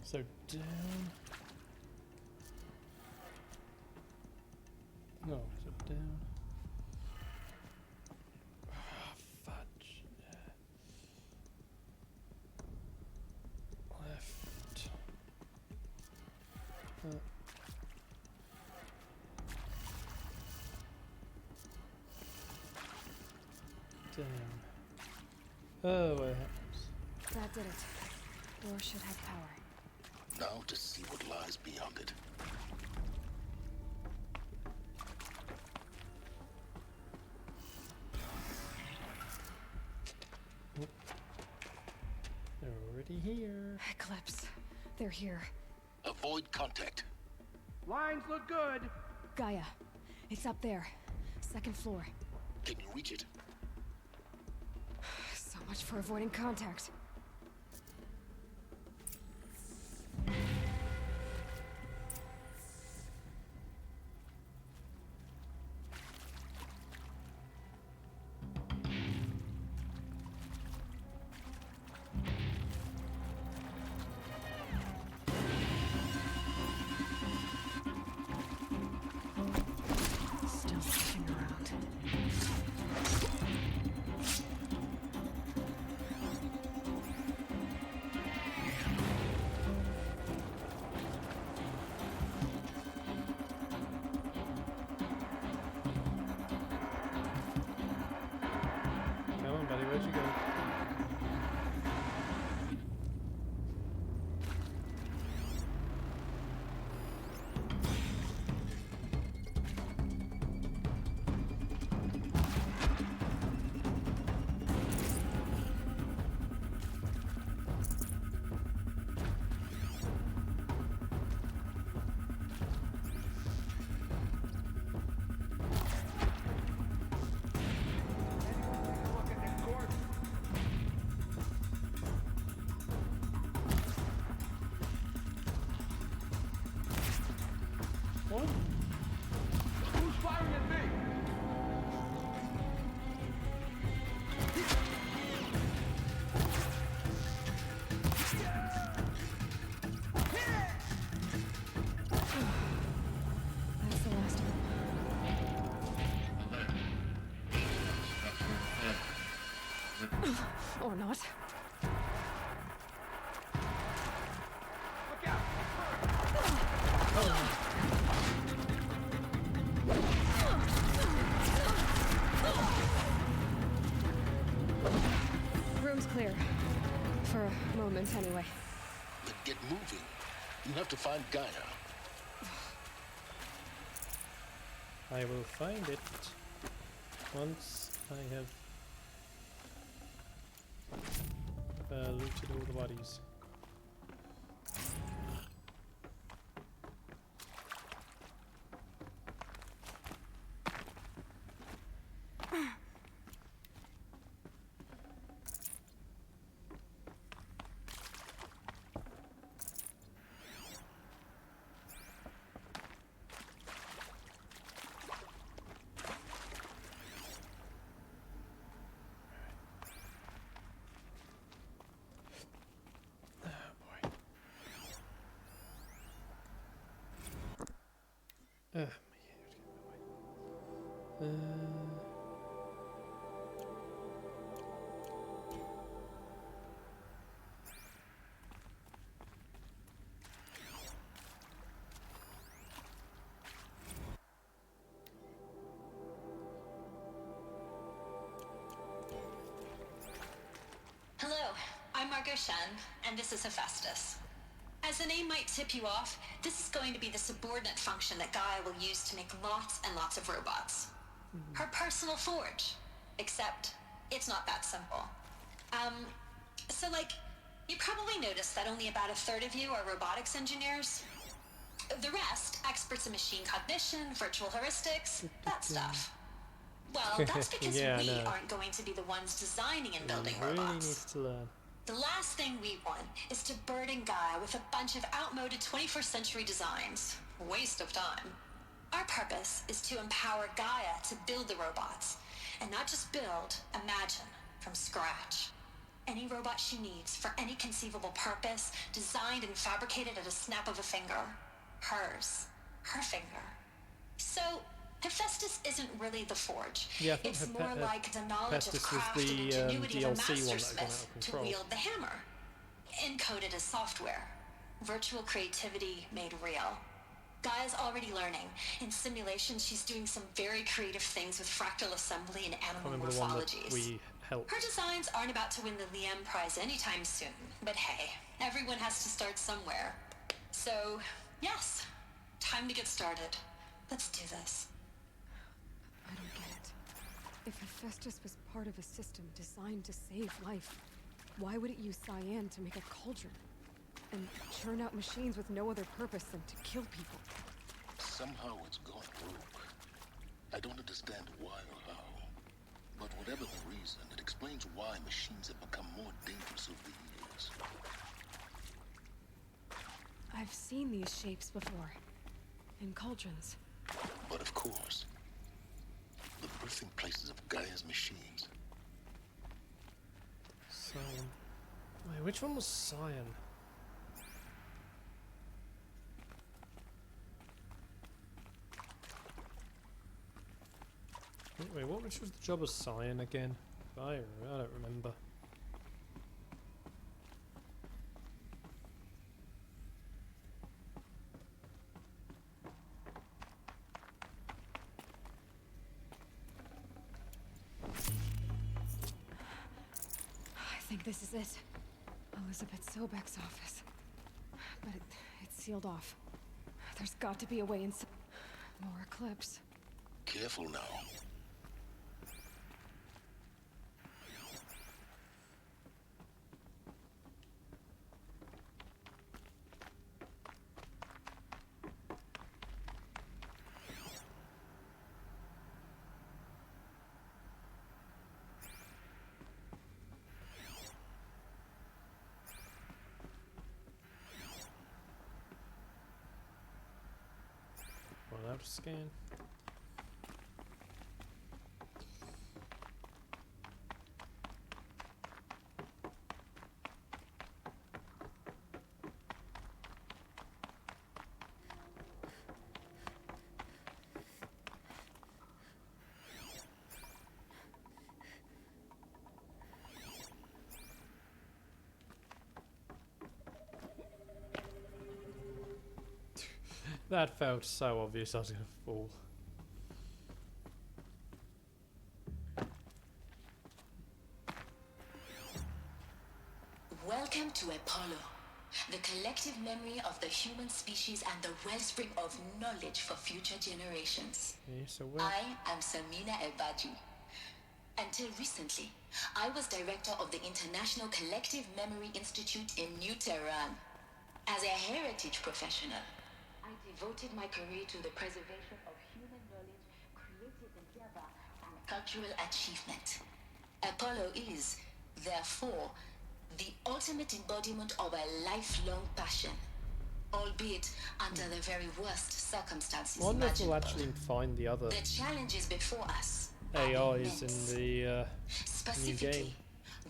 So down. No, so down. Ah, fudge. Yeah. Left. Up. Down. Oh, what happens? That did it. Door should have power. Now to see what lies beyond it. Oh. They're already here. Eclipse. They're here. Avoid contact. Lines look good. Gaia. It's up there. Second floor. Can you reach it? So much for avoiding contact. Still pushing around. Come on, buddy, where'd you go? What? Who's firing at me? That's the last of them. Or not. Look out! Room's clear. For a moment, anyway. Then get moving. You have to find Gaia. I will find it once I have looted all the bodies. My hair's getting in the way. Tiger Shen, and this is Hephaestus. As the name might tip you off, this is going to be the subordinate function that Gaia will use to make lots and lots of robots. Her personal forge. Except, it's not that simple. So like, you probably noticed that only about a third of you are robotics engineers. The rest, experts in machine cognition, virtual heuristics, that stuff. Well, that's because Yeah, we no. aren't going to be the ones designing and building Really robots. needs to learn. The last thing we want is to burden Gaia with a bunch of outmoded 21st century designs. Waste of time. Our purpose is to empower Gaia to build the robots. And not just build, imagine, from scratch. Any robot she needs for any conceivable purpose, designed and fabricated at a snap of a finger. Hers. Her finger. So, Hephaestus isn't really the forge. Yeah, I think it's more like the knowledge of Hephaestus craft was and the ingenuity of a DLC one master that got out smith of to control. wield the hammer. Encoded as software. Virtual creativity made real. Gaia's already learning. In simulation, she's doing some very creative things with fractal assembly and animal Remember the one that morphologies. we helped. Her designs aren't about to win the Liam Prize anytime soon, but hey, everyone has to start somewhere. So, yes, time to get started. Let's do this. I don't get it. If Hephaestus was part of a system designed to save life, why would it use cyan to make a cauldron? And churn out machines with no other purpose than to kill people? Somehow it's gone broke. I don't understand why or how. But whatever the reason, it explains why machines have become more dangerous over the years. I've seen these shapes before. In cauldrons. But of course, the birthing places of Gaia's machines. Cyan. Wait, which one was Cyan? Wait, which was the job of Cyan again? I don't remember. I think this is it. Elizabeth Sobek's office. But it's sealed off. There's got to be a way inside. More Eclipse. Careful now. Well, out of scan. That felt so obvious I was going to fall. Welcome to Apollo, the collective memory of the human species and the wellspring of knowledge for future generations. Yeah, so I am Samina Elbaji. Until recently, I was director of the International Collective Memory Institute in New Tehran. As a heritage professional, I devoted my career to the preservation of human knowledge, creative endeavor, and cultural achievement. Apollo is, therefore, the ultimate embodiment of a lifelong passion, albeit under the very worst circumstances I wonder if we'll imaginable. actually find the other The challenges before us AIs in the new Specifically, game.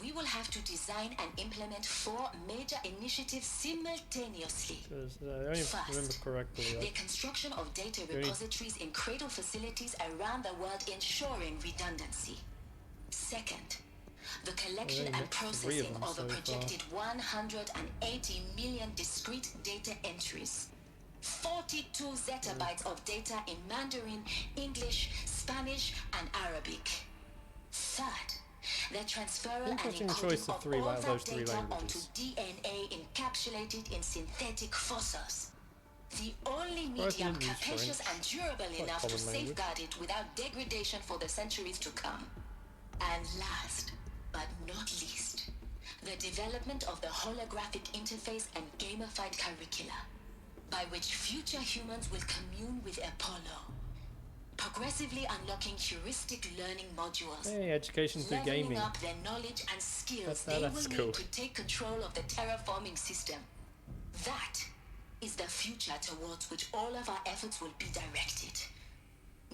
we will have to design and implement 4 major initiatives simultaneously. Because I only remember correctly. The construction of data Really? repositories in cradle facilities around the world, ensuring redundancy. Second, the collection only and met 3 of processing them of a so far. projected 180 million discrete data entries. 42 zettabytes of data in Mandarin, English, Spanish, and Arabic. Third, The transfer and Interesting encoding choice of all out of those that three data onto languages. DNA encapsulated in synthetic fossils. The only Surprised medium they didn't use capacious French. and durable Quite enough to common language. safeguard it without degradation for the centuries to come. And last, but not least, the development of the holographic interface and gamified curricula, by which future humans will commune with Apollo, progressively unlocking heuristic learning modules, Hey, education through leveling gaming. up their knowledge and skills That's they will cool. need to take control of the terraforming system. That is the future towards which all of our efforts will be directed.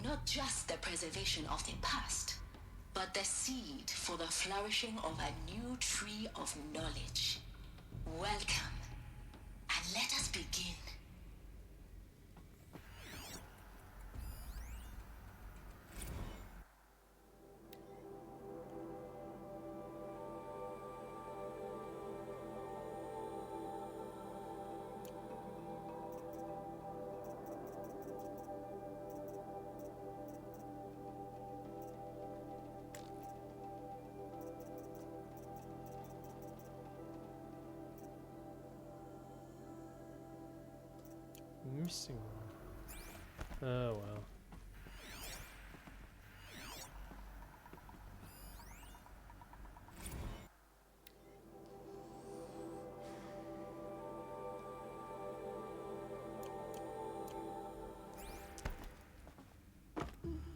Not just the preservation of the past, but the seed for the flourishing of a new tree of knowledge. Welcome, and let us begin. Missing one. Oh well.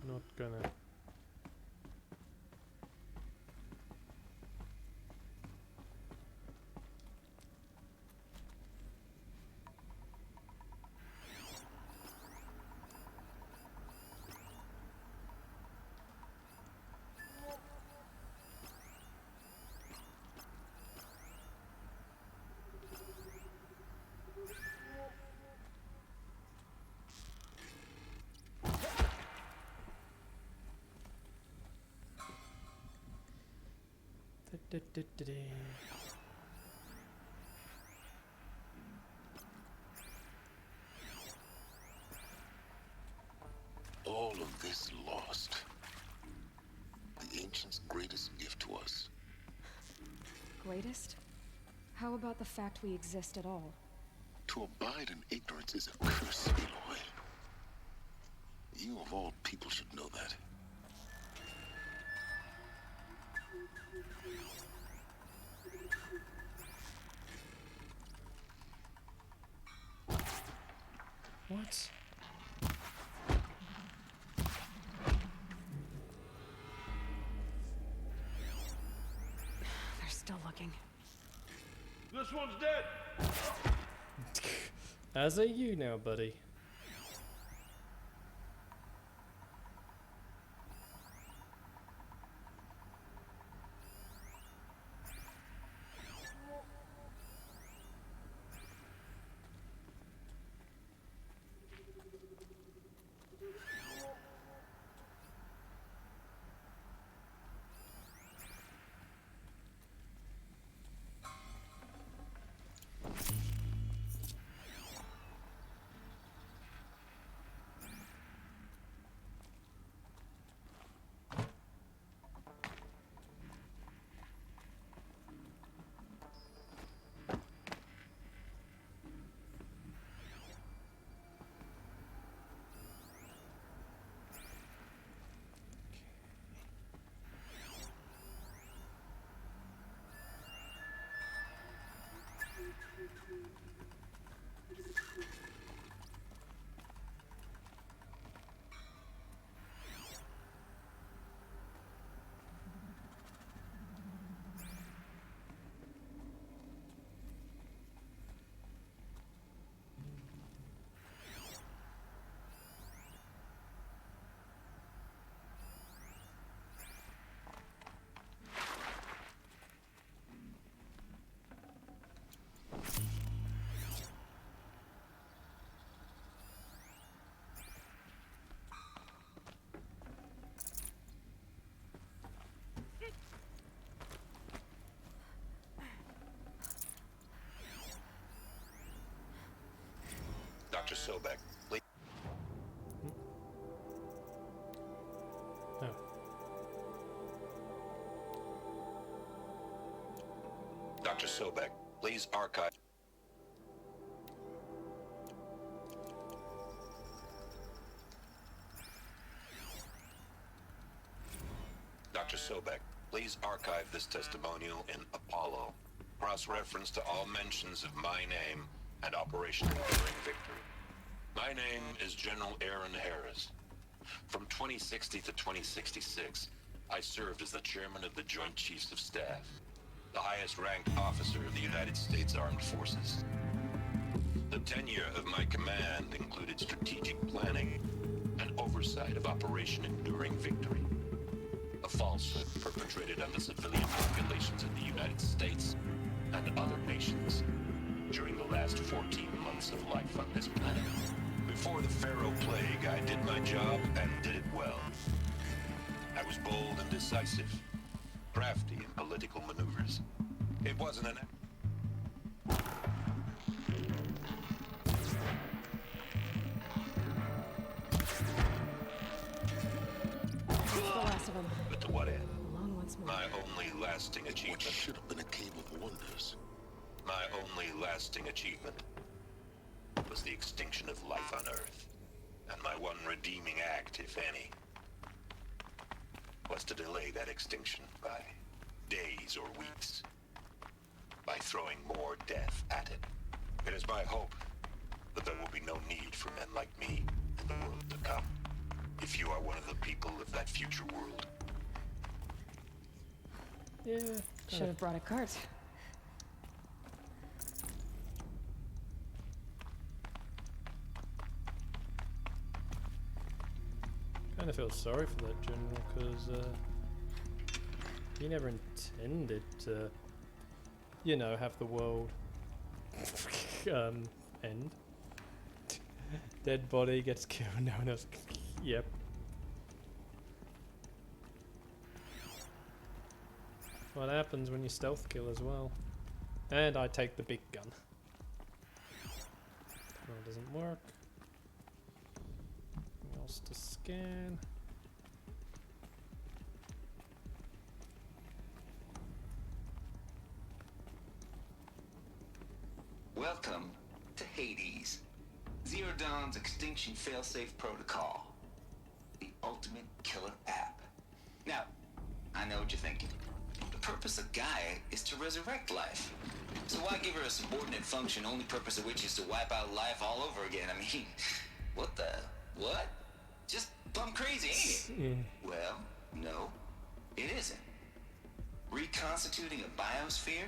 Not gonna. All of this lost. The ancients' greatest gift to us. Greatest? How about the fact we exist at all? To abide in ignorance is a curse, Aloy. You of all people should know that. What? They're still looking. This one's dead. As are you now, buddy. Dr. Sobek, please. Oh. archive. Dr. Sobek, please archive this testimonial in Apollo. Cross-reference to all mentions of my name and Operation Enduring Victory. My name is General Aaron Harris. From 2060 to 2066, I served as the chairman of the Joint Chiefs of Staff, the highest-ranked officer of the United States Armed Forces. The tenure of my command included strategic planning and oversight of Operation Enduring Victory, a falsehood perpetrated on the civilian populations of the United States and other nations during the last 14 months of life on this planet. Before the Pharaoh Plague, I did my job and did it well. I was bold and decisive, crafty in political maneuvers. It wasn't an... That's the last of them. But to what end? Alone once more. My only lasting achievement... What should have been a cave of wonders. My only lasting achievement was the extinction of life on Earth. And my one redeeming act, if any, was to delay that extinction by days or weeks, by throwing more death at it. It is my hope that there will be no need for men like me in the world to come, if you are one of the people of that future world. Yeah. Should have brought a cart. Kind of feel sorry for that general because he never intended to, you know, have the world end. Dead body gets killed. No one else. Yep. What happens when you stealth kill as well? And I take the big gun. Well, it doesn't work. Anything else to scan? Welcome to Hades, Zero Dawn's extinction failsafe protocol, the ultimate killer app. Now, I know what you're thinking. The purpose of Gaia is to resurrect life. So why give her a subordinate function, only purpose of which is to wipe out life all over again? I mean, what the... what? Just plumb crazy, ain't it? Well, no, it isn't. Reconstituting a biosphere?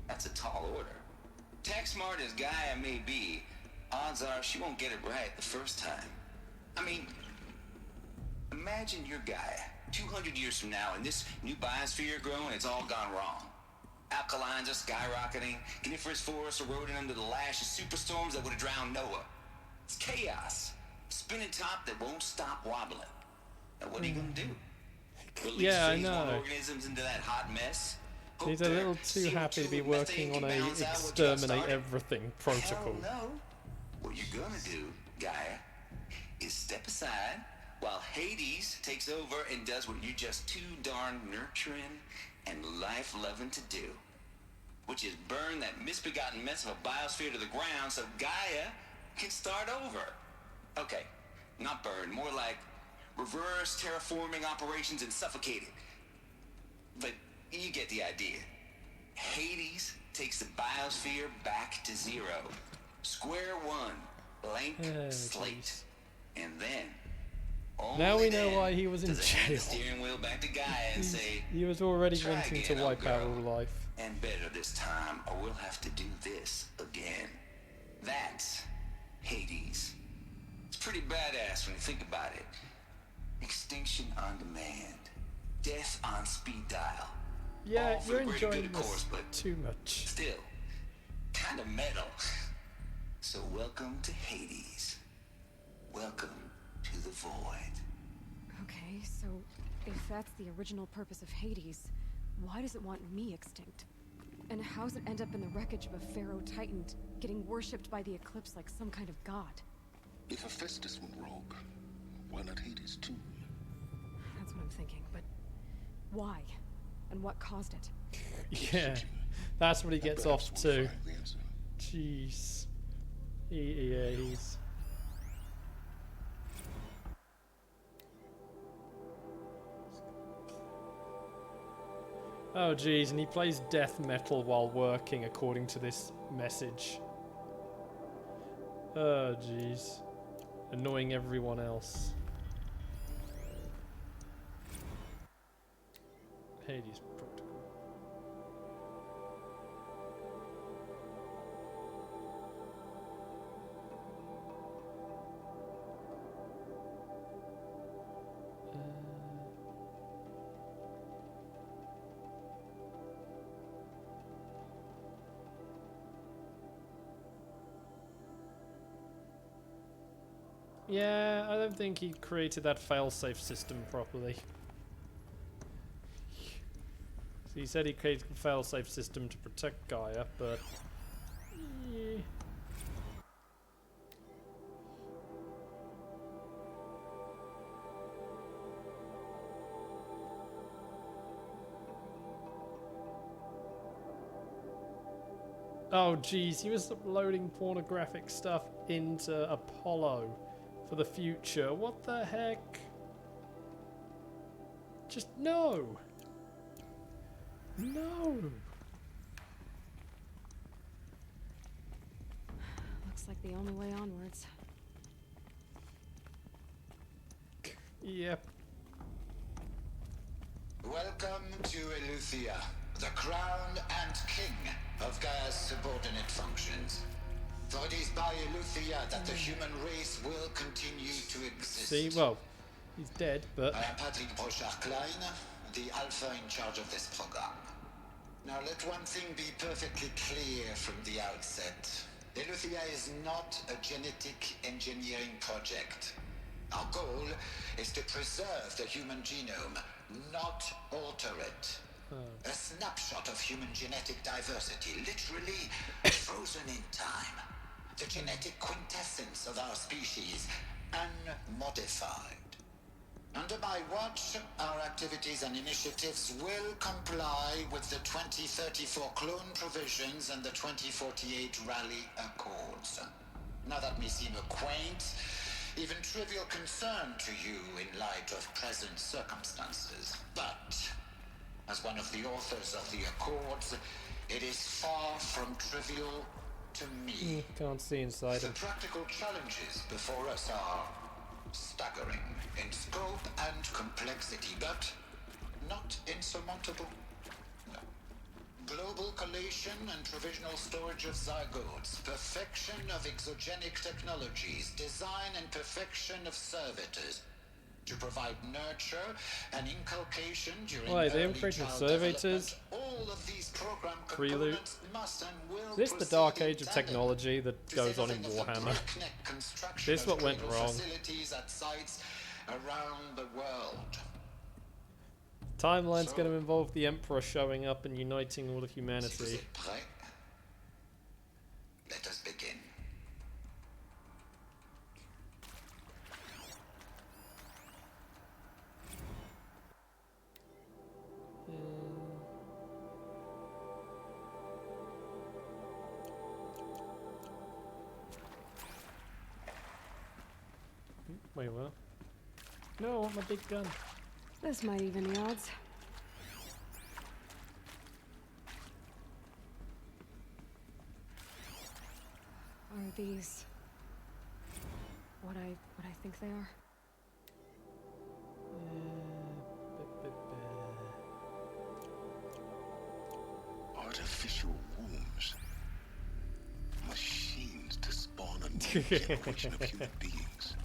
That's a tall order. Tech smart as Gaia may be, odds are she won't get it right the first time. I mean, imagine you're Gaia, 200 years from now, and this new biosphere growing, it's all gone wrong. Alkalines are skyrocketing, coniferous forests eroding under the lash of superstorms that would have drowned Noah. It's chaos. Spinning top that won't stop wobbling. Now what are you gonna do? Release Yeah, I phase one know. organisms into that hot mess? He's a little too happy to be working on a exterminate everything protocol. Hell no. What you're gonna do, Gaia, is step aside while Hades takes over and does what you're just too darn nurturing and life-loving to do, which is burn that misbegotten mess of a biosphere to the ground so Gaia can start over. Okay, not burn, more like reverse terraforming operations and suffocate it. But you get the idea. Hades takes the biosphere back to zero. Square one, blank slate. And then, Now we know why he was in does it hand the jail. steering wheel back to Gaia and say, He was already "Try wanting again, to wipe old out girl. all life. And better this time, or we'll have to do this again." That's Hades. It's pretty badass when you think about it. Extinction on demand. Death on speed dial. Yeah, All for you're the greater enjoying good, of this course, but too much. still, kind of metal. So welcome to Hades. Welcome to the void. Okay, so if that's the original purpose of Hades, why does it want me extinct? And how's it end up in the wreckage of a pharaoh titan getting worshipped by the eclipse like some kind of god? If Hephaestus went rogue, why not Hades too? That's what I'm thinking, but why? And what caused it? Yeah, That's what he gets off to. Jeez. He's... Oh jeez, and he plays death metal while working according to this message. Oh jeez. Annoying everyone else. Hades protocol. Yeah, I don't think he created that failsafe system properly. So he said he created a failsafe system to protect Gaia, but... yeah. Oh jeez, he was uploading pornographic stuff into Apollo for the future. What the heck? Just no! No! Looks like the only way onwards. Yep. Welcome to Eleuthia, the crown and king of Gaia's subordinate functions. For it is by Eleuthia that the human race will continue to exist. See, well, he's dead, but... I am Patrick Brochard-Klein, the Alpha in charge of this program. Now let one thing be perfectly clear from the outset. Eleuthia is not a genetic engineering project. Our goal is to preserve the human genome, not alter it. A snapshot of human genetic diversity, literally frozen in time. The genetic quintessence of our species, unmodified. Under my watch, our activities and initiatives will comply with the 2034 clone provisions and the 2048 Rally Accords. Now that may seem a quaint, even trivial concern to you in light of present circumstances, but as one of the authors of the Accords, it is far from trivial to me. Can't see inside The him. practical challenges before us are staggering in scope and complexity, but not insurmountable. No. Global collation and provisional storage of zygotes, perfection of exogenic technologies, design and perfection of servitors, to provide nurture and inculcation during Why, they early created child servitors? development. All of these program Prelude. components must and will Is this the proceed dark in age of tandem. technology that goes on in Warhammer? This what went wrong. Facilities at sites around the world. Timeline's going to involve the Emperor showing up and uniting all of humanity. Prêt? Let us begin. Wait, what? No, I want my big gun. This might even the odds. Are these what I think they are? Artificial wombs. Machines to spawn a new generation of human beings.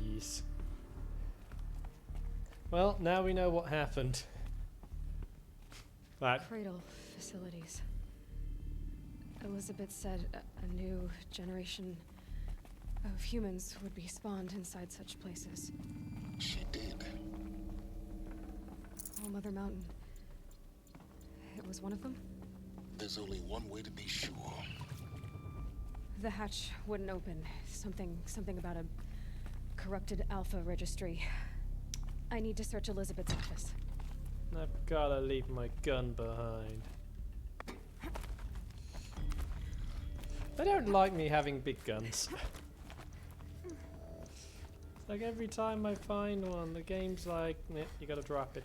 Yes. Well, now we know what happened. That Cradle facilities. Elizabeth said a new generation of humans would be spawned inside such places. She did. All Mother Mountain. It was one of them? There's only one way to be sure. The hatch wouldn't open. Something about a corrupted Alpha registry. I need to search Elizabeth's office. I've gotta leave my gun behind. They don't like me having big guns. It's like every time I find one, the game's like, "Nah, you gotta drop it."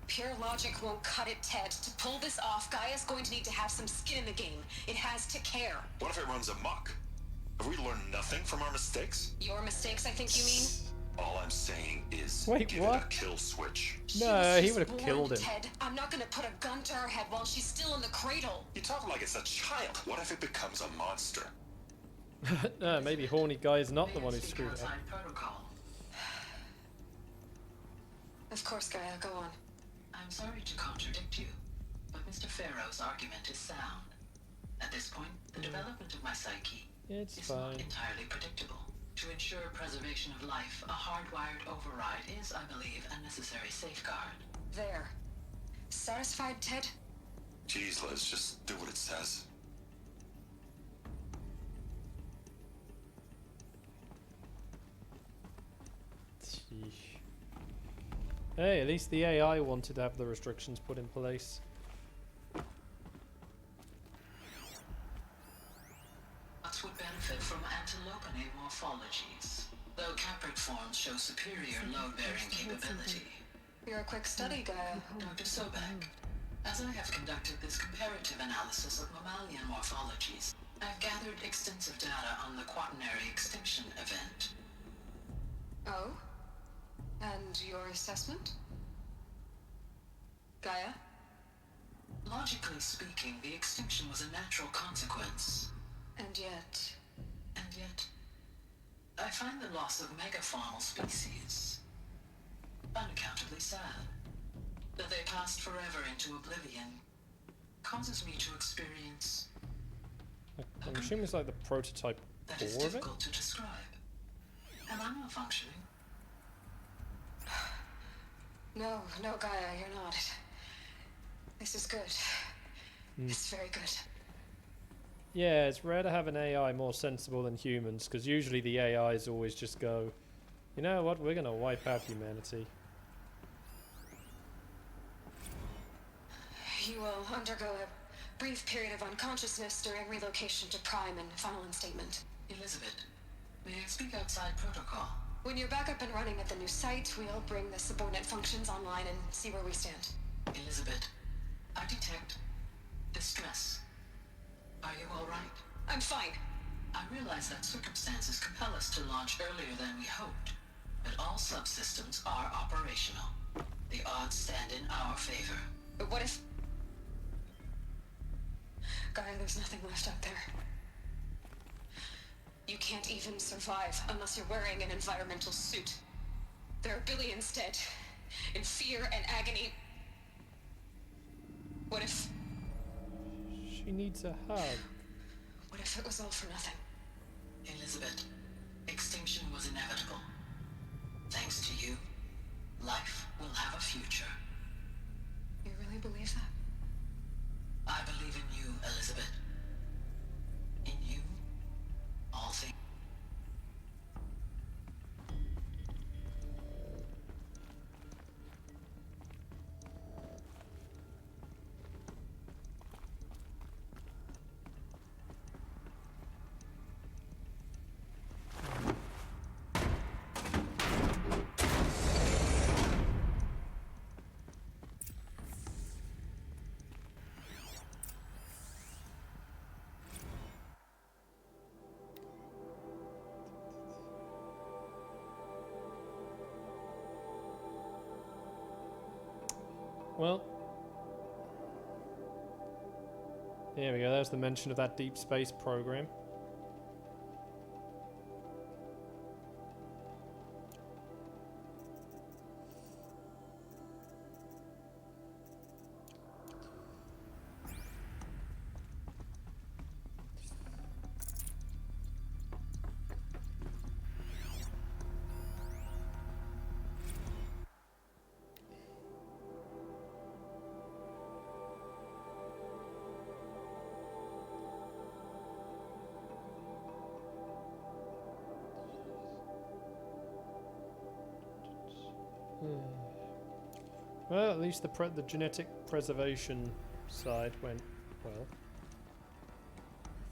Pure logic won't cut it, Ted. To pull this off, Gaia's going to need to have some skin in the game. It has to care. What if it runs amok? Have we learned nothing from our mistakes? Your mistakes, I think you mean? All I'm saying is Wait, give what? it a kill switch. No, he would have Warned, killed him. Ted, I'm not gonna put a gun to her head while she's still in the cradle. You talk like it's a child. What if it becomes a monster? Maybe horny guy is not the one who screwed it up. Protocol. Of course, Gaia, go on. I'm sorry to contradict you, but Mr. Farrow's argument is sound. At this point, the development of my psyche It's is fine. not entirely predictable. To ensure preservation of life, a hardwired override is, I believe, a necessary safeguard. There. Satisfied, Ted? Jeez, Liz, just do what it says. Sheesh. Hey, at least the AI wanted to have the restrictions put in place. Bots would benefit from antilopinae morphologies, though caprid forms show superior load-bearing capability. You're a quick study, Gaia. Dr. Sobek, as I have conducted this comparative analysis of mammalian morphologies, I've gathered extensive data on the quaternary extinction event. Oh? And your assessment? Gaia? Logically speaking, the extinction was a natural consequence. And yet... And yet, I find the loss of megafaunal species unaccountably sad. That they passed forever into oblivion causes me to experience I'm assuming it's like the prototype that is core of it. difficult to describe. Am I malfunctioning? No, Gaia, you're not. This is good. It's very good. Yeah, it's rare to have an AI more sensible than humans, because usually the AIs always just go, you know what, we're gonna wipe out humanity. You will undergo a brief period of unconsciousness during relocation to Prime and final instatement. Elizabeth, may I speak outside protocol? When you're back up and running at the new site, we'll bring the subordinate functions online and see where we stand. Elizabeth, I detect distress. Are you all right? I'm fine. I realize that circumstances compel us to launch earlier than we hoped, but all subsystems are operational. The odds stand in our favor. But what if... Gaia, there's nothing left out there. You can't even survive unless you're wearing an environmental suit. There are billions dead, in fear and agony. What if... She needs a hug. What if it was all for nothing? Elizabeth, extinction was inevitable. Thanks to you, life will have a future. You really believe that? I believe in you, Elizabeth. In you, all things. Well, there we go. There's the mention of that deep space program. Well, at least the genetic preservation side went well.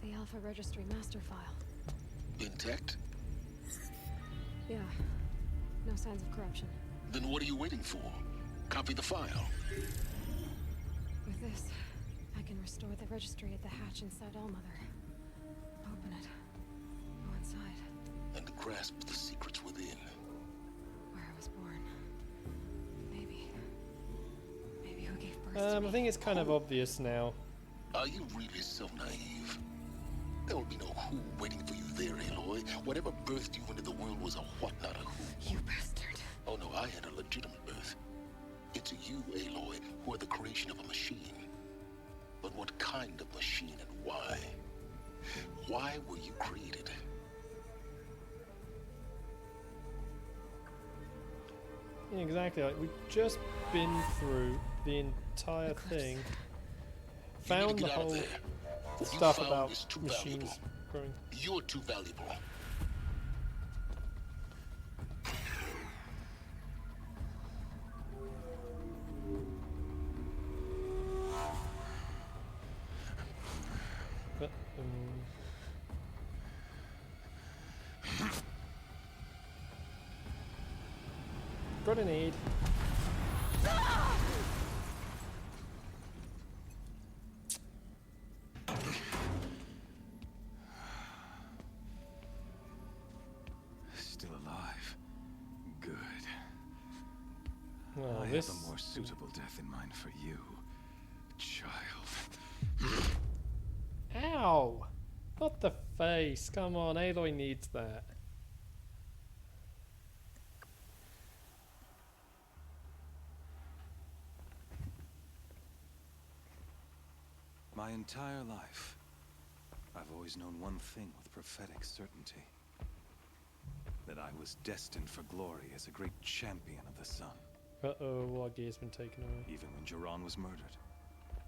The Alpha Registry master file. Intact? Yeah. No signs of corruption. Then what are you waiting for? Copy the file. With this, I can restore the registry at the hatch inside Allmother. Open it. Go inside. And grasp the secrets within. Where I was born. Maybe who gave birth to me. I think it's kind of obvious now. Are you really so naive? There will be no who waiting for you there, Aloy. Whatever birthed you into the world was a what, not a who. You bastard. Oh no, I had a legitimate birth. It's you, Aloy, who are the creation of a machine. But what kind of machine and why? Why were you created? Yeah, exactly. Like, we've just been through the entire thing. Found the whole stuff about machines growing. You're too valuable. But, grenade. Still alive. Good. Well, I this... have a more suitable death in mind for you, child. Ow! Not the face. Come on, Aloy needs that. My entire life, I've always known one thing with prophetic certainty. That I was destined for glory as a great champion of the sun. Uh-oh, Woggy's been taken away. Even when Jiran was murdered.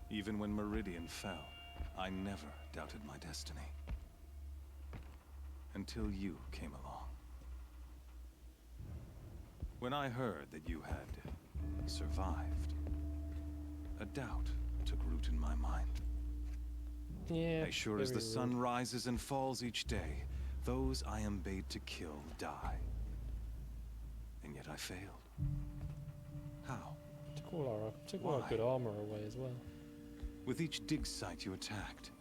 Even when Meridian fell, I never doubted my destiny. Until you came along. When I heard that you had survived, a doubt took root in my mind. Yeah, as sure as the sun rises and falls each day, those I am bade to kill die. And yet I failed. How? Took all our good armor away as well. With each dig site you attacked,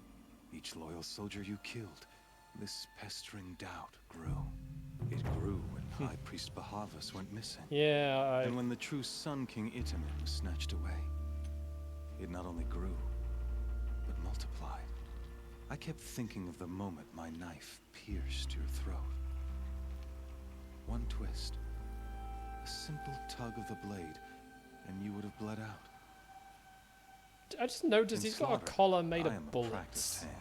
each loyal soldier you killed, this pestering doubt grew. It grew when High Priest Bahavas went missing. Yeah, And when the true Sun King Itamen was snatched away. It not only grew, but multiplied. I kept thinking of the moment my knife pierced your throat. One twist, a simple tug of the blade, and you would have bled out. I just noticed he's got a collar made of bullets. Hand.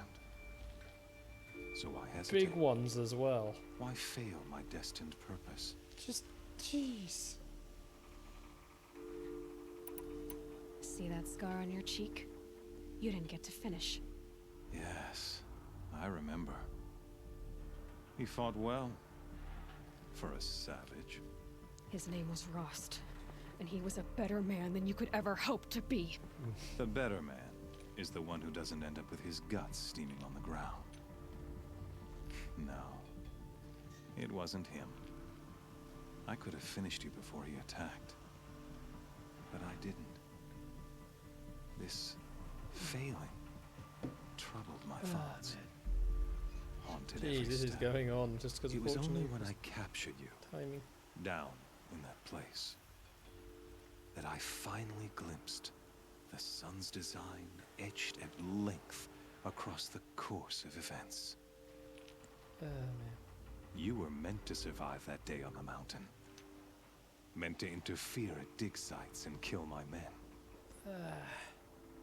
So why hesitate? Big ones as well. Why fail my destined purpose? Just, jeez. See that scar on your cheek? You didn't get to finish. Yes, I remember. He fought well. For a savage. His name was Rost, and he was a better man than you could ever hope to be. The better man is the one who doesn't end up with his guts steaming on the ground. No, it wasn't him. I could have finished you before he attacked. But I didn't. This failing troubled my thoughts. Haunted every this is step. going on just because it was only when I captured you, timing. down in that place, that I finally glimpsed the sun's design etched at length across the course of events. Oh, man. You were meant to survive that day on the mountain. Meant to interfere at dig sites and kill my men.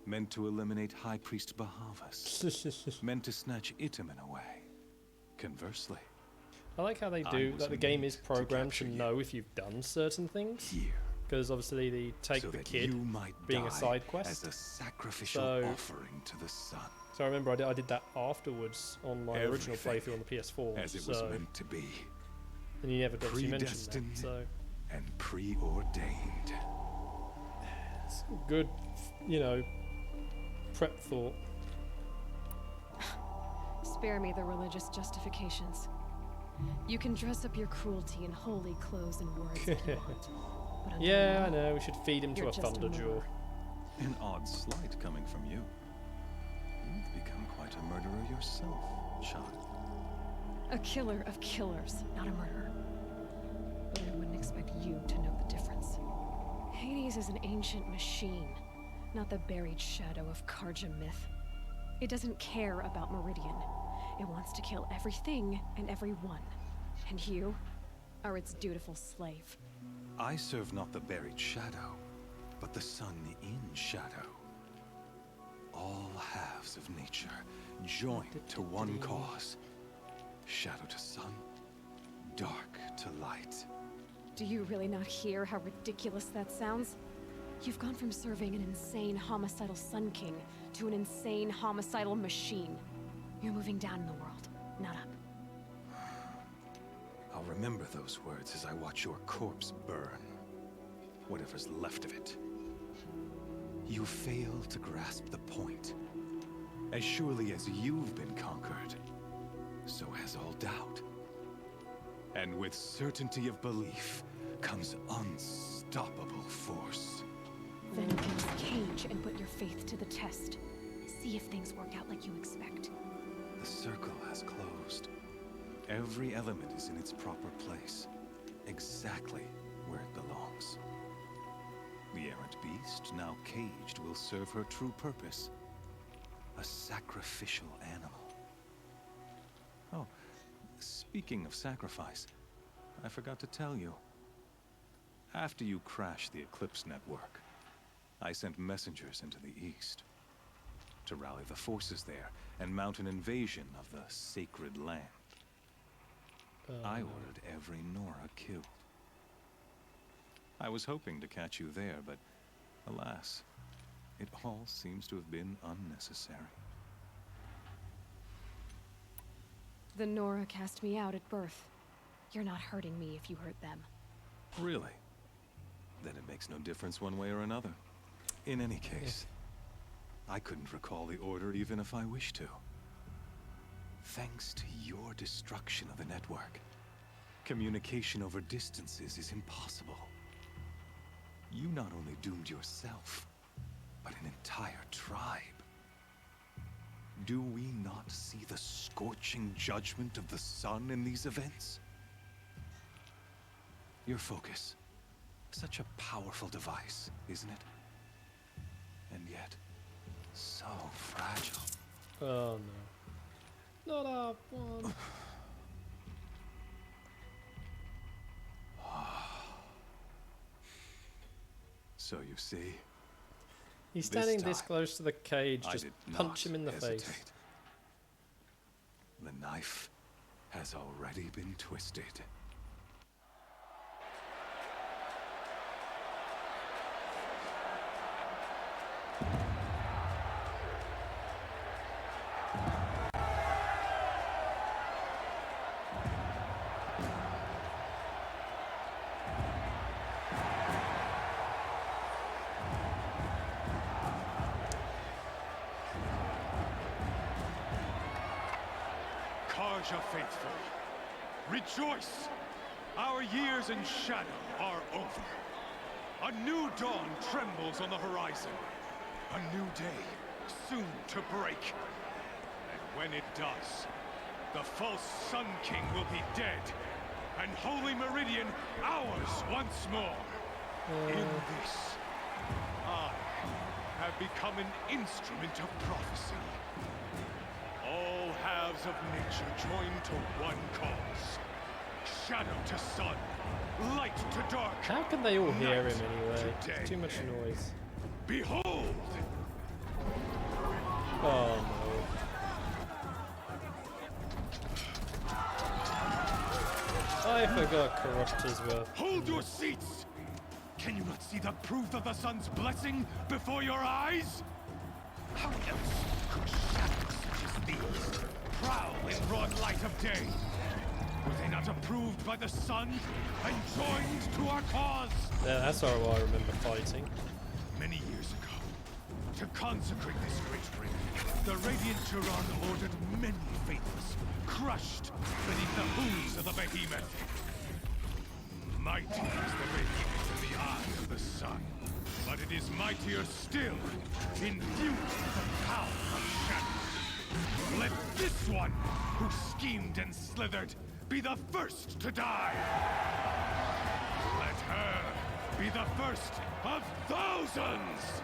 Meant to eliminate High Priest Bahavas. Meant to snatch Itamen away. Conversely. I like how they do that. The game is programmed to know if you've done certain things. Because obviously they take the kid being a side quest. As a sacrificial offering to the sun. So I remember I did that afterwards on my original playthrough on the PS4. As it was meant to be. And you never obviously mentioned that. So. And preordained. It's good, you know, prep thought. Spare me the religious justifications. You can dress up your cruelty in holy clothes and words if you want. But until Yeah, now, I know. We should feed him to you're a just a thunderjaw. murderer. An odd slight coming from you. You've become quite a murderer yourself, child. A killer of killers, not a murderer. But I wouldn't expect you to know the difference. Hades is an ancient machine, not the buried shadow of Karja myth. It doesn't care about Meridian. It wants to kill everything and everyone. And you are its dutiful slave. I serve not the buried shadow, but the sun in shadow. All halves of nature joined to one cause. Shadow to sun, dark to light. Do you really not hear how ridiculous that sounds? You've gone from serving an insane homicidal Sun King to an insane homicidal machine. You're moving down in the world, not up. I'll remember those words as I watch your corpse burn. Whatever's left of it. You fail to grasp the point. As surely as you've been conquered, so has all doubt. And with certainty of belief comes unstoppable force. Then pierce the cage and put your faith to the test. See if things work out like you expect. The circle has closed. Every element is in its proper place, exactly where it belongs. The errant beast, now caged, will serve her true purpose. A sacrificial animal. Oh, speaking of sacrifice, I forgot to tell you. After you crashed the Eclipse network, I sent messengers into the east to rally the forces there and mount an invasion of the sacred land. I ordered every Nora killed. I was hoping to catch you there, but alas, it all seems to have been unnecessary. The Nora cast me out at birth. You're not hurting me if you hurt them. Really? Then it makes no difference one way or another. In any case, I couldn't recall the order even if I wished to. Thanks to your destruction of the network, communication over distances is impossible. You not only doomed yourself, but an entire tribe. Do we not see the scorching judgment of the sun in these events? Your focus, such a powerful device, isn't it? And yet, so fragile. Oh no. Not up one. So you see, He's standing this close to the cage, just punch him in the face. The knife has already been twisted. Karja faithful, rejoice! Our years in shadow are over. A new dawn trembles on the horizon. A new day, soon to break. And when it does, the false Sun King will be dead, and Holy Meridian ours once more. In this, I have become an instrument of prophecy. All halves of nature join to one cause. Shadow to sun, light to dark. How can they all hear him anyway? It's too much noise. Behold! Oh no. I forgot corruptors were. Hold your seats! Can you not see the proof of the sun's blessing before your eyes? How else could shadows such as these prowl in broad light of day? Were they not approved by the sun and joined to our cause? Yeah, that's how I remember fighting. Many years ago, to consecrate this great ring, the Radiant Turan ordered many faithless, crushed beneath the hooves of the behemoth. Mighty is the behemoth in the eye of the sun, but it is mightier still, infused with the power of shadow. Let this one, who schemed and slithered, be the first to die. Let her be the first of thousands!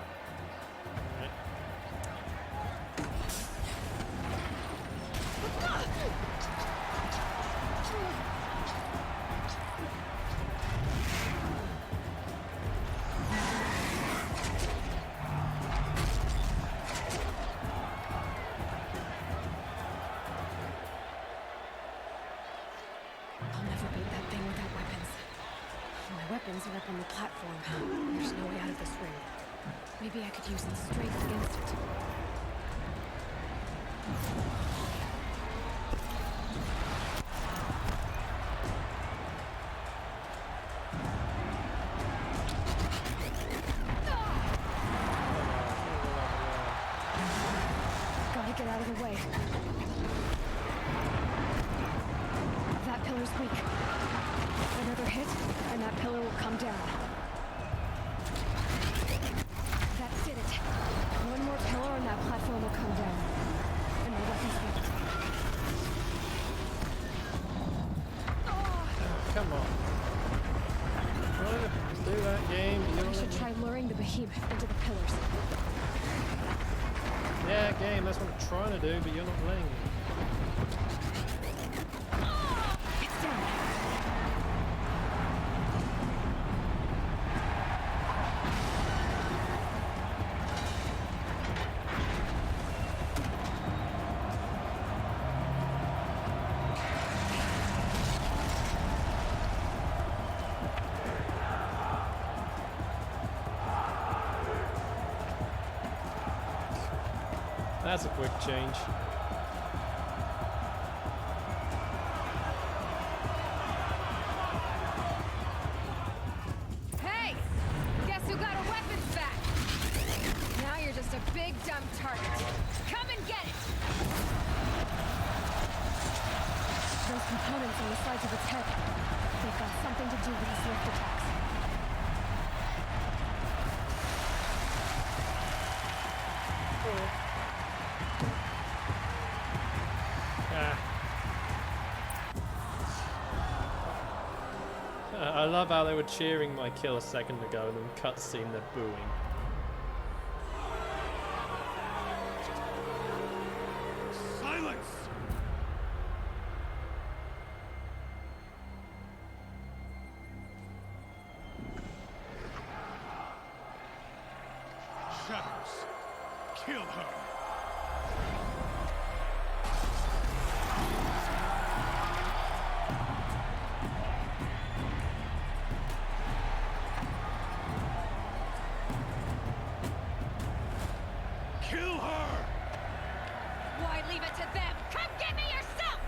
Are up on the platform. There's no way out of this ring. Maybe I could use the strength against it. Gotta get out of the way. That pillar's weak. Another hit, and that pillar will come down. That did it. One more pillar and that platform will come down. And my weapon's weak. Come on. Let's do that game. I should try luring the behemoth into the pillars. Yeah, game, that's what I'm trying to do, but you're not letting me. It's down. That's a quick change. Hey! Guess who got a weapons back? Now you're just a big dumb target. Come and get it! Those components on the sides of its head. They've got something to do with these lift attacks. I love how they were cheering my kill a second ago and then cutscene they're booing. Silence! Shadows, kill her! Kill her! Why leave it to them? Come get me yourself!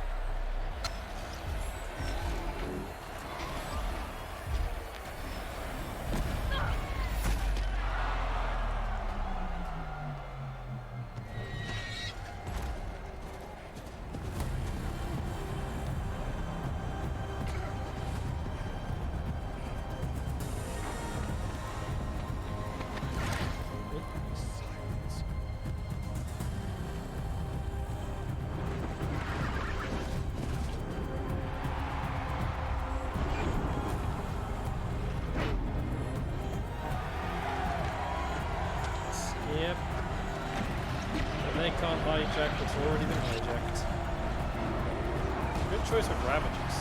Yep. And they can't hijack what's already been hijacked. Good choice of Ravagers.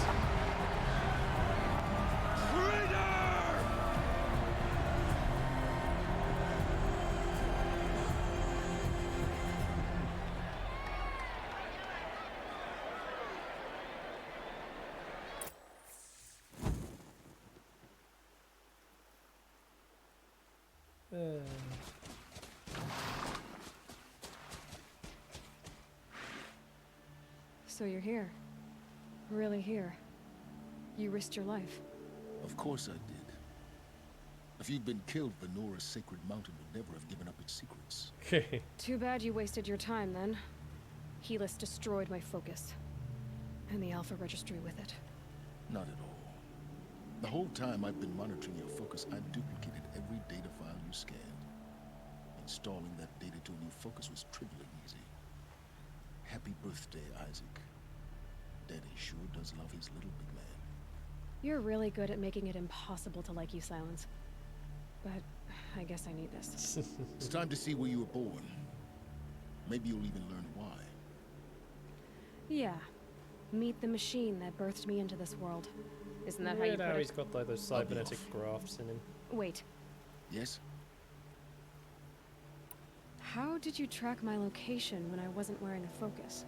So you're here. Really here. You risked your life. Of course I did. A If you'd been killed, Venora's sacred mountain would never have given up its secrets. Too bad you wasted your time then. Helis destroyed my focus. And the Alpha Registry with it. Not at all. The whole time I've been monitoring your focus, I've duplicated every data file you scanned. Installing that data to a new focus was trivially easy. Happy birthday, Isaac. Daddy sure does love his little big man. You're really good at making it impossible to like you, Silence. But I guess I need this. It's time to see where you were born. Maybe you'll even learn why. Yeah. Meet the machine that birthed me into this world. Isn't that how you put it? He's got like those cybernetic grafts in him. Wait. Yes? How did you track my location when I wasn't wearing a focus?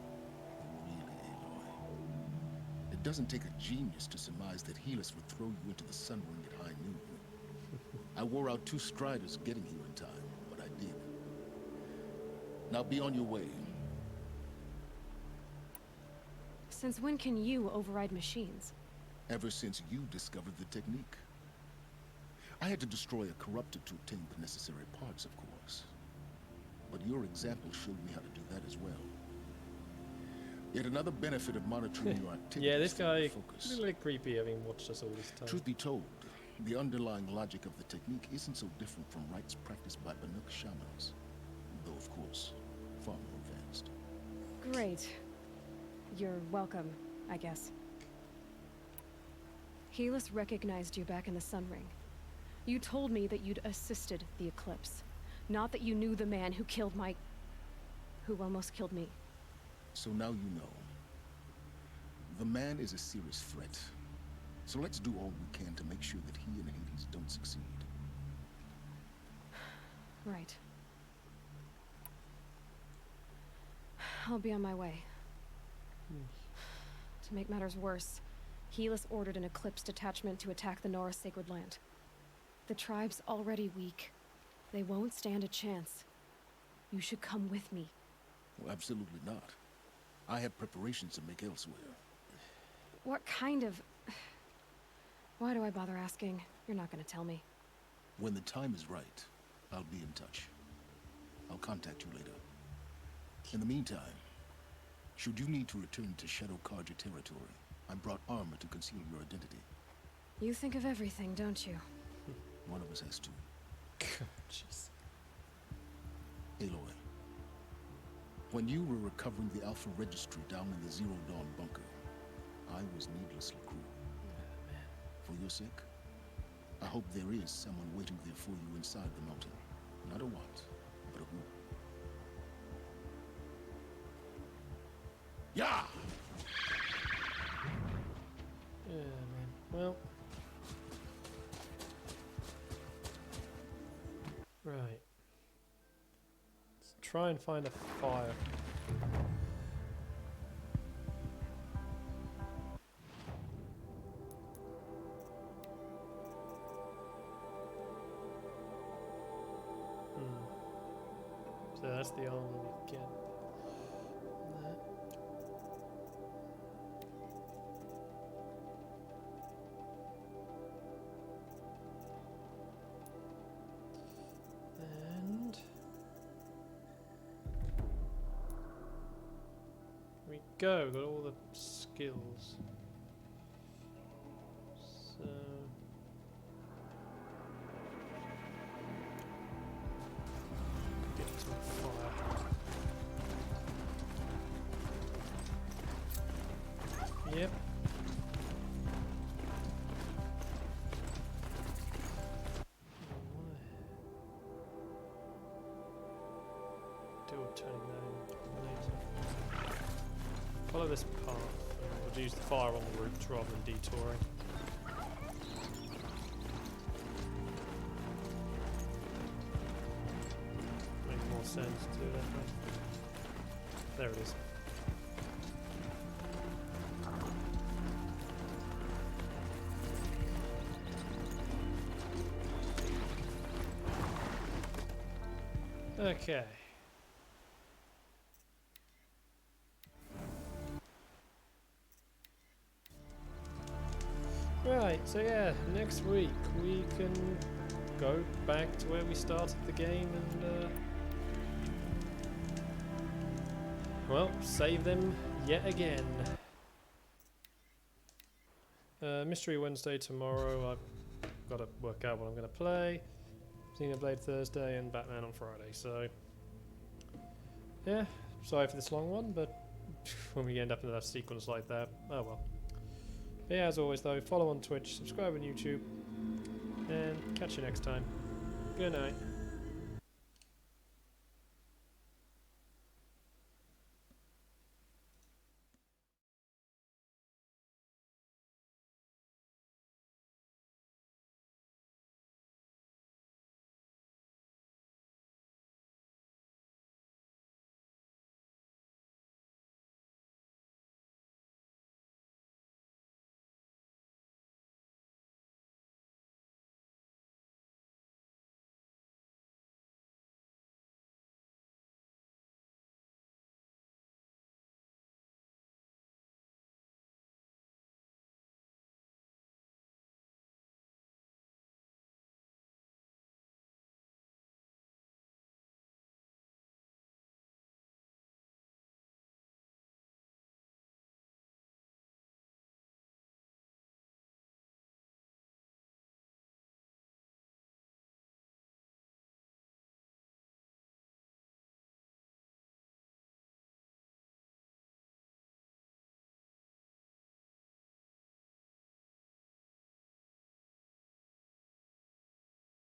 Really, Aloy. It doesn't take a genius to surmise that Helis would throw you into the sun ring at high noon. I wore out 2 striders getting here in time, but I did. Now be on your way. Since when can you override machines? Ever since you discovered the technique. I had to destroy a corruptor to obtain the necessary parts, of course. But your example showed me how to do that as well. Yet another benefit of monitoring your activities. Yeah, this guy is focus. a little creepy having watched us all this time. Truth be told, the underlying logic of the technique isn't so different from rites practiced by Banuk shamans. Though, of course, far more advanced. Great. You're welcome, I guess. Helis recognized you back in the Sun Ring. You told me that you'd assisted the Eclipse. Not that you knew the man who killed who almost killed me. So now you know. The man is a serious threat. So let's do all we can to make sure that he and Hades don't succeed. Right. I'll be on my way. To make matters worse, Helis ordered an Eclipse detachment to attack the Nora Sacred Land. The tribe's already weak. They won't stand a chance. You should come with me. Well, absolutely not. I have preparations to make elsewhere. What kind of... Why do I bother asking? You're not gonna tell me. When the time is right, I'll be in touch. I'll contact you later. In the meantime, should you need to return to Shadow Karja territory, I brought armor to conceal your identity. You think of everything, don't you? One of us has to. Jeez. Aloy, when you were recovering the Alpha Registry down in the Zero Dawn bunker, I was needlessly cruel. For your sake, I hope there is someone waiting there for you inside the mountain. Not a what, but a who. Yeah! Yeah, man. Well. Right. Let's try and find a fire. So that's the only we get. That. And here we go, got all the skills. So get some fire. Yep. Turning that in later. Follow this path. We'll use the fire on the route rather than detouring. Makes more sense to do that way. There it is. Okay. Right, so yeah, next week we can go back to where we started the game and well, save them yet again. Mystery Wednesday tomorrow. I've got to work out what I'm going to play. Xenoblade Thursday and Batman on Friday. So yeah, sorry for this long one, but when we end up in a sequence like that, oh well. But yeah, as always though, follow on Twitch, subscribe on YouTube, and catch you next time. Good night.